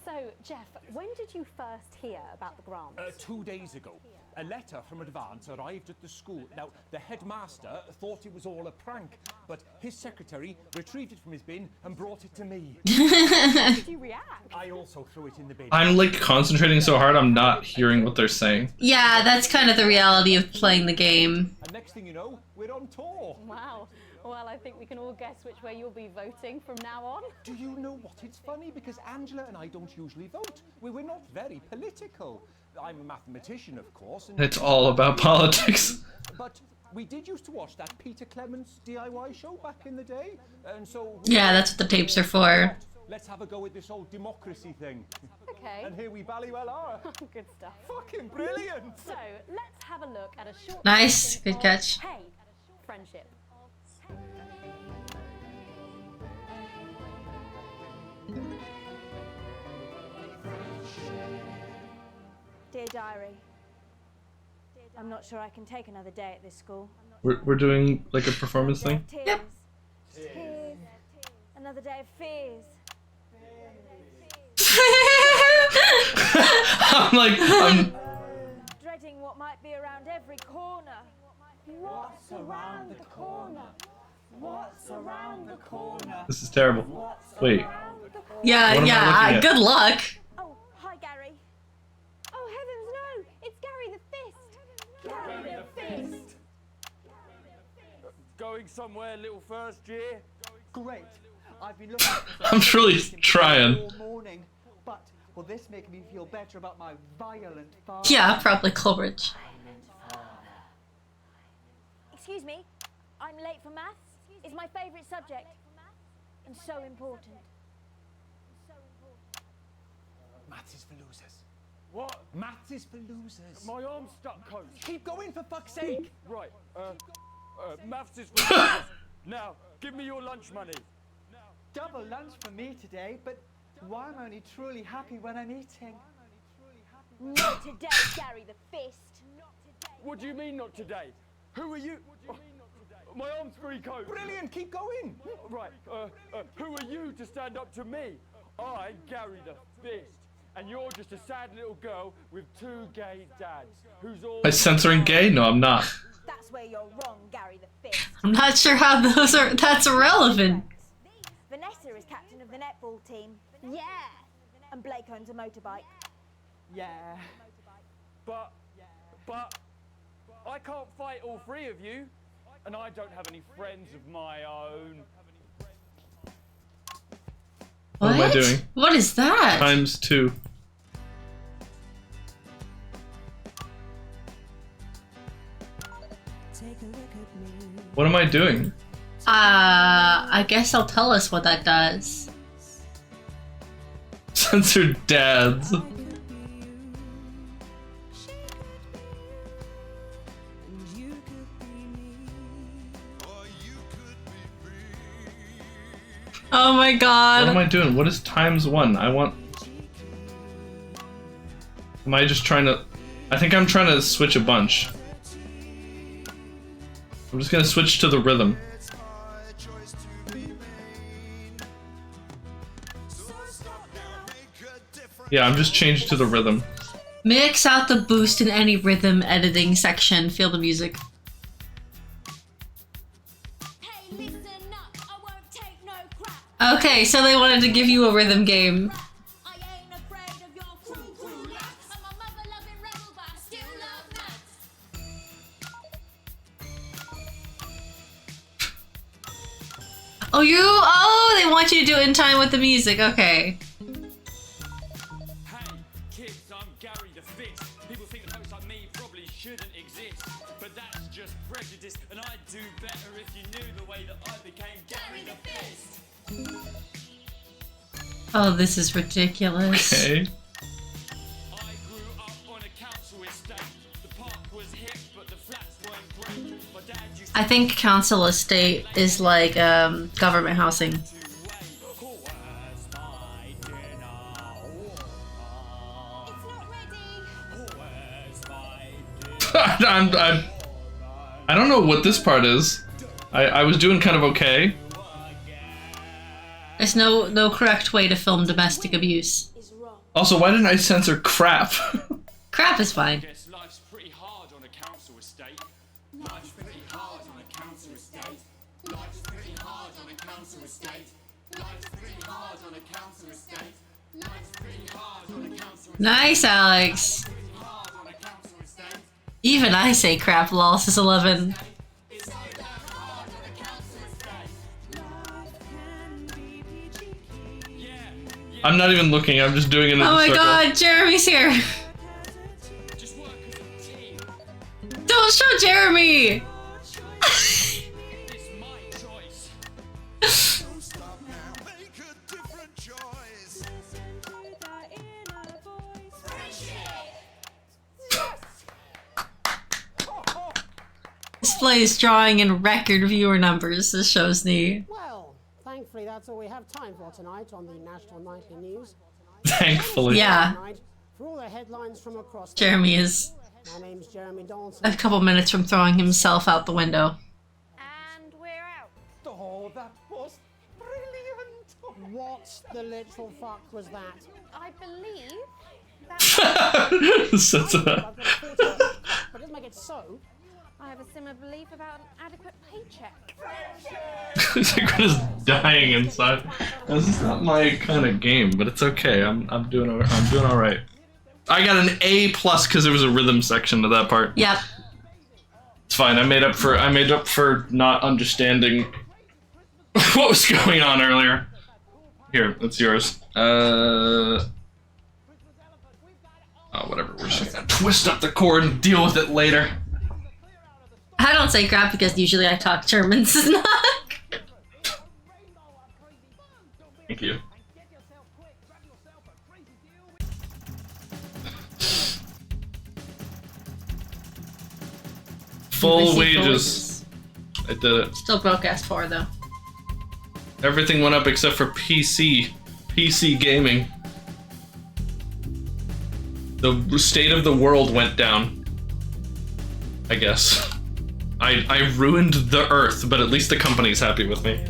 [SPEAKER 19] So, Jeff, when did you first hear about the grant?
[SPEAKER 20] 2 days ago. A letter from Advance arrived at the school. Now, the headmaster thought it was all a prank, but his secretary retrieved it from his bin and brought it to me.
[SPEAKER 19] How did you react?
[SPEAKER 20] I also threw it in the bin.
[SPEAKER 1] I'm like concentrating so hard I'm not hearing what they're saying.
[SPEAKER 2] Yeah, that's kind of the reality of playing the game.
[SPEAKER 20] And next thing you know, we're on tour.
[SPEAKER 19] Wow. Well, I think we can all guess which way you'll be voting from now on.
[SPEAKER 20] Do you know what? It's funny because Angela and I don't usually vote. We're not very political. I'm a mathematician, of course. And
[SPEAKER 1] It's all about politics.
[SPEAKER 20] But we did used to watch that Peter Clements DIY show back in the day. And so...
[SPEAKER 2] Yeah, that's what the tapes are for.
[SPEAKER 20] Let's have a go at this old democracy thing.
[SPEAKER 19] Okay.
[SPEAKER 20] And here we bally well are.
[SPEAKER 19] Good stuff.
[SPEAKER 20] Fucking brilliant.
[SPEAKER 19] So, let's have a look at a short...
[SPEAKER 2] Nice,
[SPEAKER 19] section
[SPEAKER 2] good
[SPEAKER 19] of
[SPEAKER 2] catch.
[SPEAKER 19] Hey, friendship.
[SPEAKER 10] Dear Diary, I'm not sure I can take another day at this school.
[SPEAKER 1] We're doing like a performance thing?
[SPEAKER 10] Tears. Tears. Another day of fears.
[SPEAKER 1] I'm
[SPEAKER 10] Dreading what might be around every corner. What's around the corner? What's around the corner?
[SPEAKER 1] This is terrible. Wait.
[SPEAKER 2] Yeah,
[SPEAKER 1] What am I
[SPEAKER 2] yeah,
[SPEAKER 1] looking at?
[SPEAKER 2] good luck.
[SPEAKER 10] Oh, hi, Gary. Oh, heavens, no! It's Gary the Fist! Gary the Fist!
[SPEAKER 21] Going somewhere, little first year?
[SPEAKER 22] Great. I've been looking at this
[SPEAKER 1] I'm really trying.
[SPEAKER 22] all morning, but will this make me feel better about my violent father?
[SPEAKER 2] Yeah, probably Coleridge.
[SPEAKER 10] Excuse me, I'm late for maths. It's my favourite subject. And so important.
[SPEAKER 20] Maths is for losers.
[SPEAKER 21] What?
[SPEAKER 20] Maths is for losers.
[SPEAKER 21] My arm's stuck, coach.
[SPEAKER 20] Keep going, for fuck's sake.
[SPEAKER 21] Right, maths is for losers. Now, give me your lunch money.
[SPEAKER 22] Double lunch for me today, but why am I only truly happy when I'm eating?
[SPEAKER 10] Not today, Gary the Fist.
[SPEAKER 21] What do you mean not today? Who are you? My arm's free, coach.
[SPEAKER 20] Brilliant, keep going.
[SPEAKER 21] Right, who are you to stand up to me? I'm Gary the Fist, and you're just a sad little girl with two gay dads who's all...
[SPEAKER 1] Am I censoring gay? No, I'm not.
[SPEAKER 10] That's where you're wrong, Gary the Fist.
[SPEAKER 2] I'm not sure how that's irrelevant.
[SPEAKER 10] Vanessa is captain of the netball team. Yeah. And Blake owns a motorbike.
[SPEAKER 22] Yeah.
[SPEAKER 21] But I can't fight all three of you, and I don't have any friends of my own.
[SPEAKER 1] What am I doing?
[SPEAKER 2] What is that?
[SPEAKER 1] Times 2. What am I doing?
[SPEAKER 2] I guess I'll tell us what that does.
[SPEAKER 1] Censored dads.
[SPEAKER 2] Oh my god.
[SPEAKER 1] What am I doing? What is times 1? I want... Am I just trying to... I think I'm trying to switch a bunch. I'm just gonna switch to the rhythm. Yeah, I'm just changed to the rhythm.
[SPEAKER 2] Mix out the boost in any rhythm editing section. Feel the music.
[SPEAKER 10] Hey, listen up, I won't take no crap.
[SPEAKER 2] Okay, so they wanted to give you a rhythm game. Oh, they want you to do it in time with the music. Okay.
[SPEAKER 21] Hey, kids, I'm Gary the Fist. People think that folks like me probably shouldn't exist, but that's just prejudice, and I'd do better if you knew the way that I became Gary the Fist.
[SPEAKER 2] Oh, this is ridiculous.
[SPEAKER 1] Okay.
[SPEAKER 21] I grew up on a council estate. The park was hip, but the flats weren't great. My dad used
[SPEAKER 2] I think council estate is like government housing.
[SPEAKER 1] I don't know what this part is. I was doing kind of okay.
[SPEAKER 2] There's no correct way to film domestic abuse.
[SPEAKER 1] Also, why didn't I censor crap?
[SPEAKER 2] Crap is fine.
[SPEAKER 21] Guess life's pretty hard on a council estate. Life's pretty hard on a council estate. Life's pretty hard on a council estate. Life's pretty hard on a council estate. Life's pretty hard on a council estate.
[SPEAKER 2] Nice, Alex. Even I say crap, lol, says 11.
[SPEAKER 1] I'm not even looking, I'm just doing it in
[SPEAKER 2] Oh
[SPEAKER 1] a
[SPEAKER 2] my
[SPEAKER 1] circle.
[SPEAKER 2] god, Jeremy's here. Don't show Jeremy! Displays drawing and record viewer numbers. This shows me.
[SPEAKER 4] Well, thankfully that's all we have time for tonight on the National Nightly News.
[SPEAKER 1] Thankfully.
[SPEAKER 2] Yeah.
[SPEAKER 4] For all the headlines from across
[SPEAKER 2] Jeremy is
[SPEAKER 4] My name's Jeremy Donaldson.
[SPEAKER 2] a couple minutes from throwing himself out the window.
[SPEAKER 3] And we're out.
[SPEAKER 14] Oh, that was brilliant!
[SPEAKER 4] What the literal fuck was that?
[SPEAKER 3] I believe
[SPEAKER 1] Sets it up.
[SPEAKER 4] But doesn't make it so.
[SPEAKER 3] I have a similar belief about an adequate paycheck.
[SPEAKER 1] Secret is dying inside. This is not my kind of game, but it's okay. I'm doing all right. I got an A+ because there was a rhythm section to that part.
[SPEAKER 2] Yep.
[SPEAKER 1] It's fine. I made up for not understanding what was going on earlier. Here, that's yours. Oh, whatever. We're just gonna twist up the cord and deal with it later.
[SPEAKER 2] I don't say crap because usually I talk German.
[SPEAKER 1] Thank you. Full wages. I did it.
[SPEAKER 2] Still broke ass 4 though.
[SPEAKER 1] Everything went up except for PC. PC gaming. The state of the world went down. I guess. I ruined the earth, but at least the company's happy with me.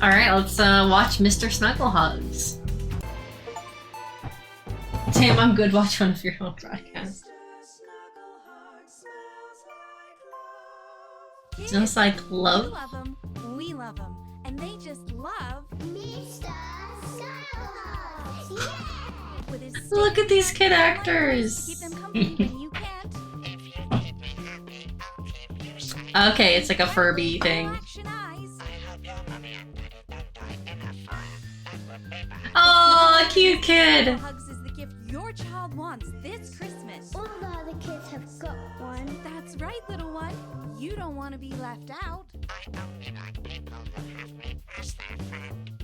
[SPEAKER 2] Alright, let's watch Mr. Snugglehugs. Damn, I'm good. Watch one of your own broadcasts. Smells like love.
[SPEAKER 7] You love them, we love them, and they just love Mr. Snugglehugs. Yeah! With his
[SPEAKER 2] Look at these kid actors.
[SPEAKER 7] keep them company when you can't.
[SPEAKER 2] Okay, it's like a Furby thing. Oh, cute kid.
[SPEAKER 7] Hugs is the gift your child wants this Christmas.
[SPEAKER 11] All the other kids have got one.
[SPEAKER 7] That's right, little one. You don't want to be left out.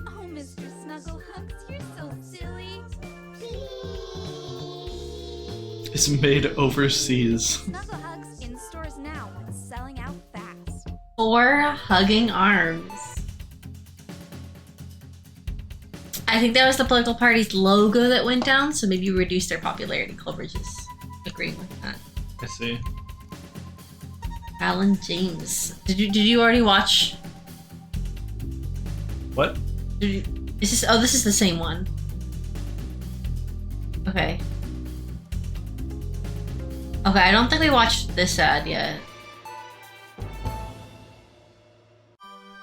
[SPEAKER 7] Oh, Mr. Snugglehugs, you're so silly.
[SPEAKER 1] It's made overseas.
[SPEAKER 7] Snugglehugs in stores now and selling out fast.
[SPEAKER 2] 4 hugging arms. I think that was the political party's logo that went down, so maybe reduced their popularity. Culver's is agreeing with that.
[SPEAKER 1] I see.
[SPEAKER 2] Alan James. Did you already watch?
[SPEAKER 1] What?
[SPEAKER 2] Is this? Oh, this is the same one. Okay. Okay, I don't think we watched this ad yet.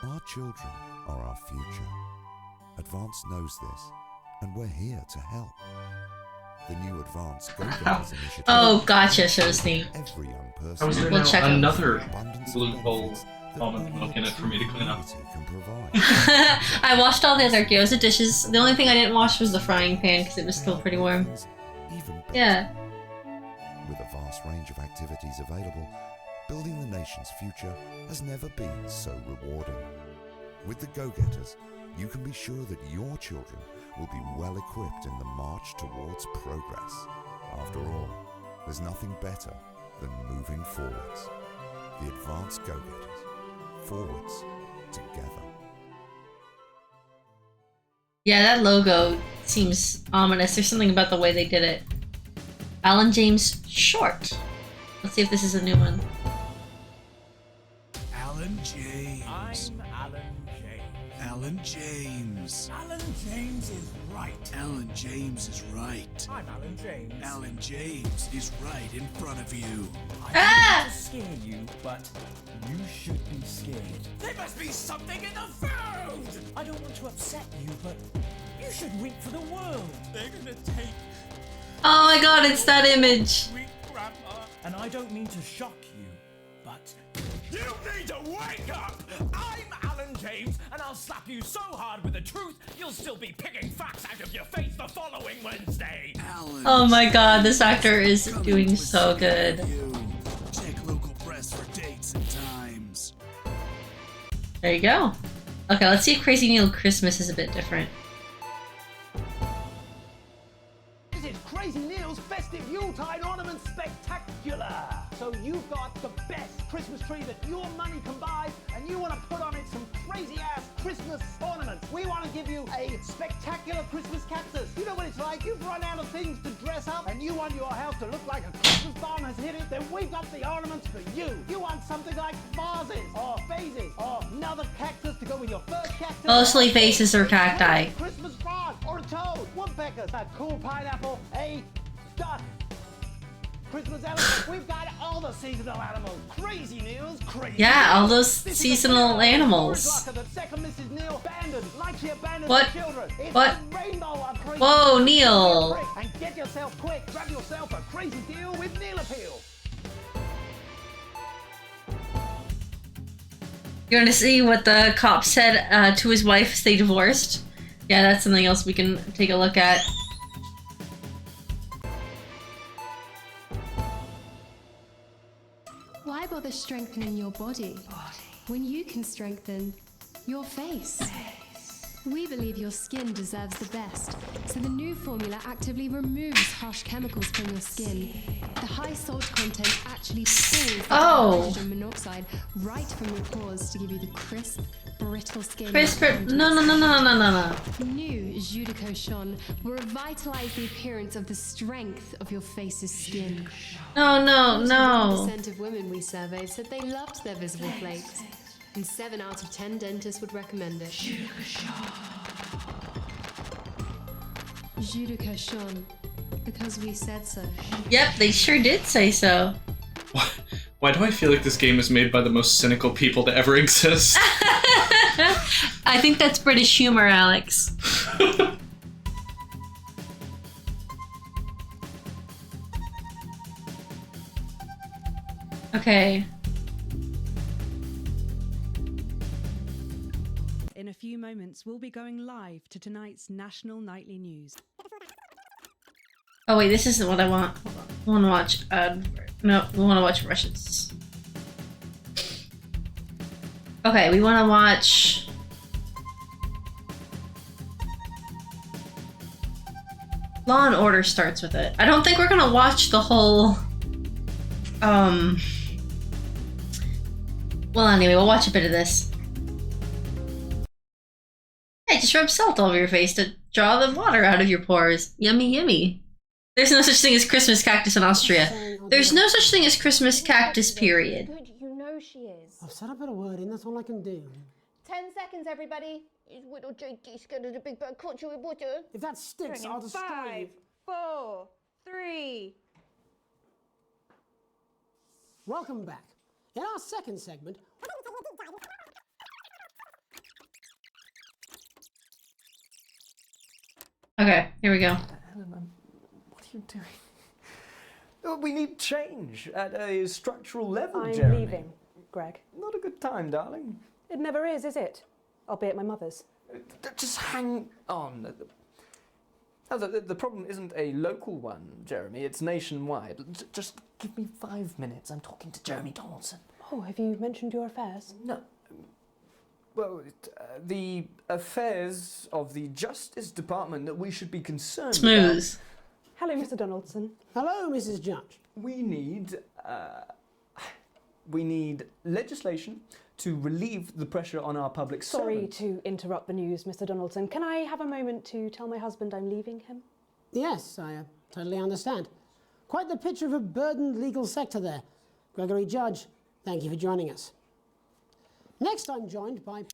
[SPEAKER 17] Our children
[SPEAKER 12] are our future. Advance knows this, and we're here to help. The new Advance Go-Getters initiative.
[SPEAKER 2] Oh, gotcha, shows me.
[SPEAKER 12] Every young
[SPEAKER 1] How
[SPEAKER 12] person.
[SPEAKER 1] was there
[SPEAKER 2] We'll check 'em.
[SPEAKER 1] another loophole comic book in it for me to clean up?
[SPEAKER 2] I washed all the other gyoza dishes. The only thing I didn't wash was the frying pan because it was still pretty warm. Yeah.
[SPEAKER 12] With a vast range of activities available, building the nation's future has never been so rewarding. With the Go-Getters, you can be sure that your children will be well equipped in the march towards progress. After all, there's nothing better than moving forwards. The Advanced Go-Getters. Forwards together.
[SPEAKER 2] Yeah, that logo seems ominous. There's something about the way they did it. Alan James Short. Let's see if this is a new one.
[SPEAKER 17] Alan James.
[SPEAKER 15] I'm Alan James.
[SPEAKER 17] Alan James.
[SPEAKER 15] Alan James is right.
[SPEAKER 17] Alan James is right.
[SPEAKER 15] I'm Alan James.
[SPEAKER 17] Alan James is right in front of you.
[SPEAKER 15] I don't want to scare you, but you should be scared. There must be something in the food! I don't want to upset you, but you should weep for the world. They're gonna take
[SPEAKER 2] Oh my god, it's that image.
[SPEAKER 15] sweet grandma. And I don't mean to shock you, but you need to wake up! I'm Alan James, and I'll slap you so hard with the truth, you'll still be picking facts out of your face the following Wednesday.
[SPEAKER 2] Oh my god, this actor is doing so good.
[SPEAKER 17] Check local press for dates and times.
[SPEAKER 2] There you go. Okay, let's see if Crazy Neil Christmas is a bit different.
[SPEAKER 14] This is Crazy Neil's Festive Yuletide Ornament Spectacular! So you've got the best Christmas tree that your money can buy, and you want to put on it some crazy-ass Christmas ornaments. We want to give you a spectacular Christmas cactus. You know what it's like? You've run out of things to dress up, and you want your house to look like a Christmas bomb has hit it, then we've got the ornaments for you. You want something like vases, or vases, or another cactus to go with your first cactus.
[SPEAKER 2] Mostly faces or cacti.
[SPEAKER 14] Christmas frog, or a toad, woodpeckers, a cool pineapple, a duck. Christmas animals. We've got all the seasonal animals. Crazy Neil's crazy.
[SPEAKER 2] Yeah, all those
[SPEAKER 14] This is
[SPEAKER 2] seasonal
[SPEAKER 14] the
[SPEAKER 2] animals.
[SPEAKER 14] Blocker that second Mrs. Neil abandoned, like she abandoned
[SPEAKER 2] What?
[SPEAKER 14] the children. It's
[SPEAKER 2] What?
[SPEAKER 14] a rainbow of crazy.
[SPEAKER 2] Whoa, Neil.
[SPEAKER 14] And get yourself quick. Grab yourself a crazy deal with Neil Appeal.
[SPEAKER 2] You want to see what the cop said to his wife as they divorced? Yeah, that's something else we can take a look at.
[SPEAKER 13] Why bother strengthening your body when you can strengthen your face? We believe your skin deserves the best, so the new formula actively removes harsh chemicals from your skin. The high salt content actually pulls the hydrogen monoxide right from your pores to give you the crisp, brittle skin.
[SPEAKER 2] No.
[SPEAKER 13] New Judico Shon will revitalize the appearance of the strength of your face's skin.
[SPEAKER 2] No.
[SPEAKER 13] 41% of women we surveyed said they loved their visible flakes, and 7 out of 10 dentists would recommend it. Judico Shon, because we said so.
[SPEAKER 2] Yep, they sure did say so.
[SPEAKER 1] Why do I feel like this game is made by the most cynical people to ever exist?
[SPEAKER 2] I think that's British humor, Alex. Okay.
[SPEAKER 23] In a few moments, we'll be going live to tonight's national nightly news.
[SPEAKER 2] Oh wait, this isn't what I want. I want to watch. No, we want to watch Russians. Okay, we want to watch. Law and Order starts with it. I don't think we're gonna watch the whole. Well, anyway, we'll watch a bit of this. Hey, just rub salt all over your face to draw the water out of your pores. Yummy, yummy. There's no such thing as Christmas cactus in Austria. There's no such thing as Christmas cactus, period.
[SPEAKER 11] Good, you know she is.
[SPEAKER 4] I've said I put a word in, that's all I can do.
[SPEAKER 11] 10 seconds, everybody. His little JD scared of the big bird caught you with water.
[SPEAKER 4] If that sticks, I'll destroy you.
[SPEAKER 10] 5, 4, 3.
[SPEAKER 4] Welcome back. In our second segment,
[SPEAKER 2] Okay, here we go.
[SPEAKER 18] Ellen, what are you doing? We need change at a structural level,
[SPEAKER 9] I'm
[SPEAKER 18] Jeremy.
[SPEAKER 9] leaving, Greg.
[SPEAKER 18] Not a good time, darling.
[SPEAKER 9] It never is it? I'll be at my mother's.
[SPEAKER 18] Just hang on. Oh, the problem isn't a local one, Jeremy. It's nationwide. Just give me 5 minutes. I'm talking to Jeremy Donaldson.
[SPEAKER 9] Oh, have you mentioned your affairs?
[SPEAKER 18] No. Well, the affairs of the Justice Department that we should be concerned
[SPEAKER 2] Smooth.
[SPEAKER 18] about.
[SPEAKER 9] Hello, Mr. Donaldson.
[SPEAKER 4] Hello, Mrs. Judge.
[SPEAKER 18] We need legislation to relieve the pressure on our public
[SPEAKER 9] Sorry
[SPEAKER 18] servants.
[SPEAKER 9] to interrupt the news, Mr. Donaldson. Can I have a moment to tell my husband I'm leaving him?
[SPEAKER 4] Yes, I totally understand. Quite the picture of a burdened legal sector there. Gregory Judge, thank you for joining us. Next, I'm joined by...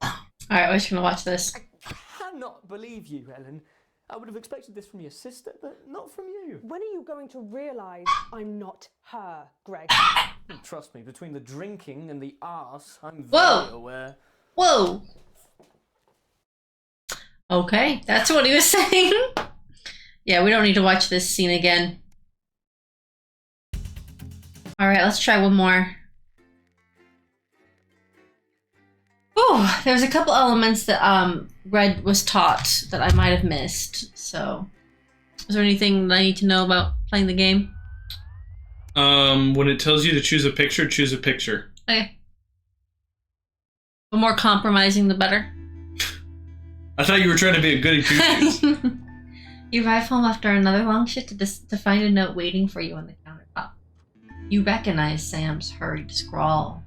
[SPEAKER 2] Alright, we're just gonna watch this.
[SPEAKER 18] I cannot believe you, Ellen. I would have expected this from your sister, but not from you.
[SPEAKER 9] When are you going to realise I'm not her, Greg?
[SPEAKER 18] Trust me, between the drinking and the arse, I'm
[SPEAKER 2] Whoa!
[SPEAKER 18] very aware.
[SPEAKER 2] Whoa! Okay, that's what he was saying. Yeah, we don't need to watch this scene again. Alright, let's try one more. Oh, there's a couple elements that Red was taught that I might have missed. So, is there anything that I need to know about playing the game?
[SPEAKER 1] When it tells you to choose a picture, choose a picture.
[SPEAKER 2] Okay. The more compromising, the better.
[SPEAKER 1] I thought you were trying to be a goody two-shoes.
[SPEAKER 2] You arrive home after another long shift to find a note waiting for you on the countertop. You recognize Sam's hurried scrawl.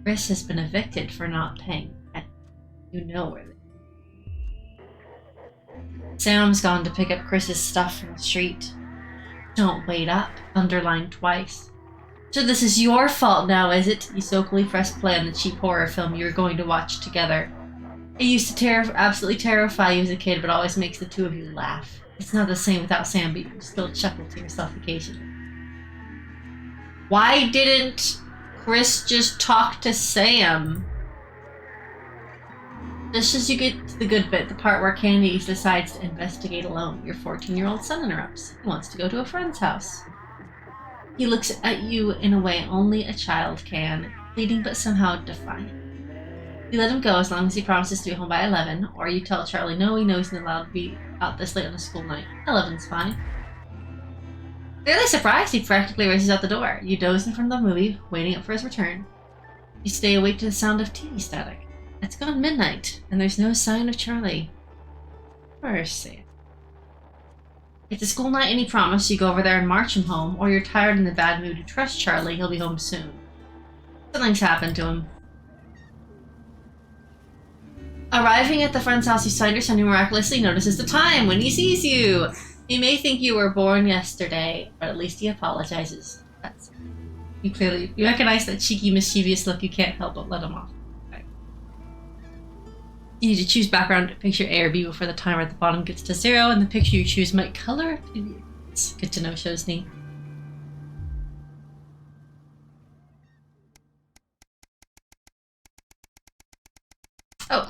[SPEAKER 2] Chris has been evicted for not paying rent. You know where they are. Sam's gone to pick up Chris's stuff from the street. Don't wait up, underlined twice. So this is your fault now, is it? You soakily pressed play on the cheap horror film you were going to watch together. It used to absolutely terrify you as a kid, but always makes the two of you laugh. It's not the same without Sam, but you still chuckle to yourself occasionally. Why didn't Chris just talk to Sam? Just as you get to the good bit, the part where Candy decides to investigate alone, your 14-year-old son interrupts. He wants to go to a friend's house. He looks at you in a way only a child can, pleading but somehow defiant. You let him go as long as he promises to be home by 11, or you tell Charlie no, he knows he's not allowed to be out this late on a school night. 11's fine. Fairly surprised, he practically races out the door. You doze in front of the movie, waiting up for his return. You stay awake to the sound of TV static. It's gone midnight, and there's no sign of Charlie. Or Sam. It's a school night and he promised you go over there and march him home, or you're tired and in the bad mood to trust Charlie, he'll be home soon. Something's happened to him. Arriving at the friend's house, you find your son who miraculously notices the time when he sees you. He may think you were born yesterday, but at least he apologizes. That's you recognize that cheeky, mischievous look. You can't help but let him off. Okay. You need to choose background picture A or B before the timer at the bottom gets to 0, and the picture you choose might color up to you. It's good to know, shows me. Oh.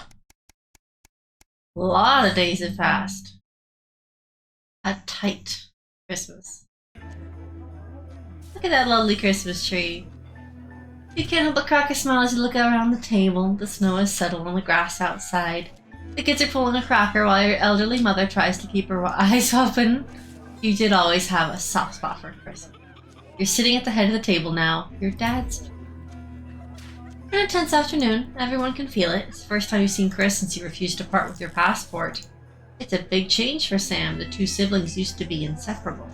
[SPEAKER 2] A lot of days have passed. A tight Christmas. Look at that lovely Christmas tree. You can't help but crack a smile as you look around the table. The snow has settled on the grass outside. The kids are pulling a cracker while your elderly mother tries to keep her eyes open. You did always have a soft spot for Chris. You're sitting at the head of the table now. Your dad's... An intense afternoon. Everyone can feel it. It's the first time you've seen Chris since you refused to part with your passport. It's a big change for Sam. The two siblings used to be inseparable.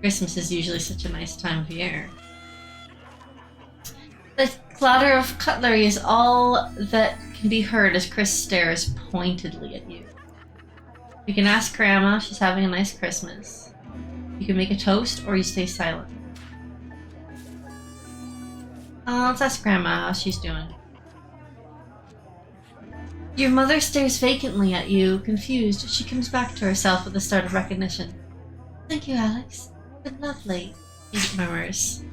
[SPEAKER 2] Christmas is usually such a nice time of year. The clatter of cutlery is all that can be heard as Chris stares pointedly at you. You can ask Grandma. She's having a nice Christmas. You can make a toast, or you stay silent. Let's ask Grandma how she's doing. Your mother stares vacantly at you, confused. She comes back to herself with a start of recognition. Thank you, Alex. Been lovely, she murmurs.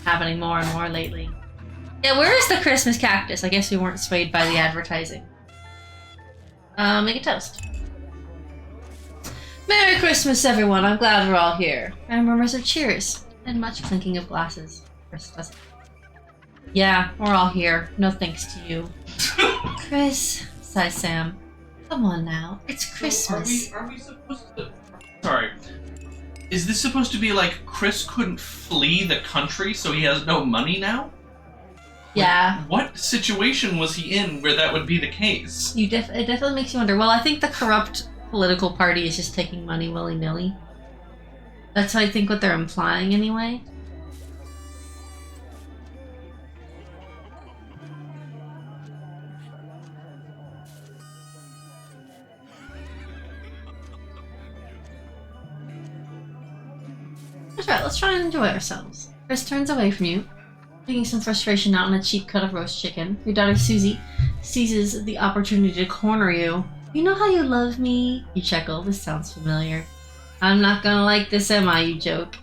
[SPEAKER 2] Happening more and more lately. Yeah, where is the Christmas cactus? I guess we weren't swayed by the advertising. Make a toast. Merry Christmas, everyone. I'm glad we're all here. And murmurs of cheers and much clinking of glasses. Chris doesn't. Yeah, we're all here. No thanks to you. Chris, sighs Sam. Come on now. It's Christmas.
[SPEAKER 1] So are we supposed to... Sorry. Is this supposed to be like Chris couldn't flee the country so he has no money now?
[SPEAKER 2] Yeah.
[SPEAKER 1] Like, what situation was he in where that would be the case?
[SPEAKER 2] It definitely makes you wonder. Well, I think the corrupt political party is just taking money willy-nilly. That's I think what they're implying anyway. That's right, let's try and enjoy ourselves. Chris turns away from you, taking some frustration out on a cheap cut of roast chicken. Your daughter Susie seizes the opportunity to corner you. You know how you love me? You chuckle. This sounds familiar. I'm not gonna like this, am I? You joke.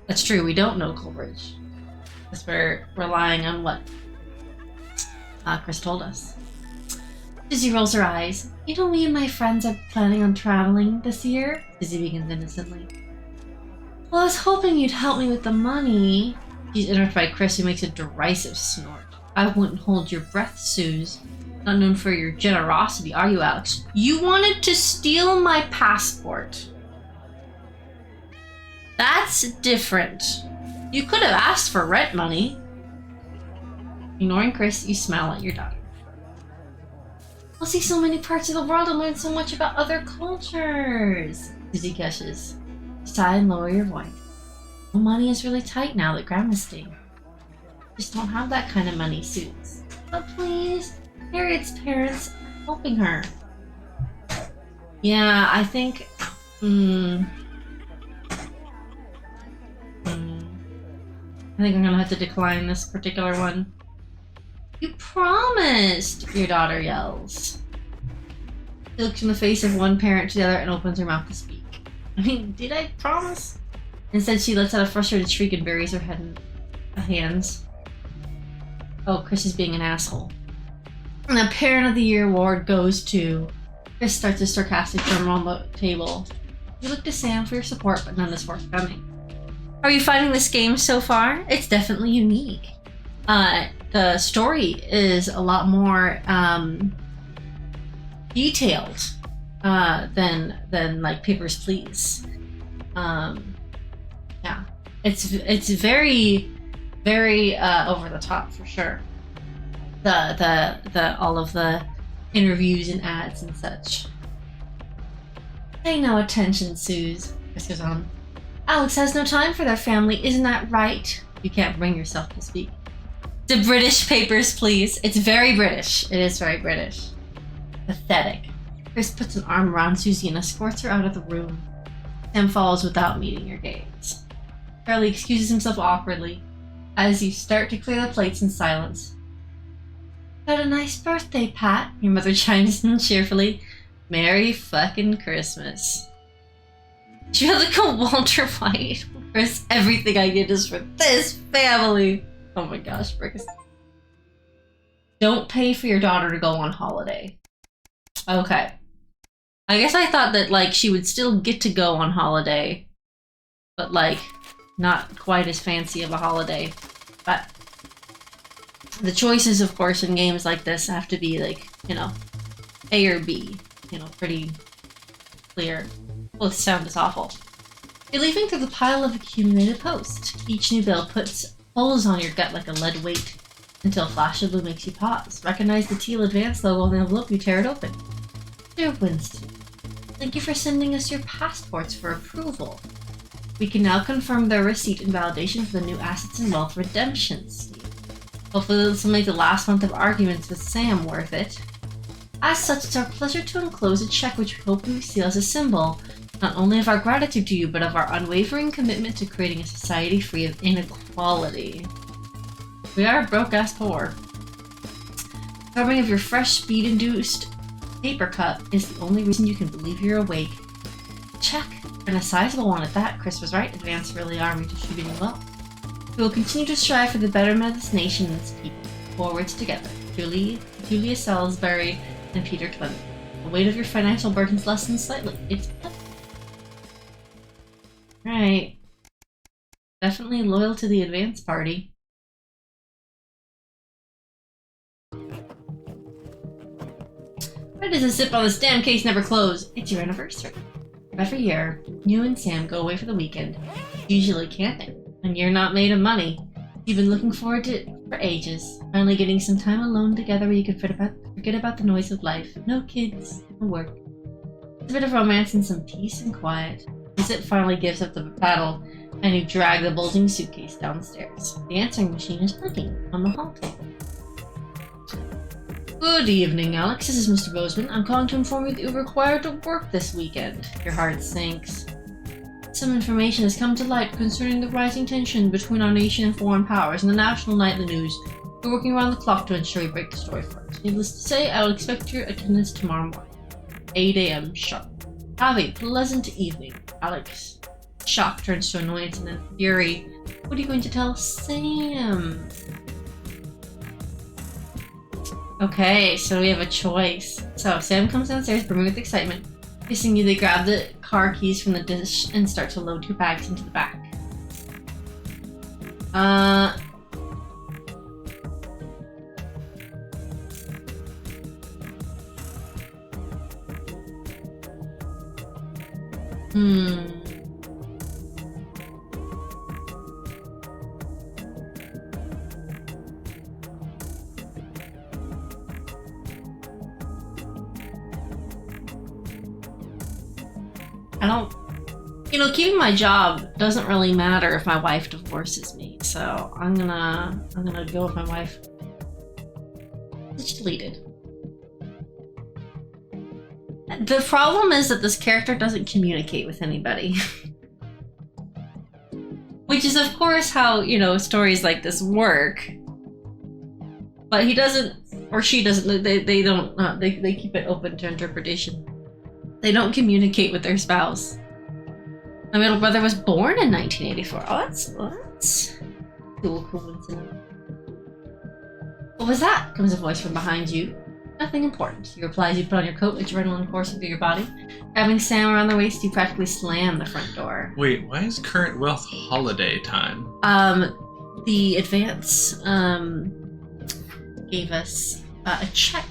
[SPEAKER 2] That's true, we don't know Coleridge. Because we're relying on what Chris told us. Susie rolls her eyes. You know, me and my friends are planning on traveling this year? Susie begins innocently. Well, I was hoping you'd help me with the money. She's interrupted by Chris, who makes a derisive snort. I wouldn't hold your breath, Suze. Not known for your generosity, are you, Alex? You wanted to steal my passport. That's different. You could have asked for rent money. Ignoring Chris, you smile at your daughter. I'll see so many parts of the world and learn so much about other cultures. Susie gushes. Sigh and lower your voice. Well, money is really tight now that Grandma's staying. Just don't have that kind of money, Suze. But please, Harriet's parents are helping her. Yeah, I think... I think I'm gonna have to decline this particular one. You promised! Your daughter yells. She looks from the face of one parent to the other and opens her mouth to speak. I mean, did I promise? Instead, she lets out a frustrated shriek and buries her head in her hands. Oh, Chris is being an asshole. And the Parent of the Year award goes to... Chris starts a sarcastic drum on the table. You look to Sam for your support, but none is forthcoming. How are you finding this game so far? It's definitely unique. The story is a lot more detailed than like Papers, Please. Yeah, it's very over the top for sure. The all of the interviews and ads and such. Pay no attention, Suze. Chris goes on. Alex has no time for their family, isn't that right? You can't bring yourself to speak. The British Papers, Please. It's very British. It is very British. Pathetic. Chris puts an arm around Susie and escorts her out of the room. Sam follows without meeting your gaze. Charlie excuses himself awkwardly as you start to clear the plates in silence. Had a nice birthday, Pat. Your mother chimes in cheerfully. Merry fucking Christmas. Do you have to go Walter White? Chris, everything I did is for this family. Oh my gosh, Brick. Don't pay for your daughter to go on holiday. Okay. I guess I thought that, like, she would still get to go on holiday, but, like, not quite as fancy of a holiday. But the choices, of course, in games like this have to be, like, you know, A or B. You know, pretty clear. Well, the sound is awful. You're leafing through the pile of accumulated posts. Each new bill puts holes on your gut like a lead weight, until a flash of blue makes you pause. Recognize the teal advance logo on the envelope, you tear it open. Dear Winston, thank you for sending us your passports for approval. We can now confirm their receipt and validation for the new assets and wealth redemption scheme. Hopefully this will make the last month of arguments with Sam worth it. As such, it's our pleasure to enclose a check which we hope you seal as a symbol, not only of our gratitude to you, but of our unwavering commitment to creating a society free of inequality. We are broke-ass poor. The carving of your fresh, speed-induced paper cup is the only reason you can believe you're awake. Check, and a sizable one at that. Chris was right. Advance really are redistributing well. We will continue to strive for the betterment of this nation and its people. Forwards together. Julia Salisbury and Peter Clement. The weight of your financial burdens lessens slightly. It's right. Definitely loyal to the advance party. Why does the zip on this damn case never close? It's your anniversary. Every year, you and Sam go away for the weekend, usually camping, and you're not made of money. You've been looking forward to it for ages, finally getting some time alone together where you can forget about the noise of life. No kids, no work. A bit of romance and some peace and quiet. The zip finally gives up the battle, and you drag the bulging suitcase downstairs. The answering machine is working on the hall table. Good evening, Alex. This is Mr. Bozeman. I'm calling to inform you that you're required to work this weekend. Your heart sinks. Some information has come to light concerning the rising tension between our nation and foreign powers in the national nightly news. We're working around the clock to ensure we break the story for us. Needless to say, I will expect your attendance tomorrow morning, 8 a.m. sharp. Have a pleasant evening, Alex. Shock turns to annoyance and then fury. What are you going to tell Sam? Okay, so we have a choice. So Sam comes downstairs brimming with excitement. Kissing you, they grab the car keys from the dish and start to load your bags into the back. I don't, keeping my job doesn't really matter if my wife divorces me, so I'm gonna go with my wife. It's deleted. The problem is that this character doesn't communicate with anybody. Which is of course how, stories like this work. But he doesn't, or she doesn't, they don't, they keep it open to interpretation. They don't communicate with their spouse. My middle brother was born in 1984. Oh, that's cool coincidence. What was that? Comes a voice from behind you. Nothing important. You reply as you put on your coat, adrenaline coursing through your body. Grabbing Sam around the waist, you practically slam the front door.
[SPEAKER 1] Wait, why is current wealth holiday time?
[SPEAKER 2] The advance, gave us a check.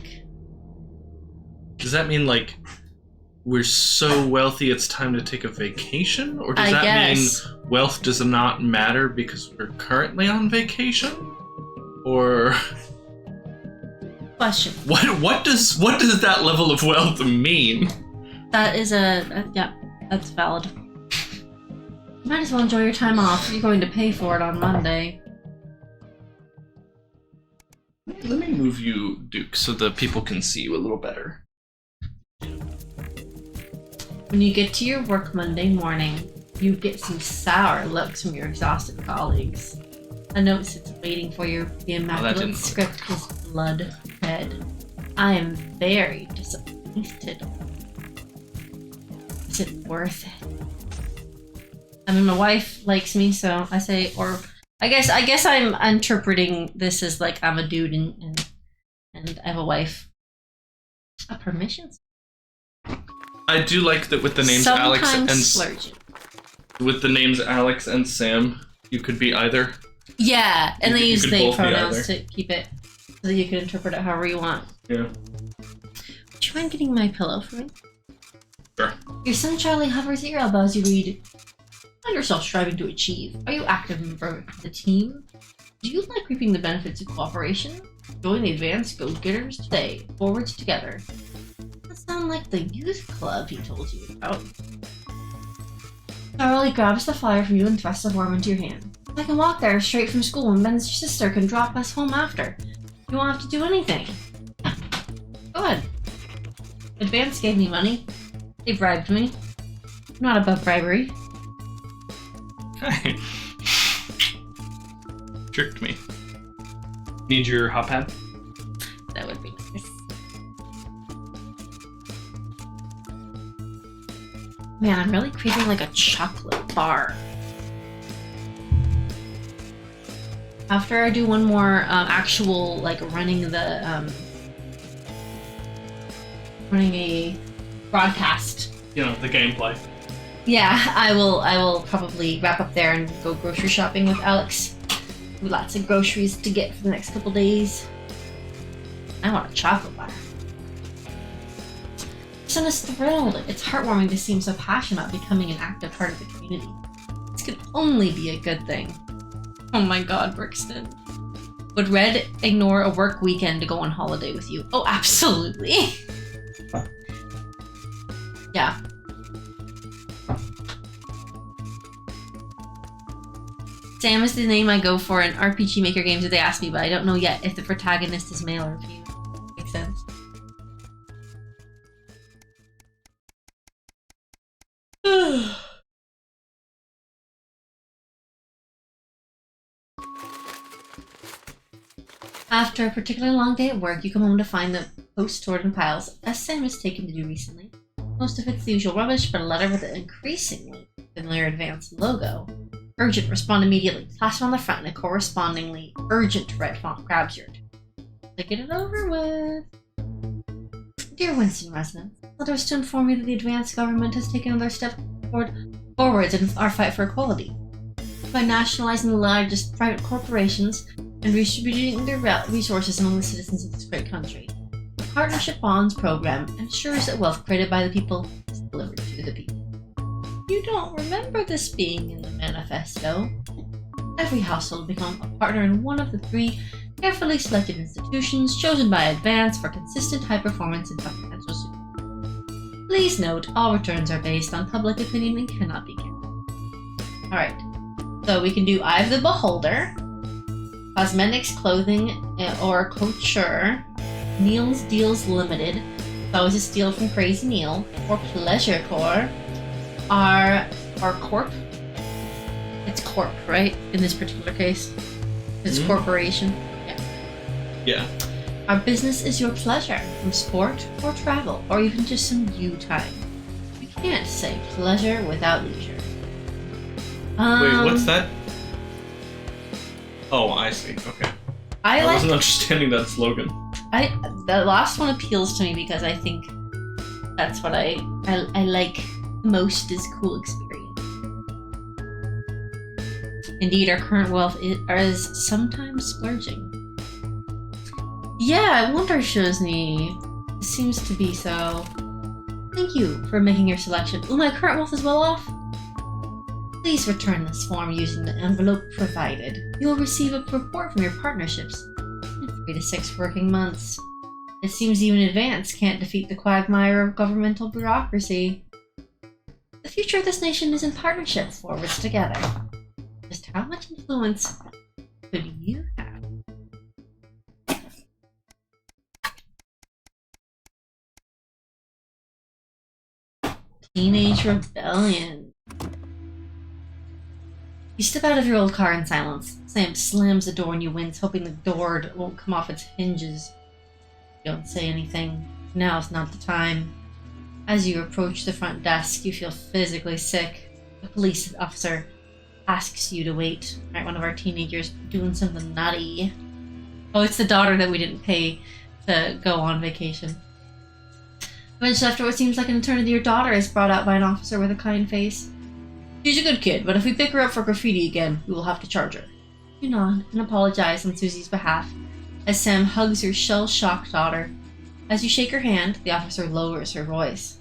[SPEAKER 1] Does that mean, like, we're so wealthy it's time to take a vacation? Or does that mean wealth does not matter because we're currently on vacation? Or...
[SPEAKER 2] Question.
[SPEAKER 1] What does that level of wealth mean?
[SPEAKER 2] That is yeah, that's valid. You might as well enjoy your time off. You're going to pay for it on Monday.
[SPEAKER 1] Let me move you, Duke, so that people can see you a little better.
[SPEAKER 2] When you get to your work Monday morning, you get some sour looks from your exhausted colleagues. A note sits waiting for you. The immaculate script is blood red. I am very disappointed. Is it worth it? I mean, my wife likes me, so I say, or I guess I'm interpreting this as like I'm a dude and I have a wife. A permission.
[SPEAKER 1] I do like that with the names with the names Alex and Sam, you could be either.
[SPEAKER 2] Yeah, and they use they pronouns to keep it so that you can interpret it however you want.
[SPEAKER 1] Yeah.
[SPEAKER 2] Would you mind getting my pillow for me?
[SPEAKER 1] Sure.
[SPEAKER 2] Your son Charlie hovers at your elbow as you read, "Find yourself striving to achieve. Are you active member of the team? Do you like reaping the benefits of cooperation? Join the advanced go-getters today. Forwards together." Sound like the youth club he told you about. Charlie grabs the flyer from you and thrusts the form into your hand. I can walk there straight from school and Ben's sister can drop us home after. You won't have to do anything. Go ahead. Advance gave me money. They bribed me. I'm not above bribery.
[SPEAKER 1] Hey. Tricked me. Need your hot pad?
[SPEAKER 2] That would be nice. Man, I'm really craving like a chocolate bar. After I do one more actual like running the running a broadcast.
[SPEAKER 1] You know, the gameplay.
[SPEAKER 2] Yeah, I will probably wrap up there and go grocery shopping with Alex. Lots of groceries to get for the next couple days. I want a chocolate bar. Son is thrilled. It's heartwarming to see him so passionate about becoming an active part of the community. This could only be a good thing. Oh my god, Brixton. Would Red ignore a work weekend to go on holiday with you? Oh, absolutely. Yeah. Sam is the name I go for in RPG Maker games if they ask me, but I don't know yet if the protagonist is male or female. Makes sense. After a particularly long day at work, you come home to find the post stored in piles, as Sam has taken to do recently. Most of it's the usual rubbish, but a letter with an increasingly familiar advanced logo. Urgent, respond immediately. Plastered on the front in a correspondingly urgent red font grabs your attention. To get it over with. Dear Winston residents, letters to inform you that the advanced government has taken another step forwards in our fight for equality. By nationalizing the largest private corporations and redistributing their resources among the citizens of this great country. The Partnership Bonds program ensures that wealth created by the people is delivered to the people. You don't remember this being in the manifesto. Every household will become a partner in one of the 3 carefully selected institutions chosen by Advance for consistent high performance in financial supervision. Please note, all returns are based on public opinion and cannot be guaranteed. Alright, so we can do Eye of the Beholder, Cosmetics, Clothing, or Couture, Neil's Deals Limited, it's always a steal from Crazy Neil, or Pleasure Corps, our Corp. It's Corp, right? In this particular case. It's corporation. Yeah.
[SPEAKER 1] Yeah.
[SPEAKER 2] Our business is your pleasure, from sport or travel, or even just some you time. You can't say pleasure without leisure.
[SPEAKER 1] Wait, what's that? Oh, I see. Okay. I wasn't understanding that slogan.
[SPEAKER 2] The last one appeals to me because I think that's what I like most is cool experience. Indeed, our current wealth is sometimes splurging. Yeah, Wonder shows me. It seems to be so. Thank you for making your selection. Oh, my current wealth is well off? Please return this form using the envelope provided. You will receive a report from your partnerships in 3 to 6 working months. It seems even Advance can't defeat the quagmire of governmental bureaucracy. The future of this nation is in partnership, forwards together. Just how much influence could you have? Teenage rebellion. You step out of your old car in silence. Sam slams the door and you wince, hoping the door won't come off its hinges. You don't say anything. Now's not the time. As you approach the front desk, you feel physically sick. The police officer asks you to wait. Right, one of our teenagers doing something nutty. Oh, it's the daughter that we didn't pay to go on vacation. Eventually, after what seems like an eternity, your daughter is brought out by an officer with a kind face. She's a good kid, but if we pick her up for graffiti again, we will have to charge her. You nod and apologize on Susie's behalf as Sam hugs your shell-shocked daughter. As you shake her hand, the officer lowers her voice.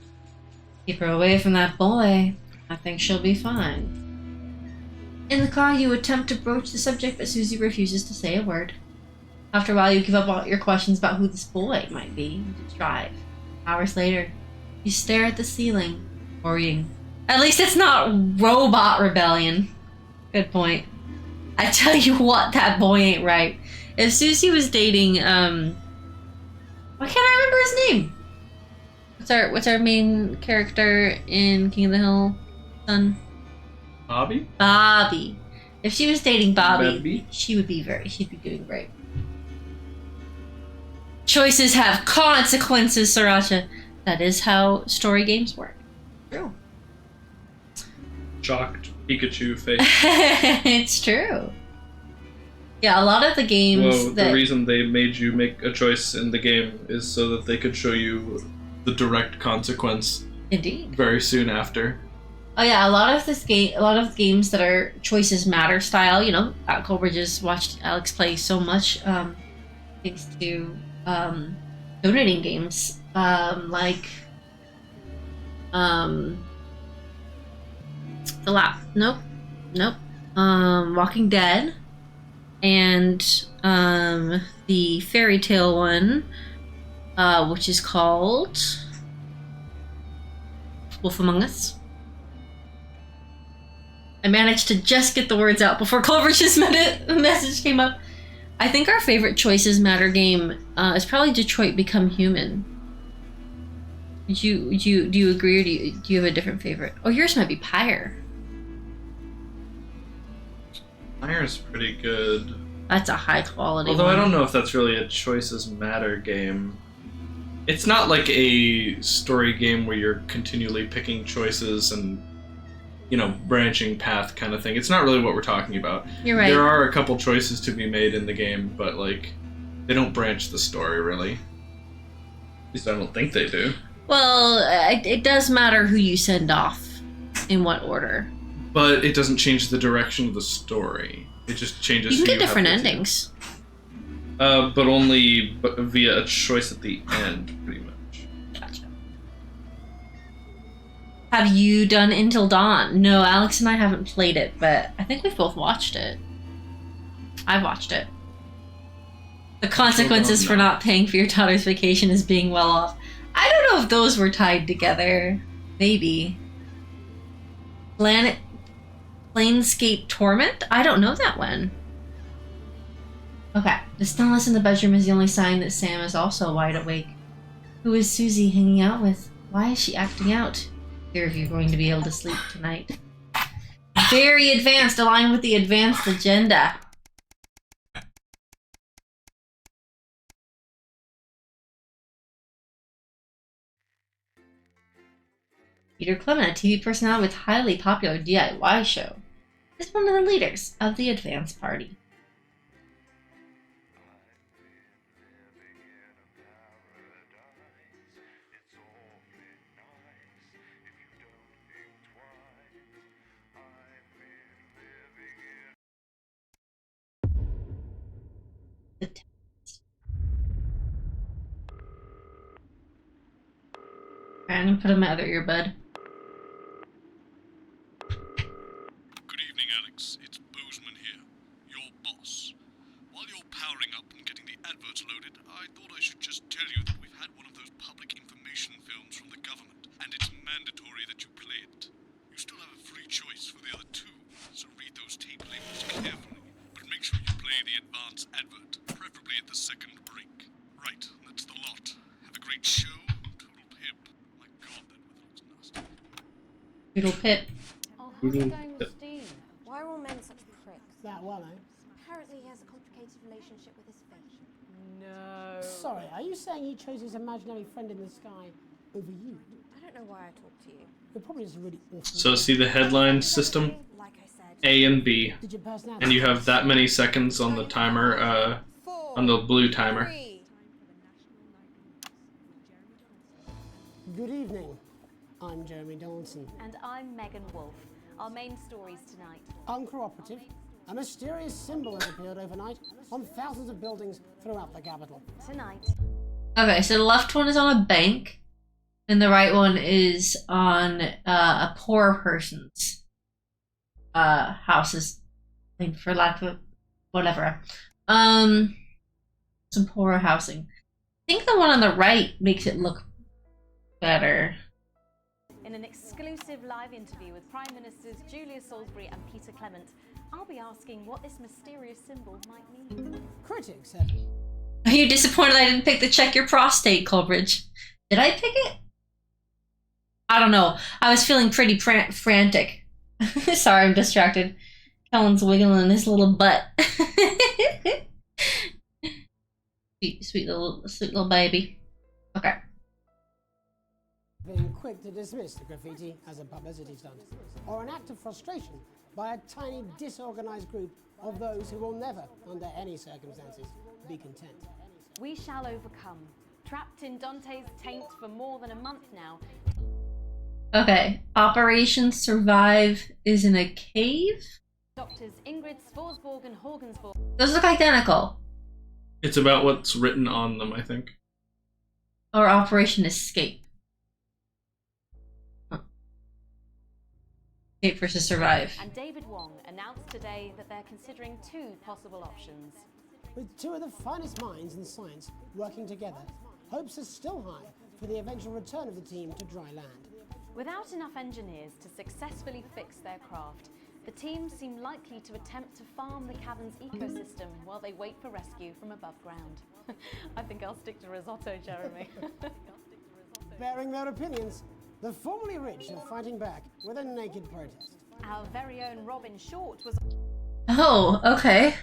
[SPEAKER 2] Keep her away from that boy. I think she'll be fine. In the car, you attempt to broach the subject, but Susie refuses to say a word. After a while, you give up all your questions about who this boy might be and drive. Hours later, you stare at the ceiling, worrying. At least it's not robot rebellion. Good point. I tell you what, that boy ain't right. If Susie was dating, why can't I remember his name? What's our main character in King of the Hill? Son?
[SPEAKER 1] Bobby?
[SPEAKER 2] Bobby. If she was dating Bobby, she'd be doing great. Choices have consequences, Sriracha. That is how story games work. True.
[SPEAKER 1] Shocked Pikachu face.
[SPEAKER 2] It's true. Yeah, a lot of the games
[SPEAKER 1] the reason they made you make a choice in the game is so that they could show you the direct consequence.
[SPEAKER 2] Indeed.
[SPEAKER 1] Very soon after.
[SPEAKER 2] Oh yeah, a lot of games that are choices matter style. You know, Cobra just watched Alex play so much, thanks to donating games, like Walking Dead, and the fairy tale one, which is called Wolf Among Us. I managed to just get the words out before Culver's message came up. I think our favorite choices matter game is probably Detroit Become Human. Do you agree, or do you have a different favorite? Oh, yours might be Pyre.
[SPEAKER 1] Pyre's pretty good.
[SPEAKER 2] That's a high quality
[SPEAKER 1] Although
[SPEAKER 2] one.
[SPEAKER 1] I don't know if that's really a choices matter game. It's not like a story game where you're continually picking choices and, you know, branching path kind of thing. It's not really what we're talking about.
[SPEAKER 2] You're right.
[SPEAKER 1] There are a couple choices to be made in the game, but, like, they don't branch the story, really. At least I don't think they do.
[SPEAKER 2] Well, it does matter who you send off, in what order.
[SPEAKER 1] But it doesn't change the direction of the story. It just changes
[SPEAKER 2] You can
[SPEAKER 1] who
[SPEAKER 2] get
[SPEAKER 1] have
[SPEAKER 2] different
[SPEAKER 1] with you.
[SPEAKER 2] endings.
[SPEAKER 1] But only via a choice at the end, pretty much.
[SPEAKER 2] Gotcha. Have you done Until Dawn? No, Alex and I haven't played it, but I think we've both watched it. I've watched it. The consequences for not paying for your daughter's vacation is being well off. I don't know if those were tied together. Maybe. Planescape Torment? I don't know that one. Okay. The stillness in the bedroom is the only sign that Sam is also wide awake. Who is Susie hanging out with? Why is she acting out? Here, if you're going to be able to sleep tonight. Very advanced, aligned with the advanced agenda. Peter Clement, a TV personality with highly popular DIY show, is one of the leaders of the Advance Party. Alright, I'm gonna put in my other earbud.
[SPEAKER 17] Good evening, Alex. It's Bozeman here, your boss. While you're powering up and getting the adverts loaded, I thought I should just tell you that we've had one of those public information films from the government, and it's mandatory that you play it. You still have a free choice for the other two, so read those tape labels carefully, but make sure you play the advance advert, preferably at the second break. Right, that's the lot. Have a great show. Total pip. My God, that weather looks nasty.
[SPEAKER 2] Doodle Pip.
[SPEAKER 11] Oh, how's it going with Steve? Why are all men such pricks?
[SPEAKER 4] That one, eh?
[SPEAKER 11] Apparently he has a complicated relationship with his fish.
[SPEAKER 9] No.
[SPEAKER 4] Sorry, are you saying he chose his imaginary friend in the sky over you?
[SPEAKER 11] I don't know why I talk to you.
[SPEAKER 4] You're probably just really awful.
[SPEAKER 1] So see the headline system? A and B. And you have that many seconds on the timer, on the blue timer.
[SPEAKER 4] Good evening. I'm Jeremy Donaldson.
[SPEAKER 19] And I'm Megan Wolfe. Our main stories tonight.
[SPEAKER 4] Uncooperative. A mysterious symbol has appeared overnight on thousands of buildings throughout the capital.
[SPEAKER 19] Tonight.
[SPEAKER 2] Okay, so the left one is on a bank, and the right one is on a poor person's houses. I think, for lack of whatever. Some poorer housing. I think the one on the right makes it look better.
[SPEAKER 19] In an exclusive live interview with Prime Ministers Julia Salisbury and Peter Clement, I'll be asking what this mysterious symbol might mean.
[SPEAKER 4] Critics have...
[SPEAKER 2] Are you disappointed I didn't pick the check your prostate, Culbridge? Did I pick it? I don't know. I was feeling pretty frantic. Sorry, I'm distracted. Kellen's wiggling his little butt. sweet little baby. Okay.
[SPEAKER 4] Being quick to dismiss the graffiti as a publicity stunt, or an act of frustration by a tiny, disorganized group of those who will never, under any circumstances, be content.
[SPEAKER 19] We shall overcome. Trapped in Dante's taint for more than a month now,
[SPEAKER 2] Okay. Operation Survive is in a cave?
[SPEAKER 19] Doctors Ingrid Svorsborg and Horgensborg.
[SPEAKER 2] Those look identical.
[SPEAKER 1] It's about what's written on them, I think.
[SPEAKER 2] Or Operation Escape. Huh. Escape versus Survive.
[SPEAKER 19] And David Wong announced today that they're considering two possible options.
[SPEAKER 4] With two of the finest minds in science working together, hopes are still high for the eventual return of the team to dry land.
[SPEAKER 19] Without enough engineers to successfully fix their craft, the team seem likely to attempt to farm the cavern's ecosystem while they wait for rescue from above ground. I think I'll stick to risotto, Jeremy.
[SPEAKER 4] Bearing their opinions, the formerly rich are fighting back with a naked protest.
[SPEAKER 19] Our very own Robin Short was
[SPEAKER 2] Oh, okay.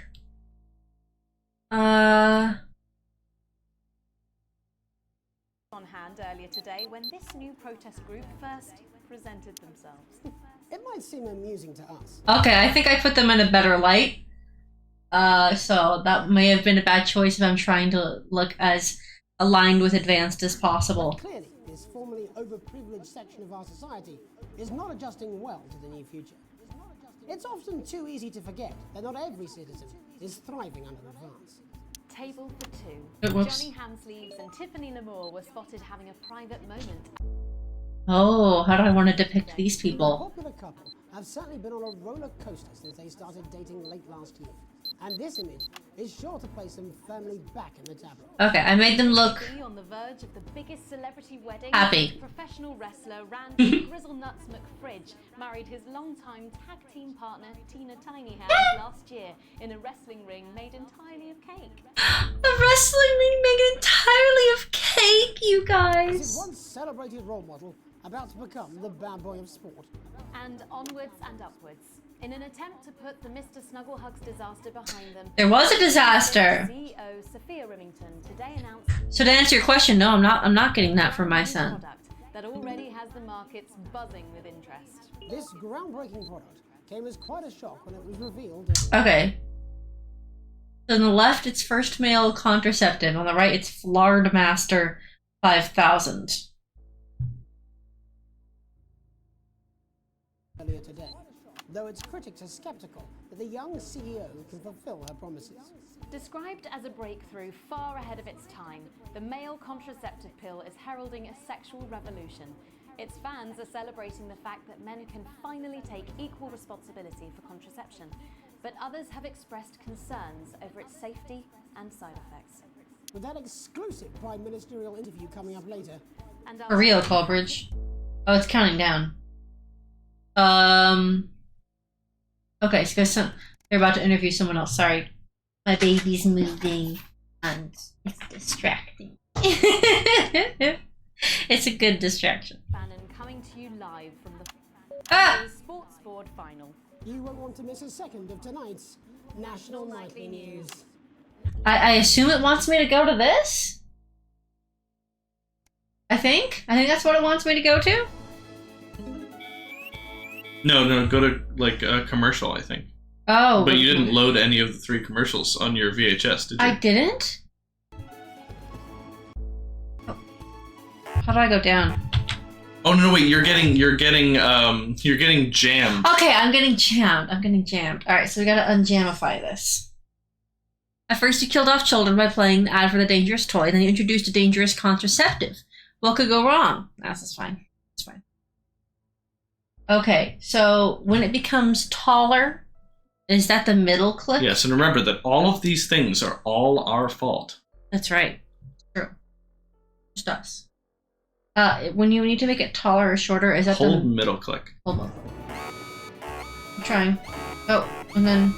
[SPEAKER 19] on hand earlier today when this new protest group first presented themselves.
[SPEAKER 4] It might seem amusing to us.
[SPEAKER 2] Okay, I think I put them in a better light. So that may have been a bad choice if I'm trying to look as aligned with advanced as possible.
[SPEAKER 4] Clearly, this formerly overprivileged section of our society is not adjusting well to the new future. It's often too easy to forget that not every citizen is thriving under advance.
[SPEAKER 19] Table for two.
[SPEAKER 2] Whoops.
[SPEAKER 19] Johnny Hamsleeves and Tiffany Lamour were spotted having a private moment.
[SPEAKER 2] Oh, how do I want to depict these
[SPEAKER 4] The
[SPEAKER 2] people?
[SPEAKER 4] popular couple have certainly been on a roller coaster since they started dating late last year. And this image is sure to place them firmly back in the tableau.
[SPEAKER 2] Okay, I made them look
[SPEAKER 19] On the verge of the biggest celebrity wedding,
[SPEAKER 2] happy.
[SPEAKER 19] professional wrestler Randy Grizzlenuts McFridge married his longtime tag team partner Tina Tinyhouse last year in a wrestling ring made entirely of cake.
[SPEAKER 2] A wrestling ring made entirely of cake, you
[SPEAKER 4] As
[SPEAKER 2] guys.
[SPEAKER 4] his once celebrated role model, about to become the bad boy of sport.
[SPEAKER 19] And onwards and upwards. In an attempt to put the Mr. Snugglehugs disaster behind them,
[SPEAKER 2] There was a disaster.
[SPEAKER 19] CEO Sophia Remington today announced
[SPEAKER 2] So to answer your question, no, I'm not getting that for my son.
[SPEAKER 19] product that already has the markets buzzing with interest.
[SPEAKER 4] This groundbreaking product came as quite a shock when it was revealed that
[SPEAKER 2] Okay. So on the left, it's First Male Contraceptive. On the right, it's Flard Master 5000.
[SPEAKER 4] earlier today, though its critics are skeptical that the young CEO can fulfill her promises.
[SPEAKER 19] Described as a breakthrough far ahead of its time, the male contraceptive pill is heralding a sexual revolution. Its fans are celebrating the fact that men can finally take equal responsibility for contraception, but others have expressed concerns over its safety and side effects.
[SPEAKER 4] With that exclusive prime ministerial interview coming up later.
[SPEAKER 19] And
[SPEAKER 2] For real, Colbridge. Oh, it's counting down. Okay, so they're about to interview someone else. Sorry. My baby's moving and it's distracting. It's a good distraction.
[SPEAKER 19] Bannon coming to you live from the Sports Board final.
[SPEAKER 4] You won't want to miss a second of tonight's National Nightly News.
[SPEAKER 2] I assume it wants me to go to this? I think that's what it wants me to go to?
[SPEAKER 1] No, go to like a commercial, I think.
[SPEAKER 2] Oh.
[SPEAKER 1] But you didn't load any of the 3 commercials on your VHS, did you?
[SPEAKER 2] I didn't? How do I go down?
[SPEAKER 1] Oh no, wait, you're getting jammed.
[SPEAKER 2] Okay, I'm getting jammed. Alright, so we gotta unjamify this. At first you killed off children by playing the ad for the dangerous toy, then you introduced a dangerous contraceptive. What could go wrong? That's fine. It's fine. Okay, so when it becomes taller, is that the middle clip?
[SPEAKER 1] Yes, and remember that all of these things are all our fault.
[SPEAKER 2] That's right. True. Just us. When you need to make it taller or shorter, is that
[SPEAKER 1] Hold middle click.
[SPEAKER 2] Hold on. I'm trying. Oh, and then...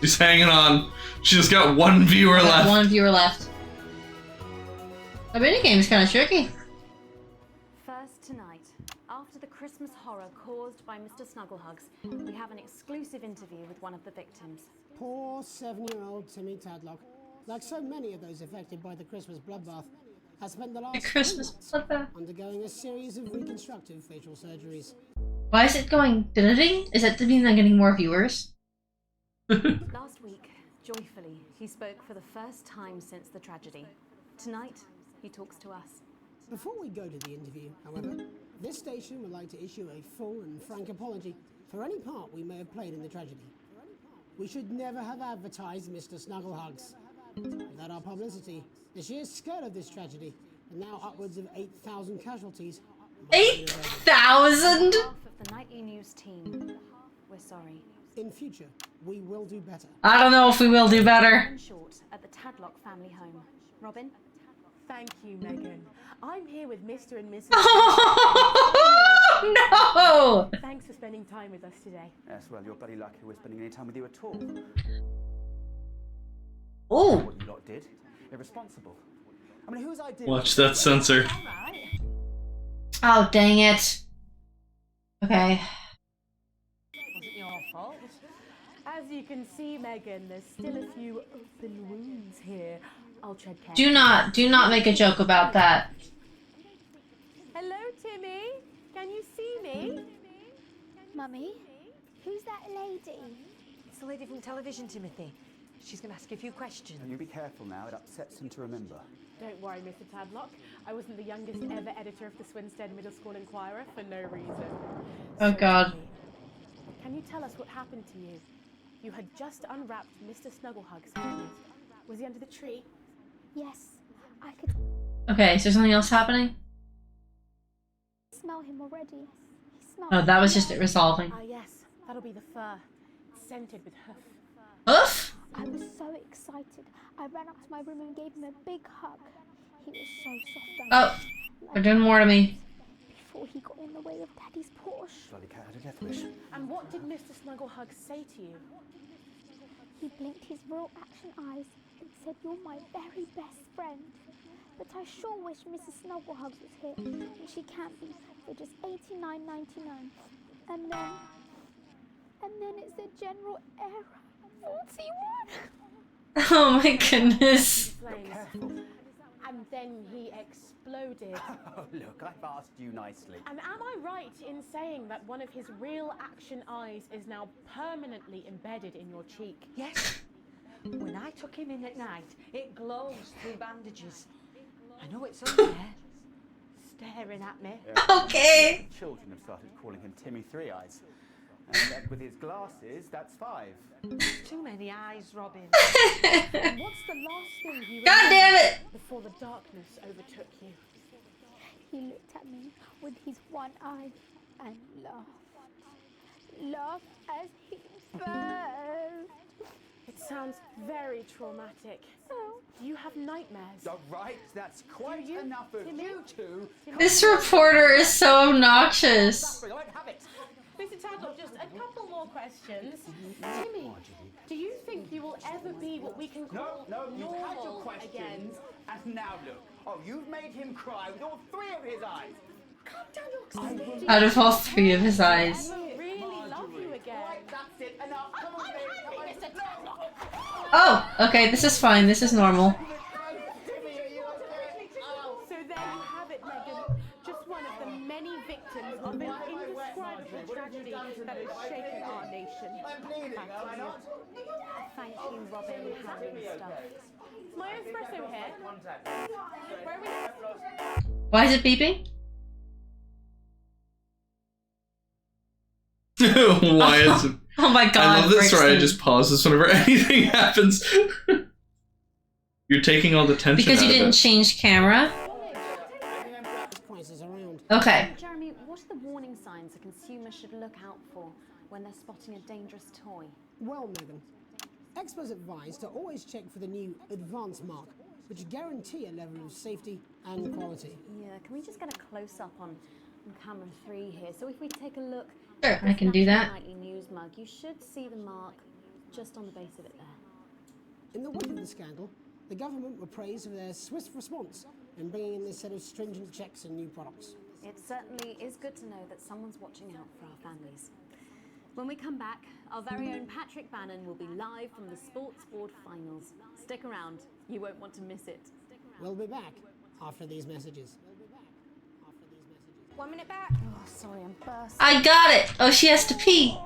[SPEAKER 1] She's hanging on. She just got 1 viewer left.
[SPEAKER 2] 1 viewer left. The minigame is kind of tricky.
[SPEAKER 19] First tonight, after the Christmas horror caused by Mr. Snugglehugs, we have an exclusive interview with one of the victims.
[SPEAKER 4] Poor 7-year-old Timmy Tadlock. Like so many of those affected by the Christmas bloodbath, has spent the last
[SPEAKER 2] Christmas
[SPEAKER 4] 3 months undergoing a series of reconstructive facial surgeries.
[SPEAKER 2] Why is it going ding? Is it to mean they're getting more viewers?
[SPEAKER 19] Last week, joyfully, he spoke for the first time since the tragedy. Tonight, he talks to us.
[SPEAKER 4] Before we go to the interview, however, this station would like to issue a full and frank apology for any part we may have played in the tragedy. We should never have advertised Mr. Snugglehugs. Without our publicity, the sheer scale of this tragedy, and now upwards of 8,000 casualties.
[SPEAKER 2] 8,000?
[SPEAKER 19] On behalf of the nightly news team, we're sorry.
[SPEAKER 4] In future, we will do better.
[SPEAKER 2] I don't know if we will do better.
[SPEAKER 19] In short, at the Tadlock family home. Robin?
[SPEAKER 9] Thank you, Megan. I'm here with Mr. and Mrs.
[SPEAKER 2] No!
[SPEAKER 9] Thanks for spending time with us today.
[SPEAKER 6] Yes, well, you're bloody lucky we're spending any time with you at all.
[SPEAKER 2] Oh!
[SPEAKER 6] What you lot did. Irresponsible. I mean, whose idea...
[SPEAKER 1] Watch that censor.
[SPEAKER 2] Oh, dang it. Okay.
[SPEAKER 9] Wasn't your fault. As you can see, Megan, there's still a few open wounds here. I'll tread carefully.
[SPEAKER 2] Do not make a joke about that.
[SPEAKER 9] Hello, Timmy. Can you see me?
[SPEAKER 11] Mummy, who's that lady?
[SPEAKER 9] It's the lady from television, Timothy. She's going to ask you a few questions.
[SPEAKER 6] And you be careful now, it upsets him to remember.
[SPEAKER 9] Don't worry, Mr. Tadlock. I wasn't the youngest ever editor of the Swinstead Middle School Inquirer for no reason.
[SPEAKER 2] Oh, God.
[SPEAKER 9] Can you tell us what happened to you? You had just unwrapped Mr. Snugglehugs, hadn't you? Was he under the tree?
[SPEAKER 11] Yes, I could
[SPEAKER 2] Okay, is there something else happening?
[SPEAKER 11] smell him already. He smells.
[SPEAKER 2] Oh, that was just it resolving.
[SPEAKER 9] Ah, yes. That'll be the fur. Scented with hoof.
[SPEAKER 2] Hoof?
[SPEAKER 11] I was so excited. I ran up to my room and gave him a big hug. He was so soft and
[SPEAKER 2] Oh, they're doing more to me.
[SPEAKER 11] before he got in the way of Daddy's Porsche.
[SPEAKER 6] Bloody cat had a death wish.
[SPEAKER 9] And what did Mr. Snugglehugs say to you?
[SPEAKER 11] He blinked his real action eyes and said, "You're my very best friend." But I sure wish Mrs. Snugglehugs was here, and she can't be for just $89.99. And then it's the general error. 41.
[SPEAKER 2] Oh my goodness.
[SPEAKER 9] Flames. And then he exploded.
[SPEAKER 6] Oh, look, I've asked you nicely.
[SPEAKER 9] And am I right in saying that one of his real action eyes is now permanently embedded in your cheek?
[SPEAKER 8] Yes. When I took him in at night, it glows through bandages. I know it's under there, staring at me.
[SPEAKER 2] Okay.
[SPEAKER 6] The children have started calling him Timmy Three Eyes. And then with his glasses, that's 5.
[SPEAKER 8] Too many eyes, Robin.
[SPEAKER 9] And what's the last thing he
[SPEAKER 2] God damn it!
[SPEAKER 9] before the darkness overtook you?
[SPEAKER 11] He looked at me with his one eye and laughed. Laughed as he burst.
[SPEAKER 9] It sounds very traumatic. Do you have nightmares?
[SPEAKER 6] All right, that's quite enough of you two.
[SPEAKER 2] This reporter is so obnoxious.
[SPEAKER 6] I won't have it.
[SPEAKER 9] Mr. Tadlock, just a couple more questions. Timmy, do you think you will ever be what we can call
[SPEAKER 6] No, you've had your
[SPEAKER 9] normal
[SPEAKER 6] questions,
[SPEAKER 9] again?
[SPEAKER 6] and now look. Oh, you've made him cry with all 3 of his eyes.
[SPEAKER 9] Calm down, your
[SPEAKER 2] Out of all 3 of his eyes.
[SPEAKER 9] I will really love you again.
[SPEAKER 6] Right, that's it. Enough. Come on,
[SPEAKER 9] I'm happy, Mr. Tadlock.
[SPEAKER 2] Oh, okay, this is fine. This is normal.
[SPEAKER 9] So there you have it, Megan. Just one of the many victims of an indescribable tragedy that has shaken our nation.
[SPEAKER 19] Thank you, Robin, Harry and stuff.
[SPEAKER 9] Is my espresso here? Where are we?
[SPEAKER 2] Why is it beeping?
[SPEAKER 1] Why is it?
[SPEAKER 2] Oh my god.
[SPEAKER 1] I love this where I
[SPEAKER 2] Brixton.
[SPEAKER 1] just pause this whenever anything happens. You're taking all the tension
[SPEAKER 2] Because you
[SPEAKER 1] out of
[SPEAKER 2] didn't
[SPEAKER 1] it.
[SPEAKER 2] change camera? Okay.
[SPEAKER 19] Jeremy, what are the warning signs a consumer should look out for when they're spotting a dangerous toy?
[SPEAKER 4] Well, Megan, experts advise to always check for the new Advance mark, which guarantee a level of safety and quality.
[SPEAKER 19] Yeah, can we just get a close-up on camera 3 here? So if we take a look
[SPEAKER 2] Sure, I can do that.
[SPEAKER 19] Nightly News mug, you should see the mark just on the base of it there.
[SPEAKER 4] In the wake of the scandal, the government were praised for their swift response in bringing in this set of stringent checks and new products.
[SPEAKER 19] It certainly is good to know that someone's watching out for our families. When we come back, our very own Patrick Bannon will be live from the Sports Board Finals. Stick around, you won't want to miss it.
[SPEAKER 4] We'll be back after these messages.
[SPEAKER 3] 1 minute back.
[SPEAKER 19] Oh, sorry, I'm bursting.
[SPEAKER 2] I got it! Oh, she has to pee.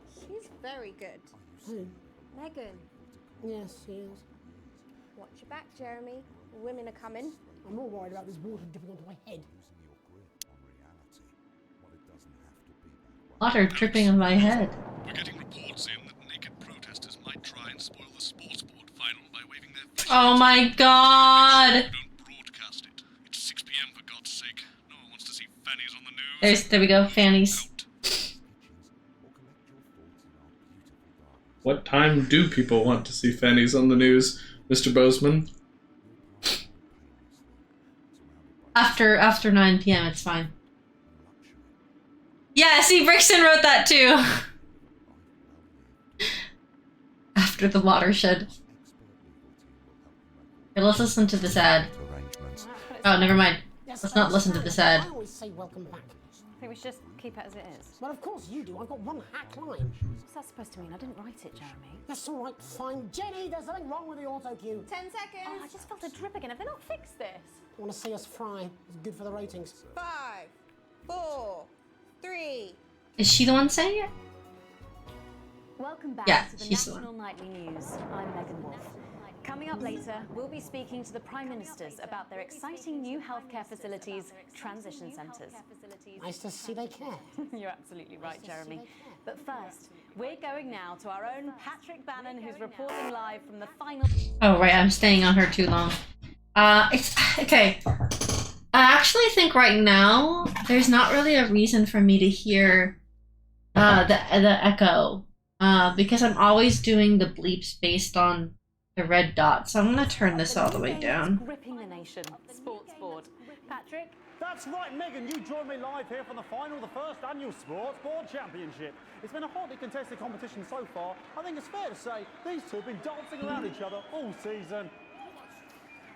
[SPEAKER 3] She's very good.
[SPEAKER 4] Who?
[SPEAKER 3] Megan.
[SPEAKER 4] Yes, she is.
[SPEAKER 3] Watch your back, Jeremy. Women are coming.
[SPEAKER 4] I'm more worried about this water dripping onto my head.
[SPEAKER 2] Water dripping on my head.
[SPEAKER 17] We're getting reports in that naked protesters might try and spoil the sports board final by waving their
[SPEAKER 2] Oh my god!
[SPEAKER 17] Don't broadcast it. It's 6 p.m. for God's sake. No one wants to see fannies on the news.
[SPEAKER 2] There we go, fannies.
[SPEAKER 1] What time do people want to see fannies on the news, Mr. Bozeman?
[SPEAKER 2] After 9 p.m. it's fine. Yeah, see, Brixton wrote that too. After the watershed. Okay, let's listen to this ad. Oh, never mind. Let's not listen to this ad.
[SPEAKER 4] I always say welcome back.
[SPEAKER 19] I think we should just keep it as it is.
[SPEAKER 4] Well, of course you do. I've got one hack line.
[SPEAKER 19] What's that supposed to mean? I didn't write it, Jeremy.
[SPEAKER 4] That's all right, fine. Jenny, there's something wrong with the auto cue.
[SPEAKER 3] 10 seconds.
[SPEAKER 19] Oh, I just felt a drip again. Have they not fixed this?
[SPEAKER 4] I want to see us fry. It's good for the ratings.
[SPEAKER 3] 5, 4, 3.
[SPEAKER 2] Is she the one saying it?
[SPEAKER 19] Welcome back
[SPEAKER 2] Yeah,
[SPEAKER 19] to the
[SPEAKER 2] she's the
[SPEAKER 19] National Nightly News. I'm Megan Wolf. Coming up later, we'll be speaking to the Prime Ministers about their exciting new healthcare facilities, transition centres.
[SPEAKER 4] Nice to see they care.
[SPEAKER 19] You're absolutely right, Jeremy. But first, we're going now to our own Patrick Bannon, who's reporting live from the final...
[SPEAKER 2] Oh, right, I'm staying on her too long. It's... Okay. I actually think right now, there's not really a reason for me to hear the echo. Because I'm always doing the bleeps based on the red dot, so I'm gonna turn this all the way down.
[SPEAKER 19] Gripping the nation, sports board. Patrick?
[SPEAKER 14] That's right, Megan, you joined me live here for the final of the first annual Sports Board Championship. It's been a hotly contested competition so far. I think it's fair to say these two have been dancing around each other all season.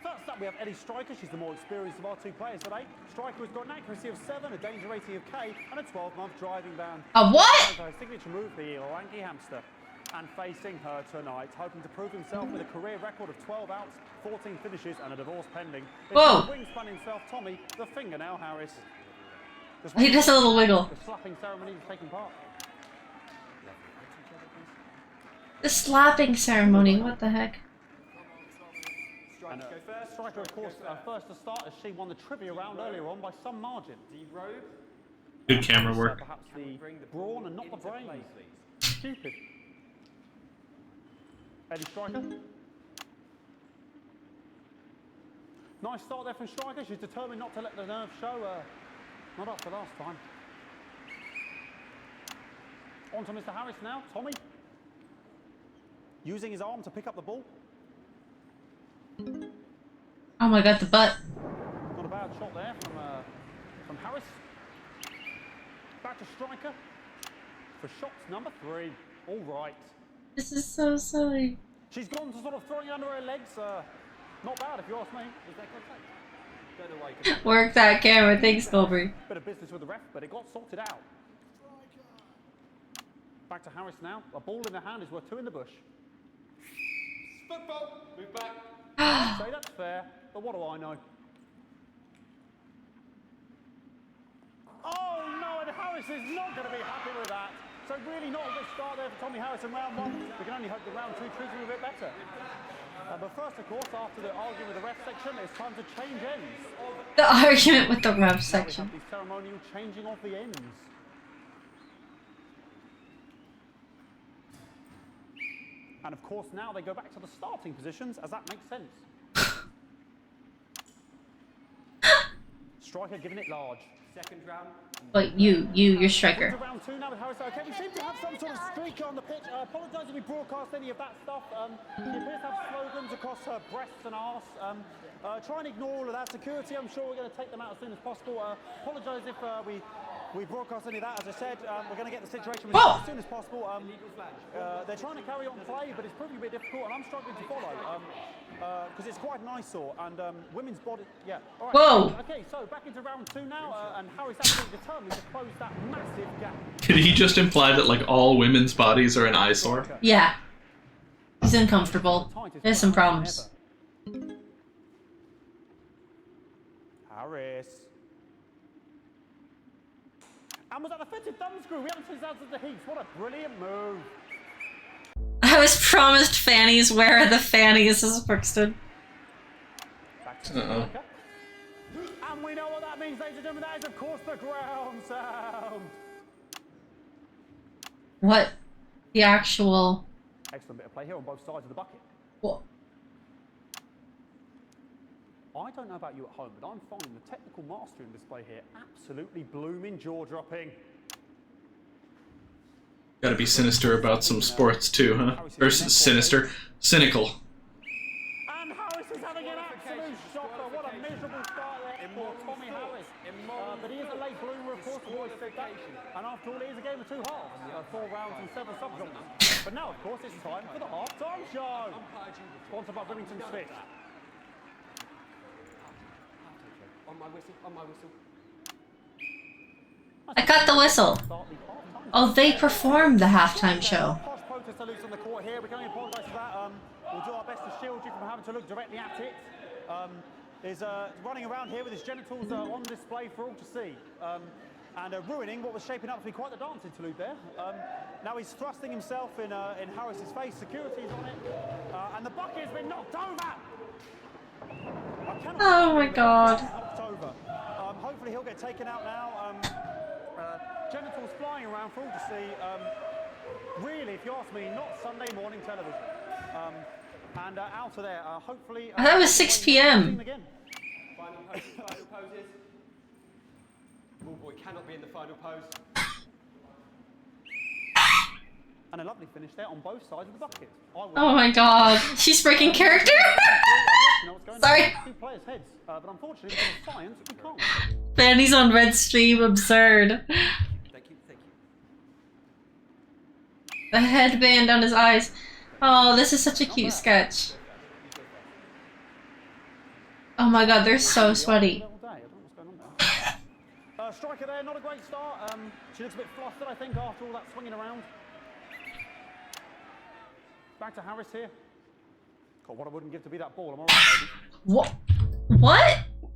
[SPEAKER 14] First up, we have Eddie Striker. She's the more experienced of our two players today. Striker has got an accuracy of 7, a danger rating of K, and a 12-month driving ban.
[SPEAKER 2] A what?
[SPEAKER 14] Her signature move, the lanky hamster. And facing her tonight, hoping to prove himself with a career record of 12 outs, 14 finishes, and a divorce pending.
[SPEAKER 2] Whoa!
[SPEAKER 14] Wingspan himself, Tommy, the fingernail Harris.
[SPEAKER 2] He does a little wiggle.
[SPEAKER 14] The slapping ceremony is taking part.
[SPEAKER 2] The slapping ceremony, what the heck?
[SPEAKER 14] And, Striker, of course, first to start as she won the trivia round earlier on by some margin.
[SPEAKER 1] Good camera work.
[SPEAKER 14] Perhaps the brawn and not the brains. Stupid. Eddie Striker. Nice start there from Striker. She's determined not to let the nerves show. Not after last time. On to Mr. Harris now. Tommy. Using his arm to pick up the ball.
[SPEAKER 2] Oh my god, the butt.
[SPEAKER 14] Not a bad shot there from Harris. Back to Striker for shots number 3. All right.
[SPEAKER 2] This is so silly.
[SPEAKER 14] She's gone to sort of throwing under her legs. Not bad if you ask me. Is that contact? Don't know why you could...
[SPEAKER 2] Work that camera, thanks, Colby.
[SPEAKER 14] Bit of business with the ref, but it got sorted out. Back to Harris now. A ball in the hand is worth 2 in the bush. Football. Move back. I'd say that's fair, but what do I know? Oh no, and Harris is not going to be happy with that. So really not a good start there for Tommy Harris in round 1. We can only hope that round 2 treats him a bit better. But first, of course, after the argument with the ref section, it's time to change ends.
[SPEAKER 2] The argument with the ref section.
[SPEAKER 14] The ceremonial changing of the ends. And of course, now they go back to the starting positions, as that makes sense. Striker giving it large. Second round.
[SPEAKER 2] But you're striker.
[SPEAKER 14] Round 2 now with Harris. Okay, we seem to have some sort of streak on the pitch. I apologise if we broadcast any of that stuff. She appears to have slogans across her breasts and arse. Try and ignore all of that. Security, I'm sure we're going to take them out as soon as possible. Apologise if we broadcast any of that. As I said, we're going to get the situation resolved as soon as possible. They're trying to carry on play, but it's proving a bit difficult, and I'm struggling to follow. Because it's quite an eyesore, and women's body, yeah. All right.
[SPEAKER 2] Whoa!
[SPEAKER 14] Okay, so back into round 2 now, and Harris absolutely determined to close that massive gap.
[SPEAKER 1] Did he just imply that like all women's bodies are an eyesore?
[SPEAKER 2] Yeah. He's uncomfortable. There's some problems.
[SPEAKER 14] Harris. And was that the fitted thumb screw? We haven't seen that since the heats. What a brilliant move.
[SPEAKER 2] I was promised fannies. Where are the fannies? This is Brixton.
[SPEAKER 14] And we know what that means, ladies and gentlemen. That is, of course, the ground sound.
[SPEAKER 2] What? The actual...
[SPEAKER 14] Excellent bit of play here on both sides of the bucket.
[SPEAKER 2] What?
[SPEAKER 14] I don't know about you at home, but I'm finding the technical mastering display here absolutely blooming jaw-dropping.
[SPEAKER 1] Gotta be sinister about some sports too, huh? Or sinister. Cynical.
[SPEAKER 14] And Harris is having an absolute shocker. What a miserable start there for Tommy Harris. But he is a late bloomer, of course, the boys said that. And after all, it is a game of 2 halves. 4 rounds and 7 subgenres. But now, of course, it's time for the half-time show. Sponsored by Remington Smith.
[SPEAKER 5] On my whistle, on my whistle.
[SPEAKER 2] I got the whistle. Oh, they performed the halftime show.
[SPEAKER 14] Protester loose on the court here. We can only apologise for that. We'll do our best to shield you from having to look directly at it. Is running around here with his genitals on display for all to see. And ruining what was shaping up to be quite the dance interlude there. Now he's thrusting himself in Harris's face. Security's on it. And the bucket has been knocked over.
[SPEAKER 2] Oh my god.
[SPEAKER 14] Hopefully he'll get taken out now. Genitals flying around for all to see. Really, if you ask me, not Sunday morning television. And out of there, hopefully...
[SPEAKER 2] That was 6 p.m.
[SPEAKER 5] Final poses. Ball boy cannot be in the final pose.
[SPEAKER 14] And a lovely finish there on both sides of the bucket.
[SPEAKER 2] Oh my god. She's breaking character? Sorry.
[SPEAKER 14] Two players' heads, but unfortunately, because of science, we can't.
[SPEAKER 2] Fanny's on red stream. Absurd.
[SPEAKER 5] Thank you, thank you.
[SPEAKER 2] The headband on his eyes. Oh, this is such a cute sketch. Oh my god, they're so sweaty.
[SPEAKER 14] Striker there, not a great start. She looks a bit flustered, I think, after all that swinging around. Back to Harris here. God, what I wouldn't give to be that ball. I'm all right, baby.
[SPEAKER 2] What?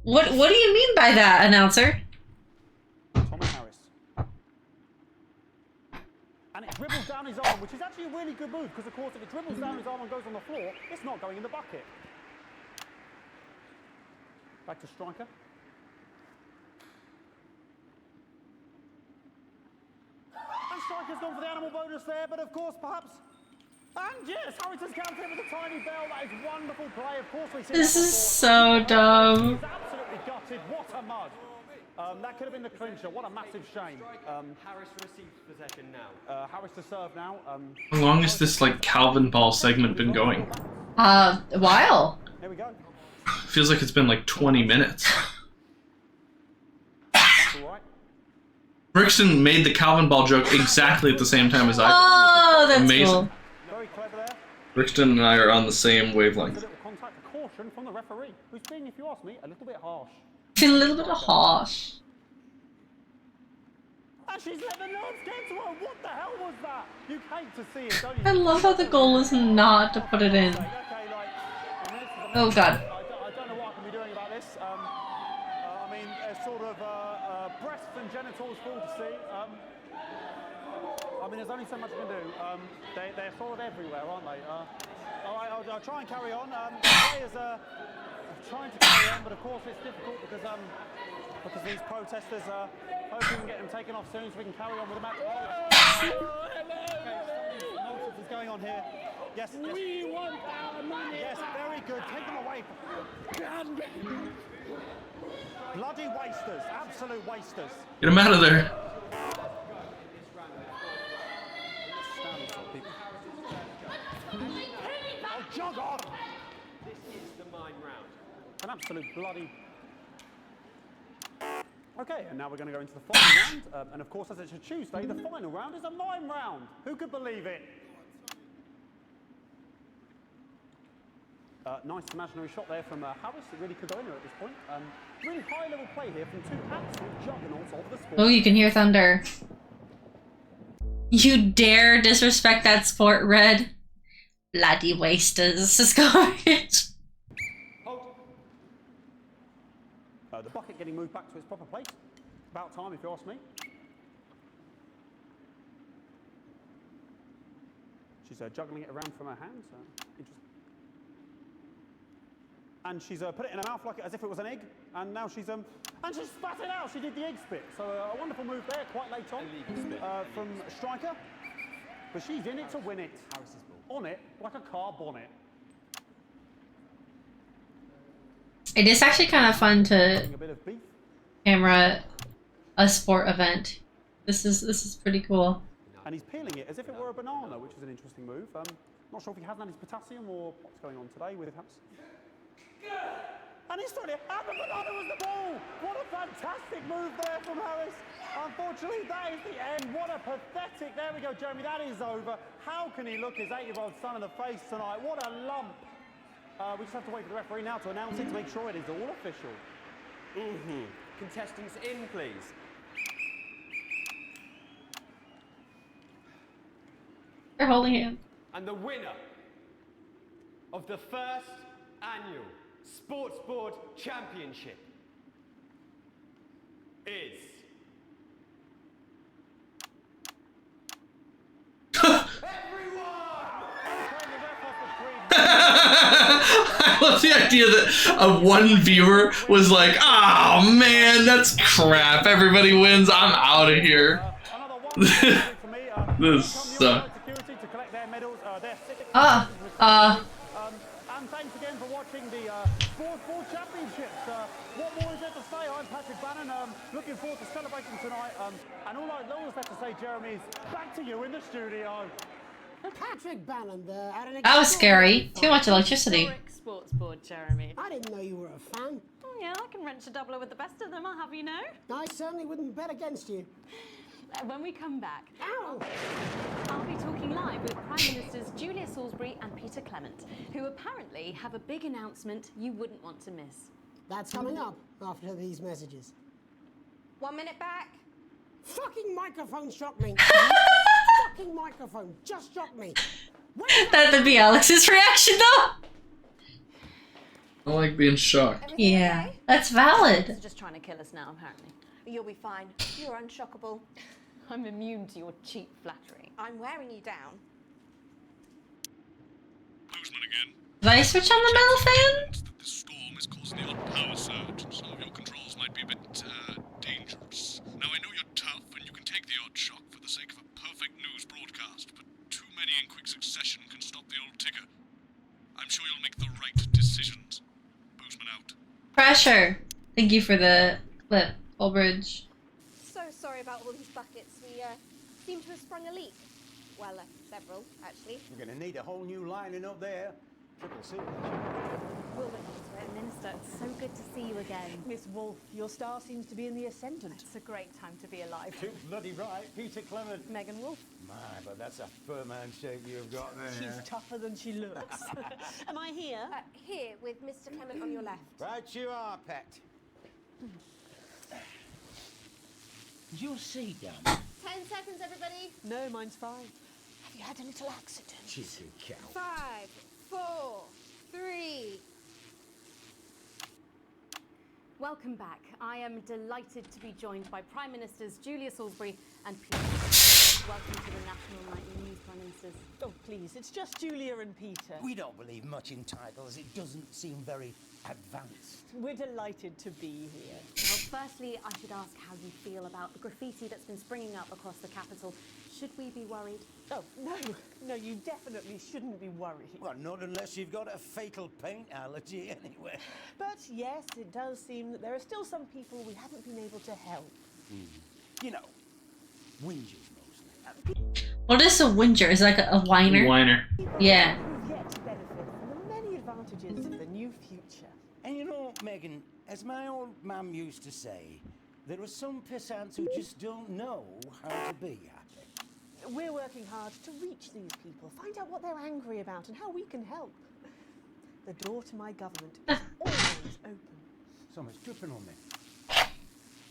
[SPEAKER 2] What do you mean by that, announcer?
[SPEAKER 14] Tommy Harris. And it dribbles down his arm, which is actually a really good move, because of course if it dribbles down his arm and goes on the floor, it's not going in the bucket. Back to striker. And striker's gone for the animal bonus there, but of course perhaps... And yes, Harris has counted with a tiny bell. That is wonderful play. Of course we see
[SPEAKER 2] this is so dumb.
[SPEAKER 14] He's absolutely gutted. What a mud. That could have been the clincher. What a massive shame.
[SPEAKER 5] Harris receives possession now.
[SPEAKER 14] Harris to serve now.
[SPEAKER 1] How long has this like Calvin Ball segment been going?
[SPEAKER 2] A while.
[SPEAKER 14] There we go.
[SPEAKER 1] Feels like it's been like 20 minutes.
[SPEAKER 14] That's all right.
[SPEAKER 1] Brixton made the Calvin Ball joke exactly at the same time as I did.
[SPEAKER 2] Oh, that's
[SPEAKER 1] amazing.
[SPEAKER 2] Cool.
[SPEAKER 14] Very clever there.
[SPEAKER 1] Brixton and I are on the same wavelength.
[SPEAKER 14] A little contact, a caution from the referee, who's being, if you ask me, a little bit harsh.
[SPEAKER 2] A little bit of harsh.
[SPEAKER 14] And she's let the nerves get to her. What the hell was that? You hate to see it, don't you?
[SPEAKER 2] I love how the goal is not to put it in. Oh god.
[SPEAKER 14] I don't know what I can be doing about this. I mean, sort of breasts and genitals for all to see. I mean, there's only so much I can do. They're sort of everywhere, aren't they? All right, I'll try and carry on. The players are trying to carry on, but of course it's difficult because these protesters are hoping we can get them taken off soon so we can carry on with the match. Nonsense is going on here. Yes, yes.
[SPEAKER 10] We want our money.
[SPEAKER 14] Yes, very good. Take them away. Bloody wasters. Absolute wasters.
[SPEAKER 1] Get him out of there.
[SPEAKER 14] Oh, jog on!
[SPEAKER 5] This is the mime round.
[SPEAKER 14] An absolute bloody... Okay, and now we're going to go into the final round. And of course, as it's a Tuesday, the final round is a mime round. Who could believe it? Nice imaginary shot there from Harris. It really could go anywhere at this point. Really high-level play here from two absolute juggernauts of the sport.
[SPEAKER 2] Oh, you can hear thunder. You dare disrespect that sport, Red? Bloody wasters. This is garbage.
[SPEAKER 16] The bucket getting moved back to its proper place. About time, if you ask me. She's juggling it around from her hands. Interesting. And she's put it in her mouth like as if it was an egg. And now she's and she's spat it out. She did the egg spit. So a wonderful move there, quite late on from Striker. But she's in it to win it. On it like a car bonnet.
[SPEAKER 2] It is actually kind of fun to camera a sport event. This is pretty cool.
[SPEAKER 16] And he's peeling it as if it were a banana, which is an interesting move. Not sure if he hasn't had his potassium or what's going on today with perhaps. And he's throwing it, and the banana was the ball! What a fantastic move there from Harris. Unfortunately, that is the end. What a pathetic, there we go, Jeremy, that is over. How can he look his 8-year-old son in the face tonight? What a lump. We just have to wait for the referee now to announce it to make sure it is all official.
[SPEAKER 5] Contestants in, please.
[SPEAKER 2] They're holding him.
[SPEAKER 5] And the winner of the first annual Sports Board Championship is...
[SPEAKER 1] I love the idea that one viewer was like, "Oh man, that's crap. Everybody wins. I'm out of here." This sucks.
[SPEAKER 16] And thanks again for watching the Sports Board Championships. What more is there to say? I'm Patrick Bannon. Looking forward to celebrating tonight. And all I left to say, Jeremy, is back to you in the studio.
[SPEAKER 4] Patrick Bannon,
[SPEAKER 2] That was scary. Too much electricity.
[SPEAKER 19] Sports Board, Jeremy.
[SPEAKER 4] I didn't know you were a fan.
[SPEAKER 19] Oh yeah, I can wrench a doubler with the best of them, I'll have you know.
[SPEAKER 4] I certainly wouldn't bet against you.
[SPEAKER 19] When we come back,
[SPEAKER 4] Ow!
[SPEAKER 19] I'll be talking live with Prime Ministers Julia Salisbury and Peter Clement, who apparently have a big announcement you wouldn't want to miss.
[SPEAKER 4] That's coming up after these messages.
[SPEAKER 3] 1 minute back.
[SPEAKER 4] Fucking microphone shocked me. Fucking microphone just shocked me.
[SPEAKER 2] That'd be Alex's reaction though.
[SPEAKER 1] I like being shocked.
[SPEAKER 2] Yeah, that's valid.
[SPEAKER 19] They're just trying to kill us now, apparently.
[SPEAKER 3] You'll be fine. You're unshockable.
[SPEAKER 19] I'm immune to your cheap flattery.
[SPEAKER 3] I'm wearing you down.
[SPEAKER 17] Boozman again.
[SPEAKER 2] Did I switch on the metal fan?
[SPEAKER 17] The storm is causing the odd power surge, and some of your controls might be a bit dangerous. Now I know you're tough and you can take the odd shock for the sake of a perfect news broadcast, but too many in quick succession can stop the old ticker. I'm sure you'll make the right decisions. Boozman out.
[SPEAKER 2] Pressure. Thank you for the clip, Fulbridge.
[SPEAKER 3] So sorry about all these buckets. We seem to have sprung a leak. Well, several, actually.
[SPEAKER 6] We're going to need a whole new lining up there. Triple silver.
[SPEAKER 19] We'll look into it, Minister. It's so good to see you again.
[SPEAKER 8] Miss Wolf, your star seems to be in the ascendant.
[SPEAKER 19] It's a great time to be alive.
[SPEAKER 6] Too bloody right, Peter Clement.
[SPEAKER 19] Megan Wolf.
[SPEAKER 6] My, but that's a firm handshake you've got there.
[SPEAKER 8] She's tougher than she looks. Am I here?
[SPEAKER 3] Here, with Mr. Clement on your left.
[SPEAKER 6] Right you are, pet.
[SPEAKER 20] Is your seat down?
[SPEAKER 3] 10 seconds, everybody.
[SPEAKER 8] No, mine's fine.
[SPEAKER 3] Have you had a little accident?
[SPEAKER 6] She's a cow.
[SPEAKER 3] 5, 4, 3.
[SPEAKER 19] Welcome back. I am delighted to be joined by Prime Ministers Julia Salisbury and Peter. Welcome to the National Nightly News, Prime Ministers.
[SPEAKER 8] Oh, please, it's just Julia and Peter.
[SPEAKER 20] We don't believe much in titles. It doesn't seem very advanced.
[SPEAKER 8] We're delighted to be here.
[SPEAKER 19] Well, firstly, I should ask how you feel about the graffiti that's been springing up across the capital. Should we be worried?
[SPEAKER 8] Oh, no, you definitely shouldn't be worried.
[SPEAKER 20] Well, not unless you've got a fatal paint allergy anyway.
[SPEAKER 8] But yes, it does seem that there are still some people we haven't been able to help.
[SPEAKER 20] You know, whingers mostly.
[SPEAKER 2] What is a whinger? Is it like a whiner?
[SPEAKER 1] Whiner.
[SPEAKER 2] Yeah.
[SPEAKER 8] Who've yet to benefit from the many advantages of the new future.
[SPEAKER 20] And you know, Megan, as my old mum used to say, there are some pissants who just don't know how to be happy.
[SPEAKER 8] We're working hard to reach these people, find out what they're angry about and how we can help. The door to my government is always open.
[SPEAKER 6] So much dripping on me.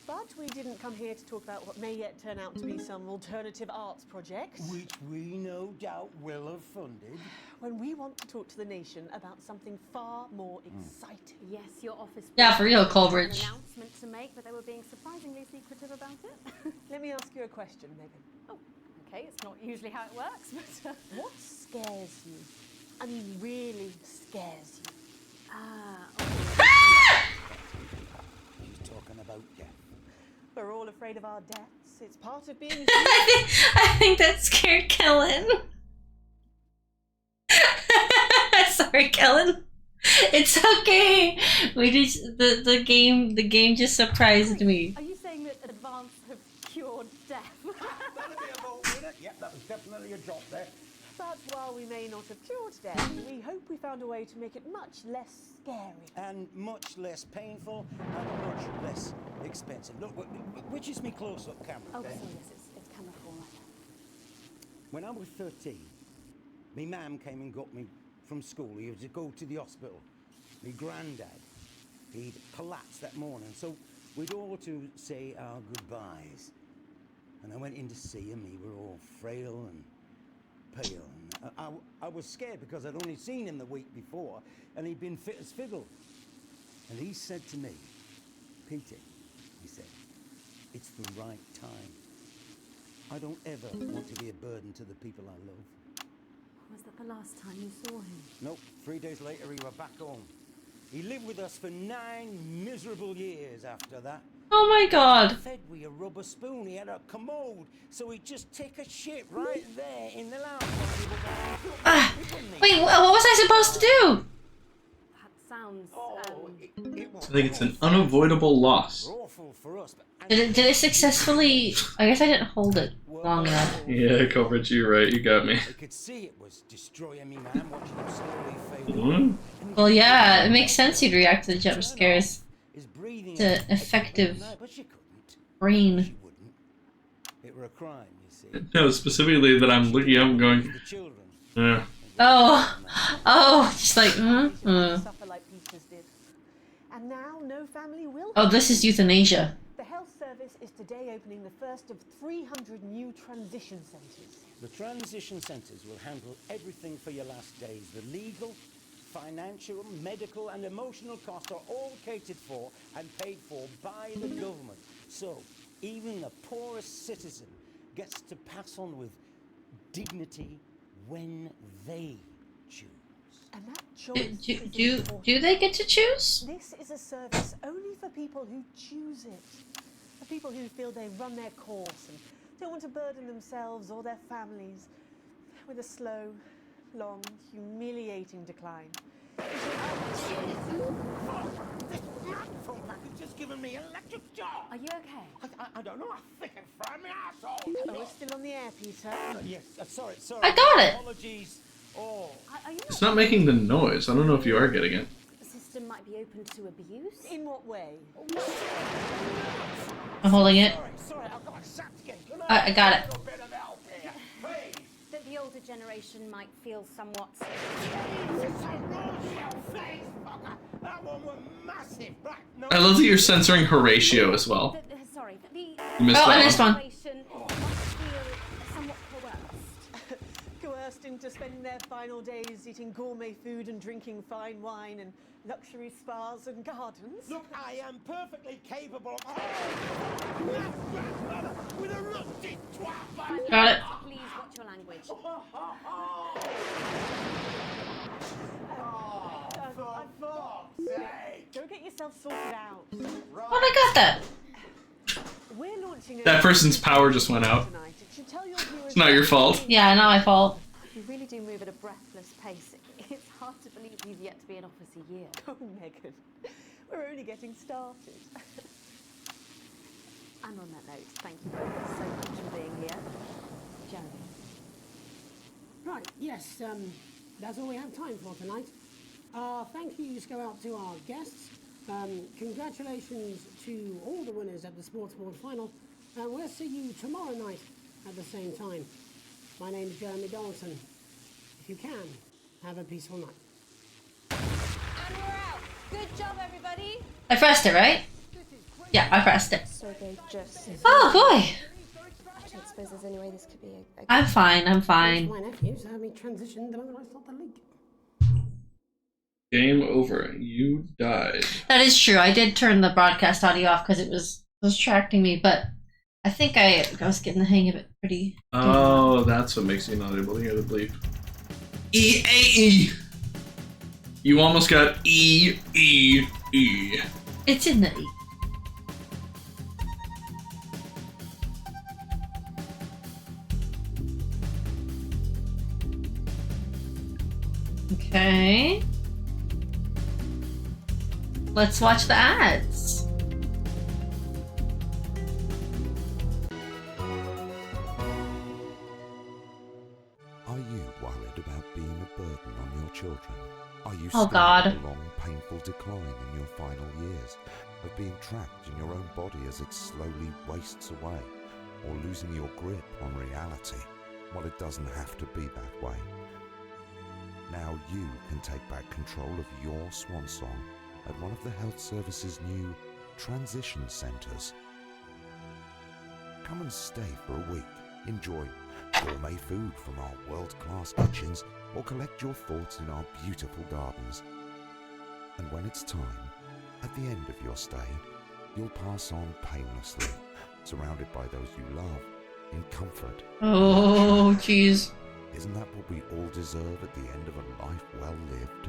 [SPEAKER 8] But we
[SPEAKER 9] didn't come here to talk about what may yet turn out to be some alternative arts project.
[SPEAKER 20] Which we no doubt will have funded.
[SPEAKER 9] When we want to talk to the nation about something far more exciting.
[SPEAKER 19] Yes, your office.
[SPEAKER 2] Yeah, for real,
[SPEAKER 19] had
[SPEAKER 2] Coleridge.
[SPEAKER 19] An announcement to make, but they were being surprisingly secretive about it.
[SPEAKER 9] Let me ask you a question, Megan.
[SPEAKER 19] Oh, okay. It's not usually how it works, but
[SPEAKER 9] what scares you? I mean, really scares you.
[SPEAKER 20] She's talking about death.
[SPEAKER 9] We're all afraid of our deaths. It's part of being human.
[SPEAKER 2] I think that scared Kellen. Sorry, Kellen. It's okay. We just the game just surprised me.
[SPEAKER 19] Are you saying that advance have cured death?
[SPEAKER 20] That'd be a vote, wouldn't it? Yep, that was definitely a drop there.
[SPEAKER 9] But while we may not have cured death, we hope we found a way to make it much less scary.
[SPEAKER 20] And much less painful and much less expensive. Look, which is me close-up camera?
[SPEAKER 19] Oh,
[SPEAKER 20] there?
[SPEAKER 19] sorry, yes, it's camera 4 right there.
[SPEAKER 20] When I was 13, me mum came and got me from school. He was to go to the hospital. Me granddad, he'd collapsed that morning, so we'd all to say our goodbyes. And I went in to see him. We were all frail and pale. And I was scared because I'd only seen him the week before, and he'd been fit as fiddle. And he said to me, Peter, he said, it's the right time. I don't ever want to be a burden to the people I love.
[SPEAKER 19] Was that the last time you saw him?
[SPEAKER 20] Nope, 3 days later he were back home. He lived with us for 9 miserable years after that.
[SPEAKER 2] Oh my god.
[SPEAKER 20] Fed with a rubber spoon. He had a commode, so he'd just take a shit right there in the lounge.
[SPEAKER 2] Wait, what was I supposed to do?
[SPEAKER 19] That sounds.
[SPEAKER 1] I think it's an unavoidable loss.
[SPEAKER 20] Awful for us, but
[SPEAKER 2] Did it successfully? I guess I didn't hold it long enough.
[SPEAKER 1] Yeah, Coleridge, you're right. You got me.
[SPEAKER 20] I could see it was destroying me, man, watching him slowly fade.
[SPEAKER 2] Well, yeah, it makes sense you'd react to the jump scares. It's an effective brain.
[SPEAKER 20] It were a crime, you see.
[SPEAKER 1] No, specifically that I'm looking up and going, yeah.
[SPEAKER 2] Oh, just like,
[SPEAKER 9] Suffer like Peter's did. And now no family will.
[SPEAKER 2] Oh, this is euthanasia.
[SPEAKER 9] The health service is today opening the first of 300 new transition centres.
[SPEAKER 20] The transition centres will handle everything for your last days. The legal, financial, medical and emotional costs are all catered for and paid for by the government. So, even the poorest citizen gets to pass on with dignity when they choose.
[SPEAKER 9] And that choice
[SPEAKER 2] Do they get to choose?
[SPEAKER 9] This is a service only for people who choose it. For people who feel they run their course and don't want to burden themselves or their families with a slow, long, humiliating decline.
[SPEAKER 20] It's just given me an electric shock.
[SPEAKER 19] Are you okay?
[SPEAKER 20] I don't know. I think it fried my asshole.
[SPEAKER 9] Oh, we're still on the air, Peter.
[SPEAKER 20] Yes, sorry.
[SPEAKER 2] I got it.
[SPEAKER 20] Apologies. Oh.
[SPEAKER 1] It's not making the noise. I don't know if you are getting it.
[SPEAKER 19] The system might be open to abuse.
[SPEAKER 9] In what way?
[SPEAKER 2] I'm holding it.
[SPEAKER 20] Sorry, I've got a shot again.
[SPEAKER 2] I got it.
[SPEAKER 19] That the older generation might feel somewhat.
[SPEAKER 20] That one was massive. Right, no.
[SPEAKER 1] I love that you're censoring Horatio as well.
[SPEAKER 19] Sorry, the
[SPEAKER 1] You missed
[SPEAKER 2] and
[SPEAKER 1] that
[SPEAKER 2] this
[SPEAKER 1] one.
[SPEAKER 2] one.
[SPEAKER 19] might feel somewhat coerced.
[SPEAKER 9] Coerced into spending their final days eating gourmet food and drinking fine wine and luxury spas and gardens.
[SPEAKER 20] Look, I am perfectly capable of. With a rusty twat.
[SPEAKER 2] Got it.
[SPEAKER 19] Please watch your language.
[SPEAKER 9] Go get yourself sorted out.
[SPEAKER 2] Oh, I got that.
[SPEAKER 9] We're launching
[SPEAKER 1] That person's power just went out.
[SPEAKER 9] tonight. It should tell your viewers
[SPEAKER 1] It's not your fault.
[SPEAKER 2] Yeah, not my fault.
[SPEAKER 19] You really do move at a breathless pace. It's hard to believe you've yet to be in office a year.
[SPEAKER 9] Oh, Megan, we're only getting started.
[SPEAKER 19] And on that note, thank you both so much for being here. Jeremy.
[SPEAKER 4] Right, yes, that's all we have time for tonight. Thank yous go out to our guests. Congratulations to all the winners at the Sports Board Final. And we'll see you tomorrow night at the same time. My name is Jeremy Donaldson. If you can, have a peaceful night.
[SPEAKER 10] And we're out. Good job, everybody.
[SPEAKER 2] I pressed it, right? Yeah, I pressed it.
[SPEAKER 3] So they just.
[SPEAKER 2] Oh boy.
[SPEAKER 3] I don't suppose there's any way this could be a
[SPEAKER 2] I'm fine. I'm fine.
[SPEAKER 4] My nephews had me transition the moment I saw the leak.
[SPEAKER 1] Game over. You died.
[SPEAKER 2] That is true. I did turn the broadcast audio off because it was distracting me, but I think I was getting the hang of it pretty.
[SPEAKER 1] Oh, that's what makes you not able to hear the bleep. E-A-E. You almost got E-E-E.
[SPEAKER 2] It's in the E. Okay. Let's watch the ads.
[SPEAKER 12] Are you worried about being a burden on your children? Are you
[SPEAKER 2] Oh,
[SPEAKER 12] still
[SPEAKER 2] God.
[SPEAKER 12] in a long, painful decline in your final years of being trapped in your own body as it slowly wastes away, or losing your grip on reality? Well, it doesn't have to be that way. Now you can take back control of your swan song at one of the Health Service's new transition centres. Come and stay for a week, enjoy gourmet food from our world-class kitchens, or collect your thoughts in our beautiful gardens. And when it's time, at the end of your stay, you'll pass on painlessly, surrounded by those you love, in comfort.
[SPEAKER 2] Oh, jeez.
[SPEAKER 12] Isn't that what we all deserve at the end of a life well lived?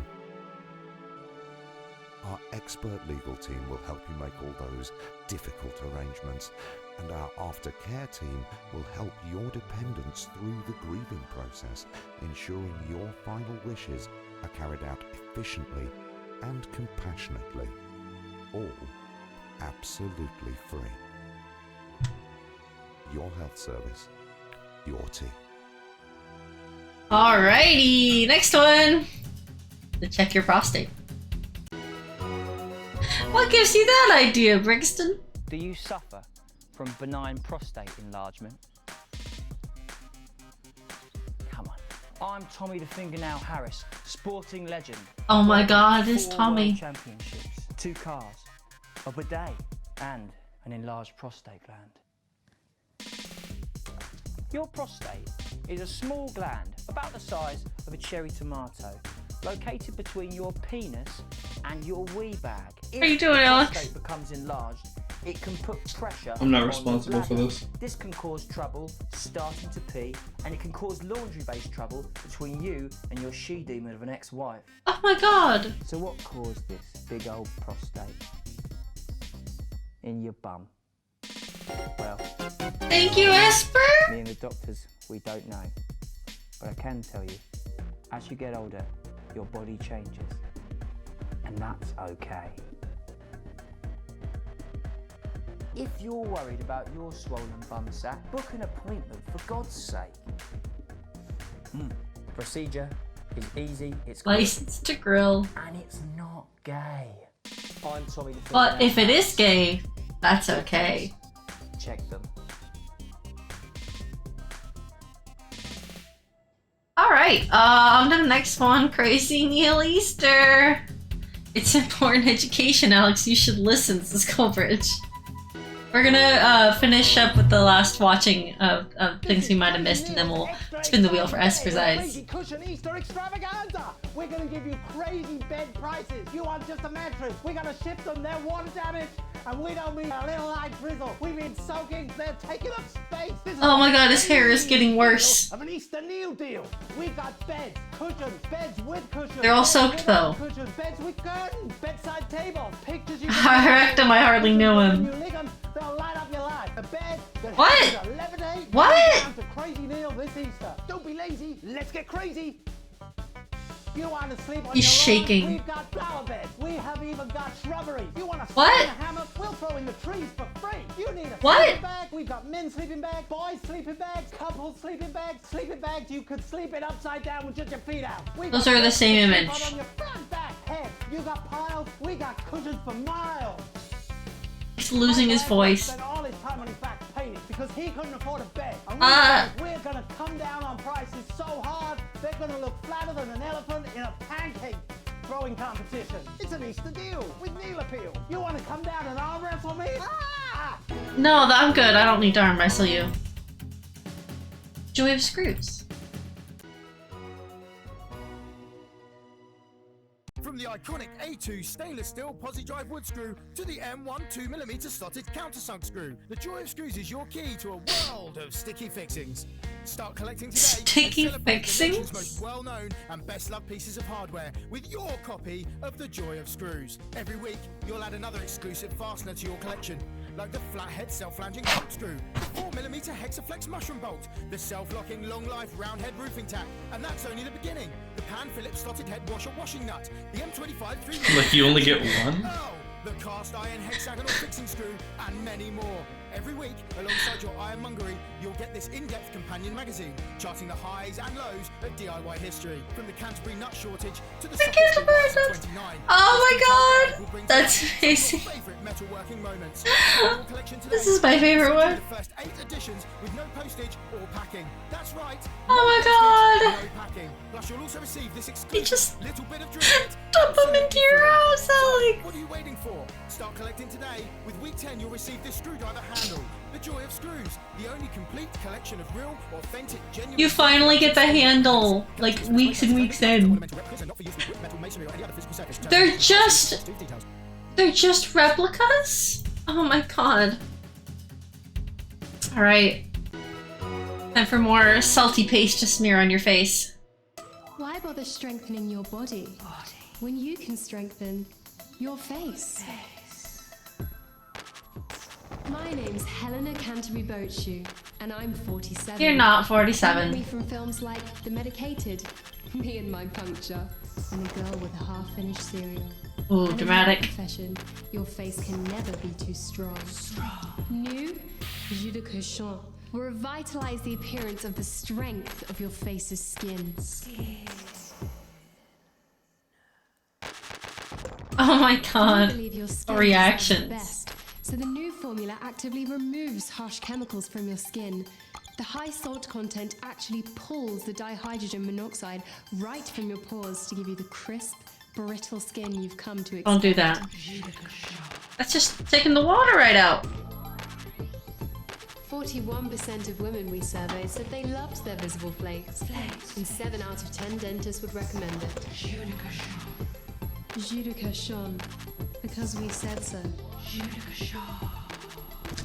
[SPEAKER 12] Our expert legal team will help you make all those difficult arrangements, and our aftercare team will help your dependents through the grieving process, ensuring your final wishes are carried out efficiently and compassionately. All absolutely free. Your health service, your team.
[SPEAKER 2] Alrighty, next one. To check your prostate. What gives you that idea, Brixton?
[SPEAKER 7] Do you suffer from benign prostate enlargement? Come on. I'm Tommy the Fingernail Harris, sporting legend.
[SPEAKER 2] Oh my God, it's
[SPEAKER 7] 4
[SPEAKER 2] Tommy.
[SPEAKER 7] world championships, 2 cars, a bidet, and an enlarged prostate gland. Your prostate is a small gland about the size of a cherry tomato, located between your penis and your wee bag.
[SPEAKER 2] How you doing, Alex?
[SPEAKER 7] If the prostate becomes enlarged, it can put pressure
[SPEAKER 1] I'm not
[SPEAKER 7] on the
[SPEAKER 1] responsible for
[SPEAKER 7] bladder.
[SPEAKER 1] this.
[SPEAKER 7] This can cause trouble starting to pee, and it can cause laundry-based trouble between you and your she-demon of an ex-wife.
[SPEAKER 2] Oh my God.
[SPEAKER 7] So what caused this big old prostate in your bum? Well,
[SPEAKER 2] thank you, Esper.
[SPEAKER 7] me and the doctors, we don't know. But I can tell you, as you get older, your body changes. And that's okay. If you're worried about your swollen bum sack, book an appointment for God's sake. Procedure is easy, it's quick,
[SPEAKER 2] License to grill.
[SPEAKER 7] and it's not gay. I'm Tommy the
[SPEAKER 2] But if it is
[SPEAKER 7] Fingernail
[SPEAKER 2] gay, that's okay.
[SPEAKER 7] Harris. Check them.
[SPEAKER 2] Alright, on to the next one. Crazy Neil Easter. It's important education, Alex. You should listen to this coverage. We're gonna finish up with the last watching of things we might have missed, and then we'll spin the wheel for Esper's eyes.
[SPEAKER 14] Crazy cushion Easter extravaganza. We're gonna give you crazy bed prices. You want just a mattress? We're gonna ship them. They're water damaged, and we don't mean a little light drizzle. We mean soaking. They're taking up space. This is
[SPEAKER 2] Oh my God, his
[SPEAKER 14] a
[SPEAKER 2] hair is
[SPEAKER 14] crazy
[SPEAKER 2] getting
[SPEAKER 14] deal
[SPEAKER 2] worse.
[SPEAKER 14] Of an Easter Neil deal. We've got beds, cushions, beds with cushions.
[SPEAKER 2] They're all
[SPEAKER 14] beds
[SPEAKER 2] soaked,
[SPEAKER 14] without
[SPEAKER 2] though.
[SPEAKER 14] Cushions, beds with curtains, bedside tables, pictures you
[SPEAKER 2] I reckon I hardly knew him.
[SPEAKER 14] You lick 'em, they'll light up your life. A bed that
[SPEAKER 2] What?
[SPEAKER 14] has a levitate.
[SPEAKER 2] What?
[SPEAKER 14] Down to Crazy Neil this Easter. Don't be lazy. Let's get crazy. You want to sleep on
[SPEAKER 2] He's
[SPEAKER 14] your
[SPEAKER 2] shaking.
[SPEAKER 14] lawn? We've got flower beds. We have even got shrubbery. You want to sleep
[SPEAKER 2] What?
[SPEAKER 14] in a hammock? We'll throw in the trees for free. You need a
[SPEAKER 2] What?
[SPEAKER 14] sleeping bag. We've got men's sleeping bags, boys' sleeping bags, couples' sleeping bags, sleeping bags you could sleep in upside down with just your feet out. We've
[SPEAKER 2] Those
[SPEAKER 14] got
[SPEAKER 2] are the
[SPEAKER 14] beds
[SPEAKER 2] same
[SPEAKER 14] to sleep
[SPEAKER 2] image.
[SPEAKER 14] On your front, back, head. You got piles. We got cushions for miles.
[SPEAKER 2] He's losing his voice.
[SPEAKER 14] Spent all his time on his back painting because he couldn't afford a bed. And we're gonna come down on prices so hard they're gonna look flatter than an elephant in a pancake. throwing competition. It's an Easter deal with Neil Appeal. You want to come down and arm wrestle me? Ah!
[SPEAKER 2] No, I'm good. I don't need to arm wrestle you. Joy of screws.
[SPEAKER 15] From the iconic A2 stainless steel posi drive wood screw to the M1 2mm slotted countersunk screw, the Joy of Screws is your key to a world of sticky fixings. Start collecting today.
[SPEAKER 2] Sticky
[SPEAKER 15] and celebrate the
[SPEAKER 2] fixings?
[SPEAKER 15] nation's most well-known and best-loved pieces of hardware with your copy of the Joy of Screws. Every week, you'll add another exclusive fastener to your collection, like the flathead self-flanging bolt screw, the 4mm Hexaflex mushroom bolt, the self-locking long-life round-head roofing tack, and that's only the beginning. The Pan Phillips slotted head washer washing nut, the M25 3.
[SPEAKER 1] Like you only get one?
[SPEAKER 15] Oh, the cast iron hexagonal fixing screw, and many more. Every week, alongside your ironmongery, you'll get this in-depth companion magazine, charting the highs and lows of DIY history, from the Canterbury nut shortage to the sockets 29.
[SPEAKER 2] Oh my god! That's amazing.
[SPEAKER 15] Favorite metalworking moments.
[SPEAKER 2] This is my favorite one.
[SPEAKER 15] The first 8 editions with no postage or packing. That's right.
[SPEAKER 2] Oh my god!
[SPEAKER 15] No packing. Plus, you'll also receive this exclusive little bit of drip.
[SPEAKER 2] Dump them into your house, Alec!
[SPEAKER 15] What are you waiting for? Start collecting today. With week 10, you'll receive this screwdriver handle. The Joy of Screws, the only complete collection of real, authentic, genuine.
[SPEAKER 2] You finally get the handle, like weeks and weeks in. They're just replicas? Oh my god. Alright. Time for more salty paste to smear on your face.
[SPEAKER 13] Why bother strengthening your body when you can strengthen your face? My name's Helena Canterbury Boatshoe, and I'm 47.
[SPEAKER 2] You're not 47.
[SPEAKER 13] You know me from films like The Medicated, Me and My Puncture, and A Girl with a Half-Finished Cereal.
[SPEAKER 2] Ooh,
[SPEAKER 13] And
[SPEAKER 2] dramatic.
[SPEAKER 13] In my profession, your face can never be too strong. New Jus de Cochon will revitalize the appearance of the strength of your face's skin.
[SPEAKER 2] Oh my
[SPEAKER 13] I
[SPEAKER 2] god.
[SPEAKER 13] believe your skin
[SPEAKER 2] Reactions.
[SPEAKER 13] deserves the best. So the new formula actively removes harsh chemicals from your skin. The high salt content actually pulls the dihydrogen monoxide right from your pores to give you the crisp, brittle skin you've come to expect.
[SPEAKER 2] Don't do that. That's just taking the water right out.
[SPEAKER 13] 41% of women we surveyed said they loved their visible flakes. And 7 out of 10 dentists would recommend it. Jus de Cochon. Because we said so.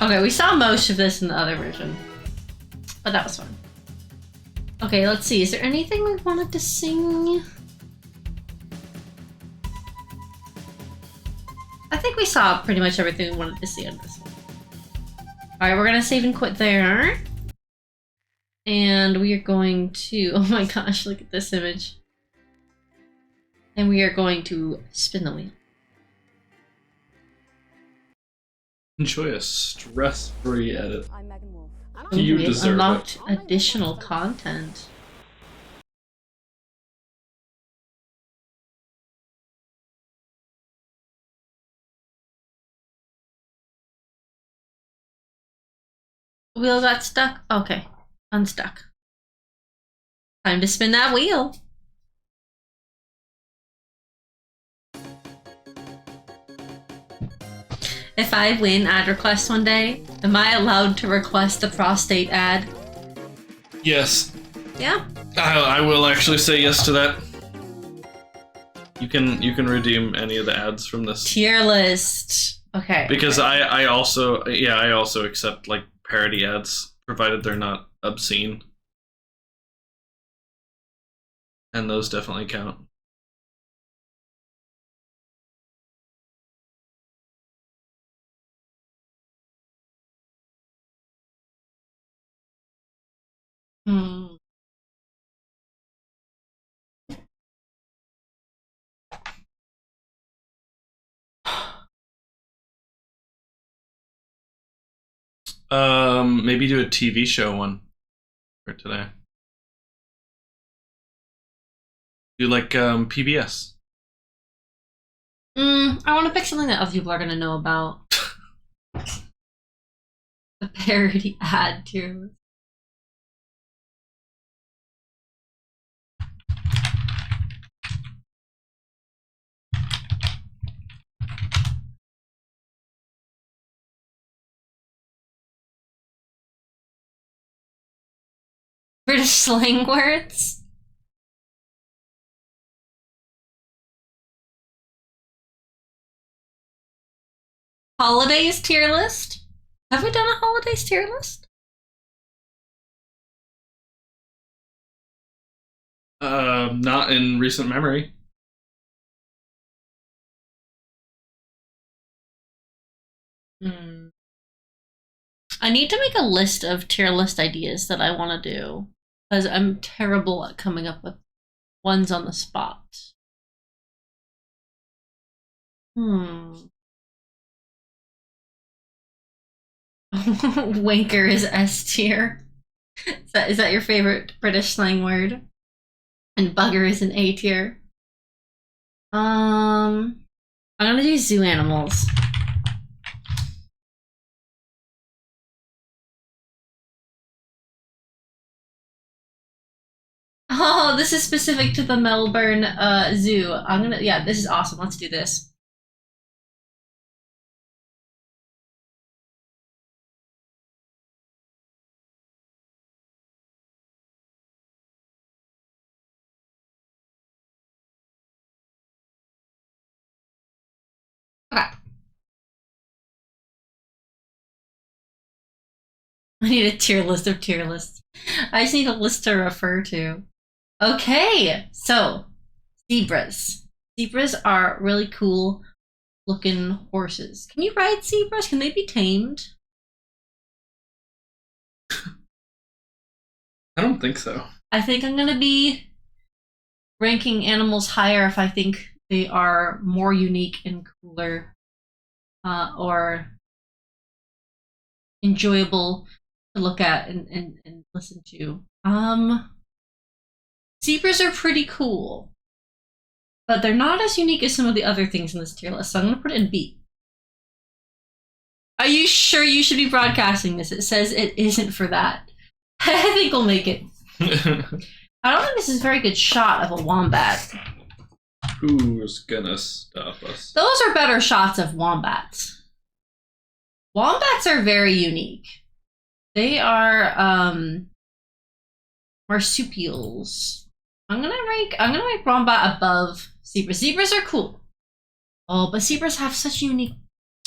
[SPEAKER 2] Okay, we saw most of this in the other version. But that was fun. Okay, let's see. Is there anything we wanted to sing? I think we saw pretty much everything we wanted to see on this one. Alright, we're gonna save and quit there. And we are going to... Oh my gosh, look at this image. And we are going to spin the wheel.
[SPEAKER 1] Enjoy a stress-free edit.
[SPEAKER 3] I'm Megan Wolf.
[SPEAKER 1] You
[SPEAKER 2] We
[SPEAKER 1] deserve
[SPEAKER 2] unlocked
[SPEAKER 1] it.
[SPEAKER 2] additional content. Wheel got stuck? Okay. Unstuck. Time to spin that wheel. If I win ad request one day, am I allowed to request a prostate ad?
[SPEAKER 1] Yes.
[SPEAKER 2] Yeah.
[SPEAKER 1] I will actually say yes to that. You can redeem any of the ads from this.
[SPEAKER 2] Tier list. Okay.
[SPEAKER 1] Because I also accept like parody ads, provided they're not obscene. And those definitely count.
[SPEAKER 2] Hmm.
[SPEAKER 1] Maybe do a TV show one for today. Do like PBS.
[SPEAKER 2] I want to pick something that other people are gonna know about. The parody ad tier list. British slang words. Holidays tier list. Have we done a holidays tier list?
[SPEAKER 1] Not in recent memory.
[SPEAKER 2] I need to make a list of tier list ideas that I want to do, because I'm terrible at coming up with ones on the spot. Wanker is S tier. Is that your favorite British slang word? And bugger is an A tier. I'm gonna do zoo animals. Oh, this is specific to the Melbourne Zoo. Yeah, this is awesome. Let's do this. Okay. I need a tier list of tier lists. I just need a list to refer to. Okay, so zebras. Zebras are really cool looking horses. Can you ride zebras? Can they be tamed?
[SPEAKER 1] I don't think so.
[SPEAKER 2] I think I'm gonna be ranking animals higher if I think they are more unique and cooler, or enjoyable to look at and listen to. Zebras are pretty cool, but they're not as unique as some of the other things in this tier list, so I'm gonna put it in B. Are you sure you should be broadcasting this? It says it isn't for that. I think we'll make it. I don't think this is a very good shot of a wombat.
[SPEAKER 1] Who's gonna stop us?
[SPEAKER 2] Those are better shots of wombats. Wombats are very unique. They are marsupials. I'm gonna rank wombat above zebras. Zebras are cool. Oh, but zebras have such unique.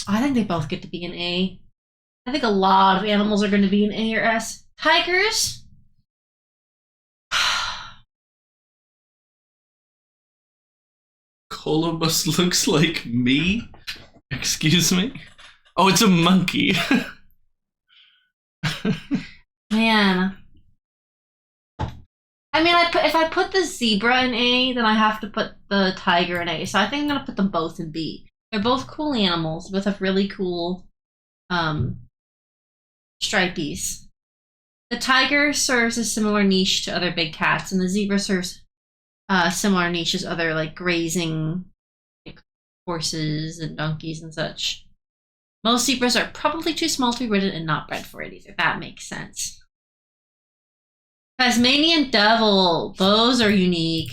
[SPEAKER 2] I think they both get to be an A. I think a lot of animals are going to be an A or S. Tigers.
[SPEAKER 1] Colobus looks like me? Excuse me? Oh, it's a monkey.
[SPEAKER 2] Man. I mean, if I put the zebra in A, then I have to put the tiger in A. So I think I'm going to put them both in B. They're both cool animals. Both have really cool stripies. The tiger serves a similar niche to other big cats, and the zebra serves similar niches, other like grazing horses and donkeys and such. Most zebras are probably too small to be ridden and not bred for it either. That makes sense. Tasmanian devil. Those are unique.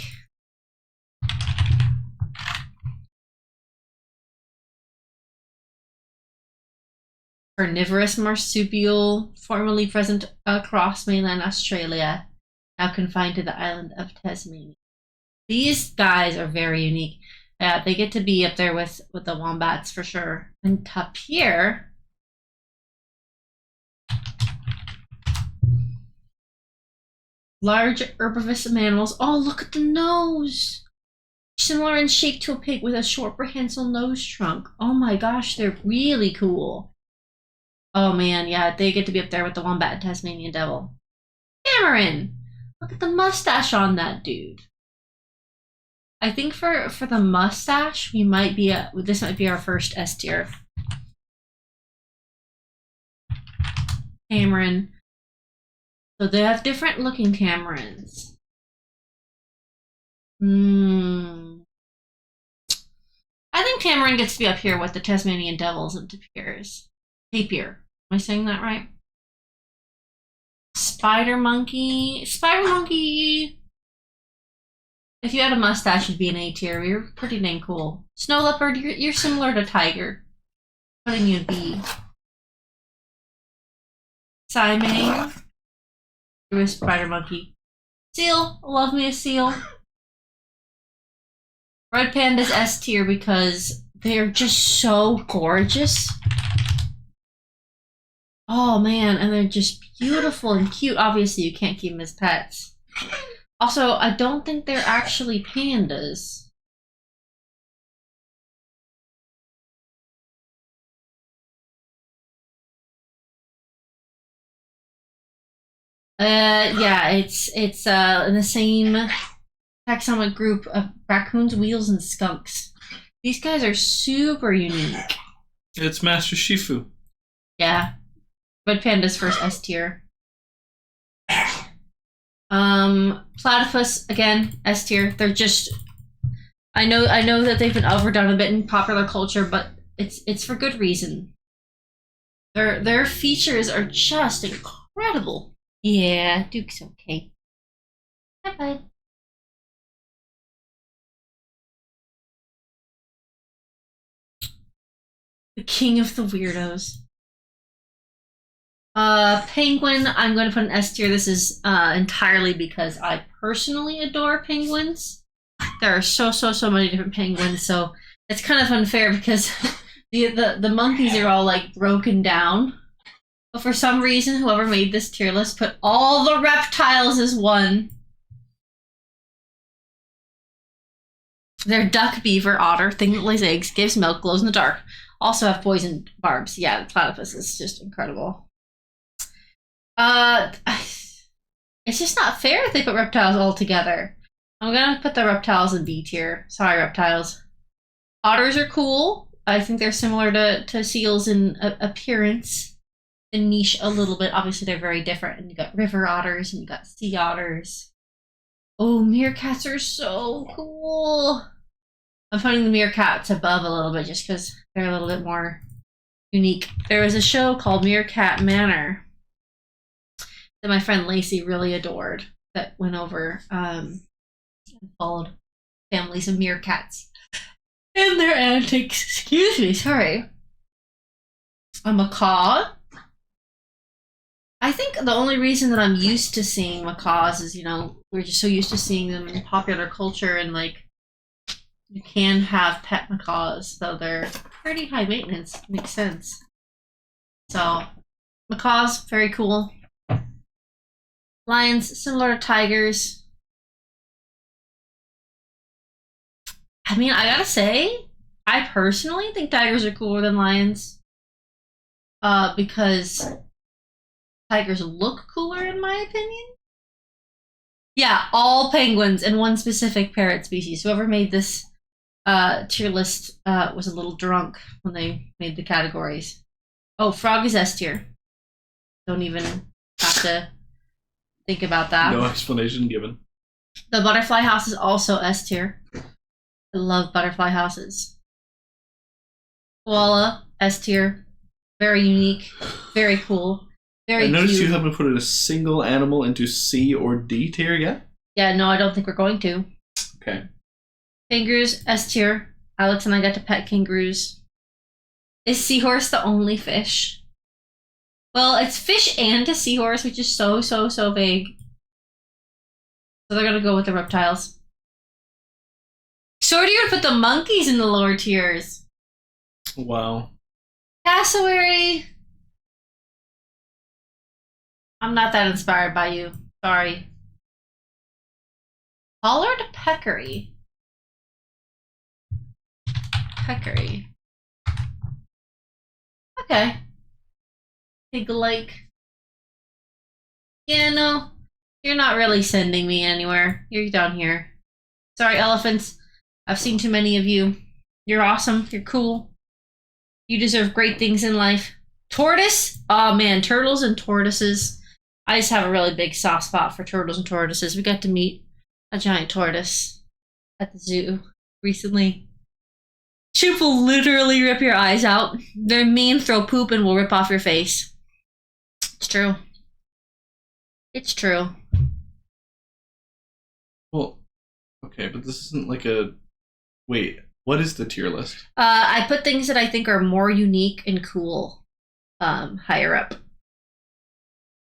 [SPEAKER 2] Carnivorous marsupial, formerly present across mainland Australia, now confined to the island of Tasmania. These guys are very unique. They get to be up there with the wombats for sure. And tapir. Large herbivorous mammals. Oh, look at the nose! Similar in shape to a pig with a short prehensile nose trunk. Oh my gosh, they're really cool. Oh man, yeah, they get to be up there with the wombat and Tasmanian devil. Cameron! Look at the mustache on that dude. I think for the mustache, this might be our first S tier. Cameron. So they have different looking tamarins. I think tamarin gets to be up here with the Tasmanian devils and tapirs. Tapir. Am I saying that right? Spider monkey. Spider monkey. If you had a mustache, you'd be an A tier. You're pretty dang cool. Snow leopard. You're similar to tiger. Putting you in B. Simang. a spider monkey. Seal. Love me a seal. Red panda's S tier because they're just so gorgeous. Oh man, and they're just beautiful and cute. Obviously, you can't keep them as pets. Also, I don't think they're actually pandas. Yeah, it's in the same taxonomic group of raccoons, wheels, and skunks. These guys are super unique.
[SPEAKER 1] It's Master Shifu.
[SPEAKER 2] Yeah. Red panda's first S tier. Platypus, again, S tier. They're just I know that they've been overdone a bit in popular culture, but it's for good reason. Their features are just incredible. Yeah, Duke's okay. Bye bye. The king of the weirdos. Penguin, I'm going to put an S tier. This is entirely because I personally adore penguins. There are so many different penguins, so it's kind of unfair because the monkeys are all like broken down. But for some reason, whoever made this tier list put all the reptiles as one. They're duck, beaver, otter, thing that lays eggs, gives milk, glows in the dark. Also have poisoned barbs. Yeah, the platypus is just incredible. It's just not fair if they put reptiles all together. I'm gonna put the reptiles in B tier. Sorry, reptiles. Otters are cool. I think they're similar to seals in appearance. And niche a little bit. Obviously, they're very different. And you got river otters and you got sea otters. Oh, meerkats are so cool. I'm putting the meerkats above a little bit just because they're a little bit more unique. There was a show called Meerkat Manor that my friend Lacey really adored that went over and followed families of meerkats and their antics. Excuse me, sorry. A macaw. I think the only reason that I'm used to seeing macaws is, we're just so used to seeing them in popular culture and, like, you can have pet macaws, so they're pretty high maintenance. Makes sense. So, macaws, very cool. Lions, similar to tigers. I mean, I gotta say, I personally think tigers are cooler than lions. Because tigers look cooler in my opinion. Yeah, all penguins and one specific parrot species. Whoever made this tier list was a little drunk when they made the categories. Oh, frog is S tier. Don't even have to think about that.
[SPEAKER 1] No explanation given.
[SPEAKER 2] The butterfly house is also S tier. I love butterfly houses. Koala, S tier. Very unique, very cool. Very
[SPEAKER 1] I noticed
[SPEAKER 2] cute.
[SPEAKER 1] you haven't put a single animal into C or D tier yet.
[SPEAKER 2] Yeah, no, I don't think we're going to.
[SPEAKER 1] Okay.
[SPEAKER 2] Kangaroos, S tier. Alex and I got to pet kangaroos. Is seahorse the only fish? Well, it's fish and a seahorse, which is so vague. So they're gonna go with the reptiles. Shorty would put the monkeys in the lower tiers.
[SPEAKER 1] Wow.
[SPEAKER 2] Cassowary. I'm not that inspired by you. Sorry. Pollard peccary. Peccary. Okay. Pig Lake. Yeah, no. You're not really sending me anywhere. You're down here. Sorry, elephants. I've seen too many of you. You're awesome. You're cool. You deserve great things in life. Tortoise? Oh man, turtles and tortoises. I just have a really big soft spot for turtles and tortoises. We got to meet a giant tortoise at the zoo recently. She will literally rip your eyes out. They're mean, throw poop, and will rip off your face. It's true. It's true.
[SPEAKER 1] Well, okay, but this isn't like a... Wait, what is the tier list?
[SPEAKER 2] I put things that I think are more unique and cool higher up.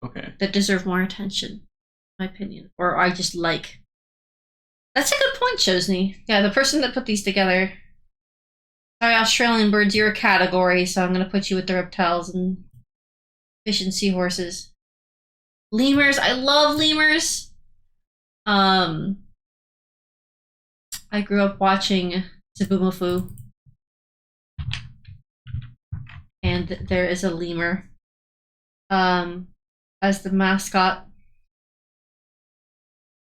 [SPEAKER 1] Okay.
[SPEAKER 2] That deserve more attention. my opinion. Or I just like. That's a good point, Chosney. Yeah, the person that put these together. Sorry, Australian birds, you're a category, so I'm gonna put you with the reptiles and fish and seahorses. Lemurs, I love lemurs. I grew up watching Zaboomafoo. And there is a lemur as the mascot.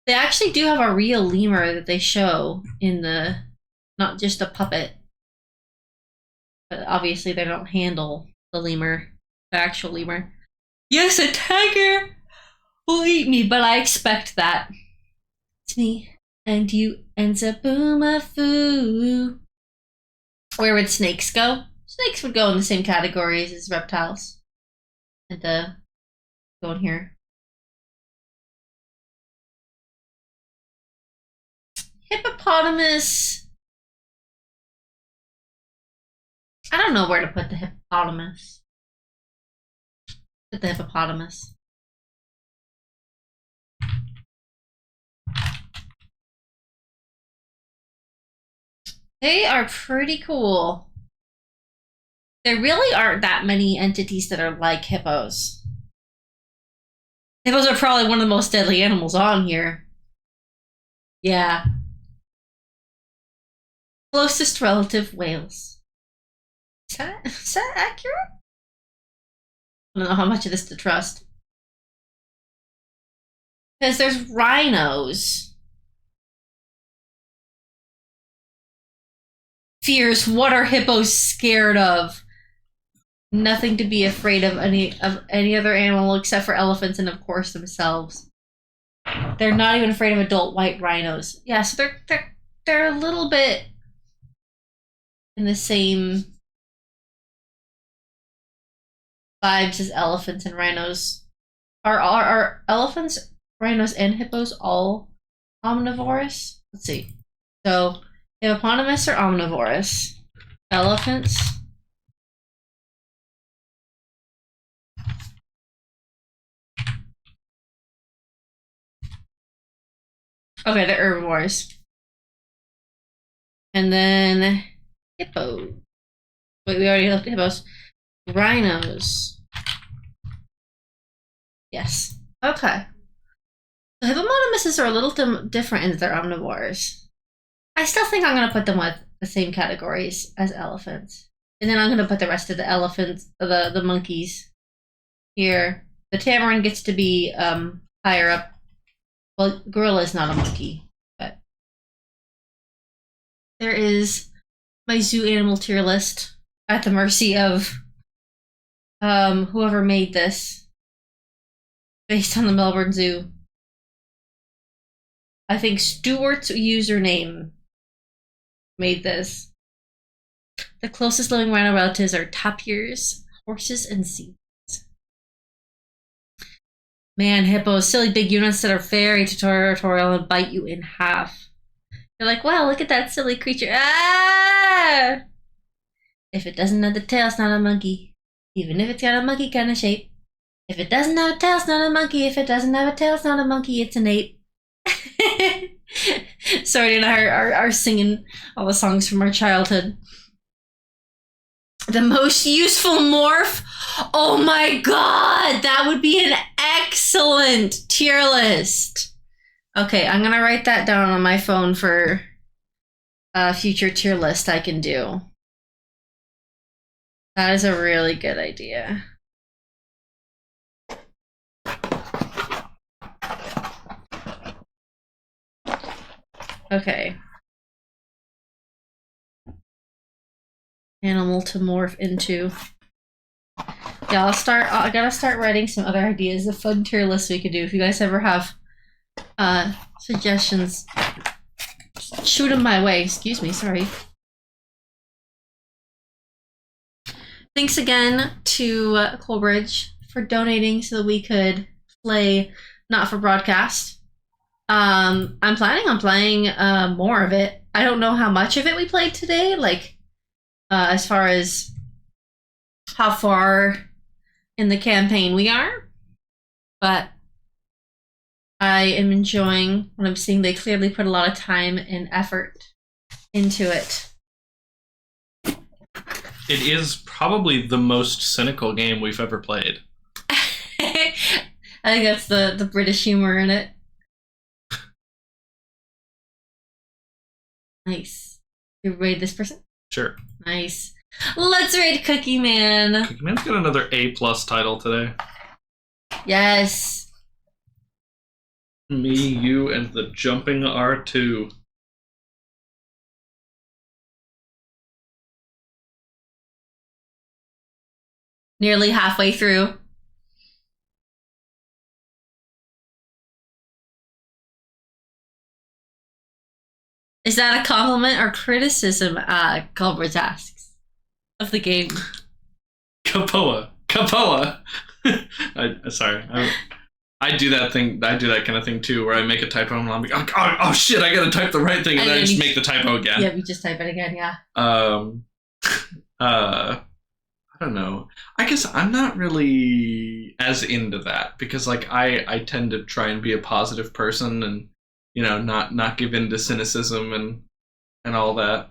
[SPEAKER 2] They actually do have a real lemur that they show in the, not just a puppet. But obviously they don't handle the lemur, the actual lemur. Yes, a tiger will eat me, but I expect that. It's me and you and Zaboomafoo. Where would snakes go? Snakes would go in the same categories as reptiles. And go in here. Hippopotamus. I don't know where to put the hippopotamus. Put the hippopotamus. They are pretty cool. There really aren't that many entities that are like hippos. Hippos are probably one of the most deadly animals on here. Yeah. Closest relative, whales. Is that accurate? I don't know how much of this to trust. Because there's rhinos. Fears. What are hippos scared of? Nothing to be afraid of any other animal except for elephants and of course themselves. They're not even afraid of adult white rhinos. Yeah, so they're a little bit in the same vibes as elephants and rhinos. Are elephants, rhinos, and hippos all omnivorous? Let's see. So hippopotamus are omnivorous. Elephants. Okay, they're herbivores. And then hippo. Wait, we already looked at hippos. Rhinos. Yes. Okay. So hippopotamuses are a little different in that they're omnivores. I still think I'm going to put them with the same categories as elephants. And then I'm going to put the rest of the elephants, the monkeys here. The tamarin gets to be higher up. Well, gorilla is not a monkey, but there is my zoo animal tier list at the mercy of whoever made this based on the Melbourne Zoo. I think Stuart's username made this. The closest living rhino relatives are tapirs, horses, and seals. Man, hippos, silly big units that are very territorial and bite you in half. You're like, wow, look at that silly creature. Ah! If it doesn't have the tail, it's not a monkey. Even if it's got a monkey kind of shape. If it doesn't have a tail, it's not a monkey. If it doesn't have a tail, it's not a monkey. It's an ape. Sorry, and I are singing all the songs from our childhood. The most useful morph? Oh my god, that would be an excellent tier list. Okay, I'm gonna write that down on my phone for a future tier list I can do. That is a really good idea. Okay. Animal to morph into. Yeah, I gotta start writing some other ideas of fun tier lists we could do. If you guys ever have suggestions, shoot them my way. Excuse me, sorry. Thanks again to Coleridge for donating so that we could play Not for Broadcast. I'm planning on playing more of it. I don't know how much of it we played today, like as far as how far in the campaign we are, but I am enjoying what I'm seeing. They clearly put a lot of time and effort into it.
[SPEAKER 1] It is probably the most cynical game we've ever played.
[SPEAKER 2] I think that's the British humor in it. Nice. You raid this person?
[SPEAKER 1] Sure.
[SPEAKER 2] Nice. Let's raid Cookie Man.
[SPEAKER 1] Cookie Man's got another A+ title today.
[SPEAKER 2] Yes.
[SPEAKER 1] Me, you, and the jumping R2.
[SPEAKER 2] Nearly halfway through. Is that a compliment or criticism, Culbert asks, of the game?
[SPEAKER 1] Kapoa. I do that thing. I do that kind of thing too, where I make a typo and I'm like, oh shit, I gotta type the right thing, and then I just make the typo again.
[SPEAKER 2] Yeah, you just type it again. Yeah.
[SPEAKER 1] I don't know. I guess I'm not really as into that because, like, I tend to try and be a positive person and, you know, not give in to cynicism and all that.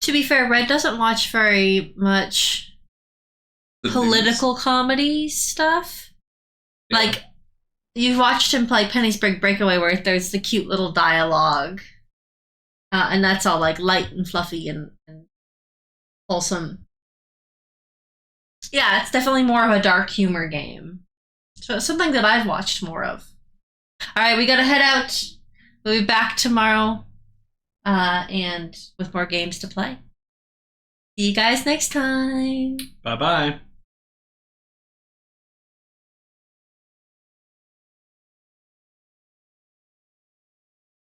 [SPEAKER 2] To be fair, Red doesn't watch very much political comedy stuff. Yeah. Like, you've watched him play Penny's Big Breakaway where there's the cute little dialogue. And that's all, like, light and fluffy and wholesome. Yeah, it's definitely more of a dark humor game. So it's something that I've watched more of. Alright, we gotta head out. We'll be back tomorrow. And with more games to play. See you guys next time.
[SPEAKER 1] Bye-bye.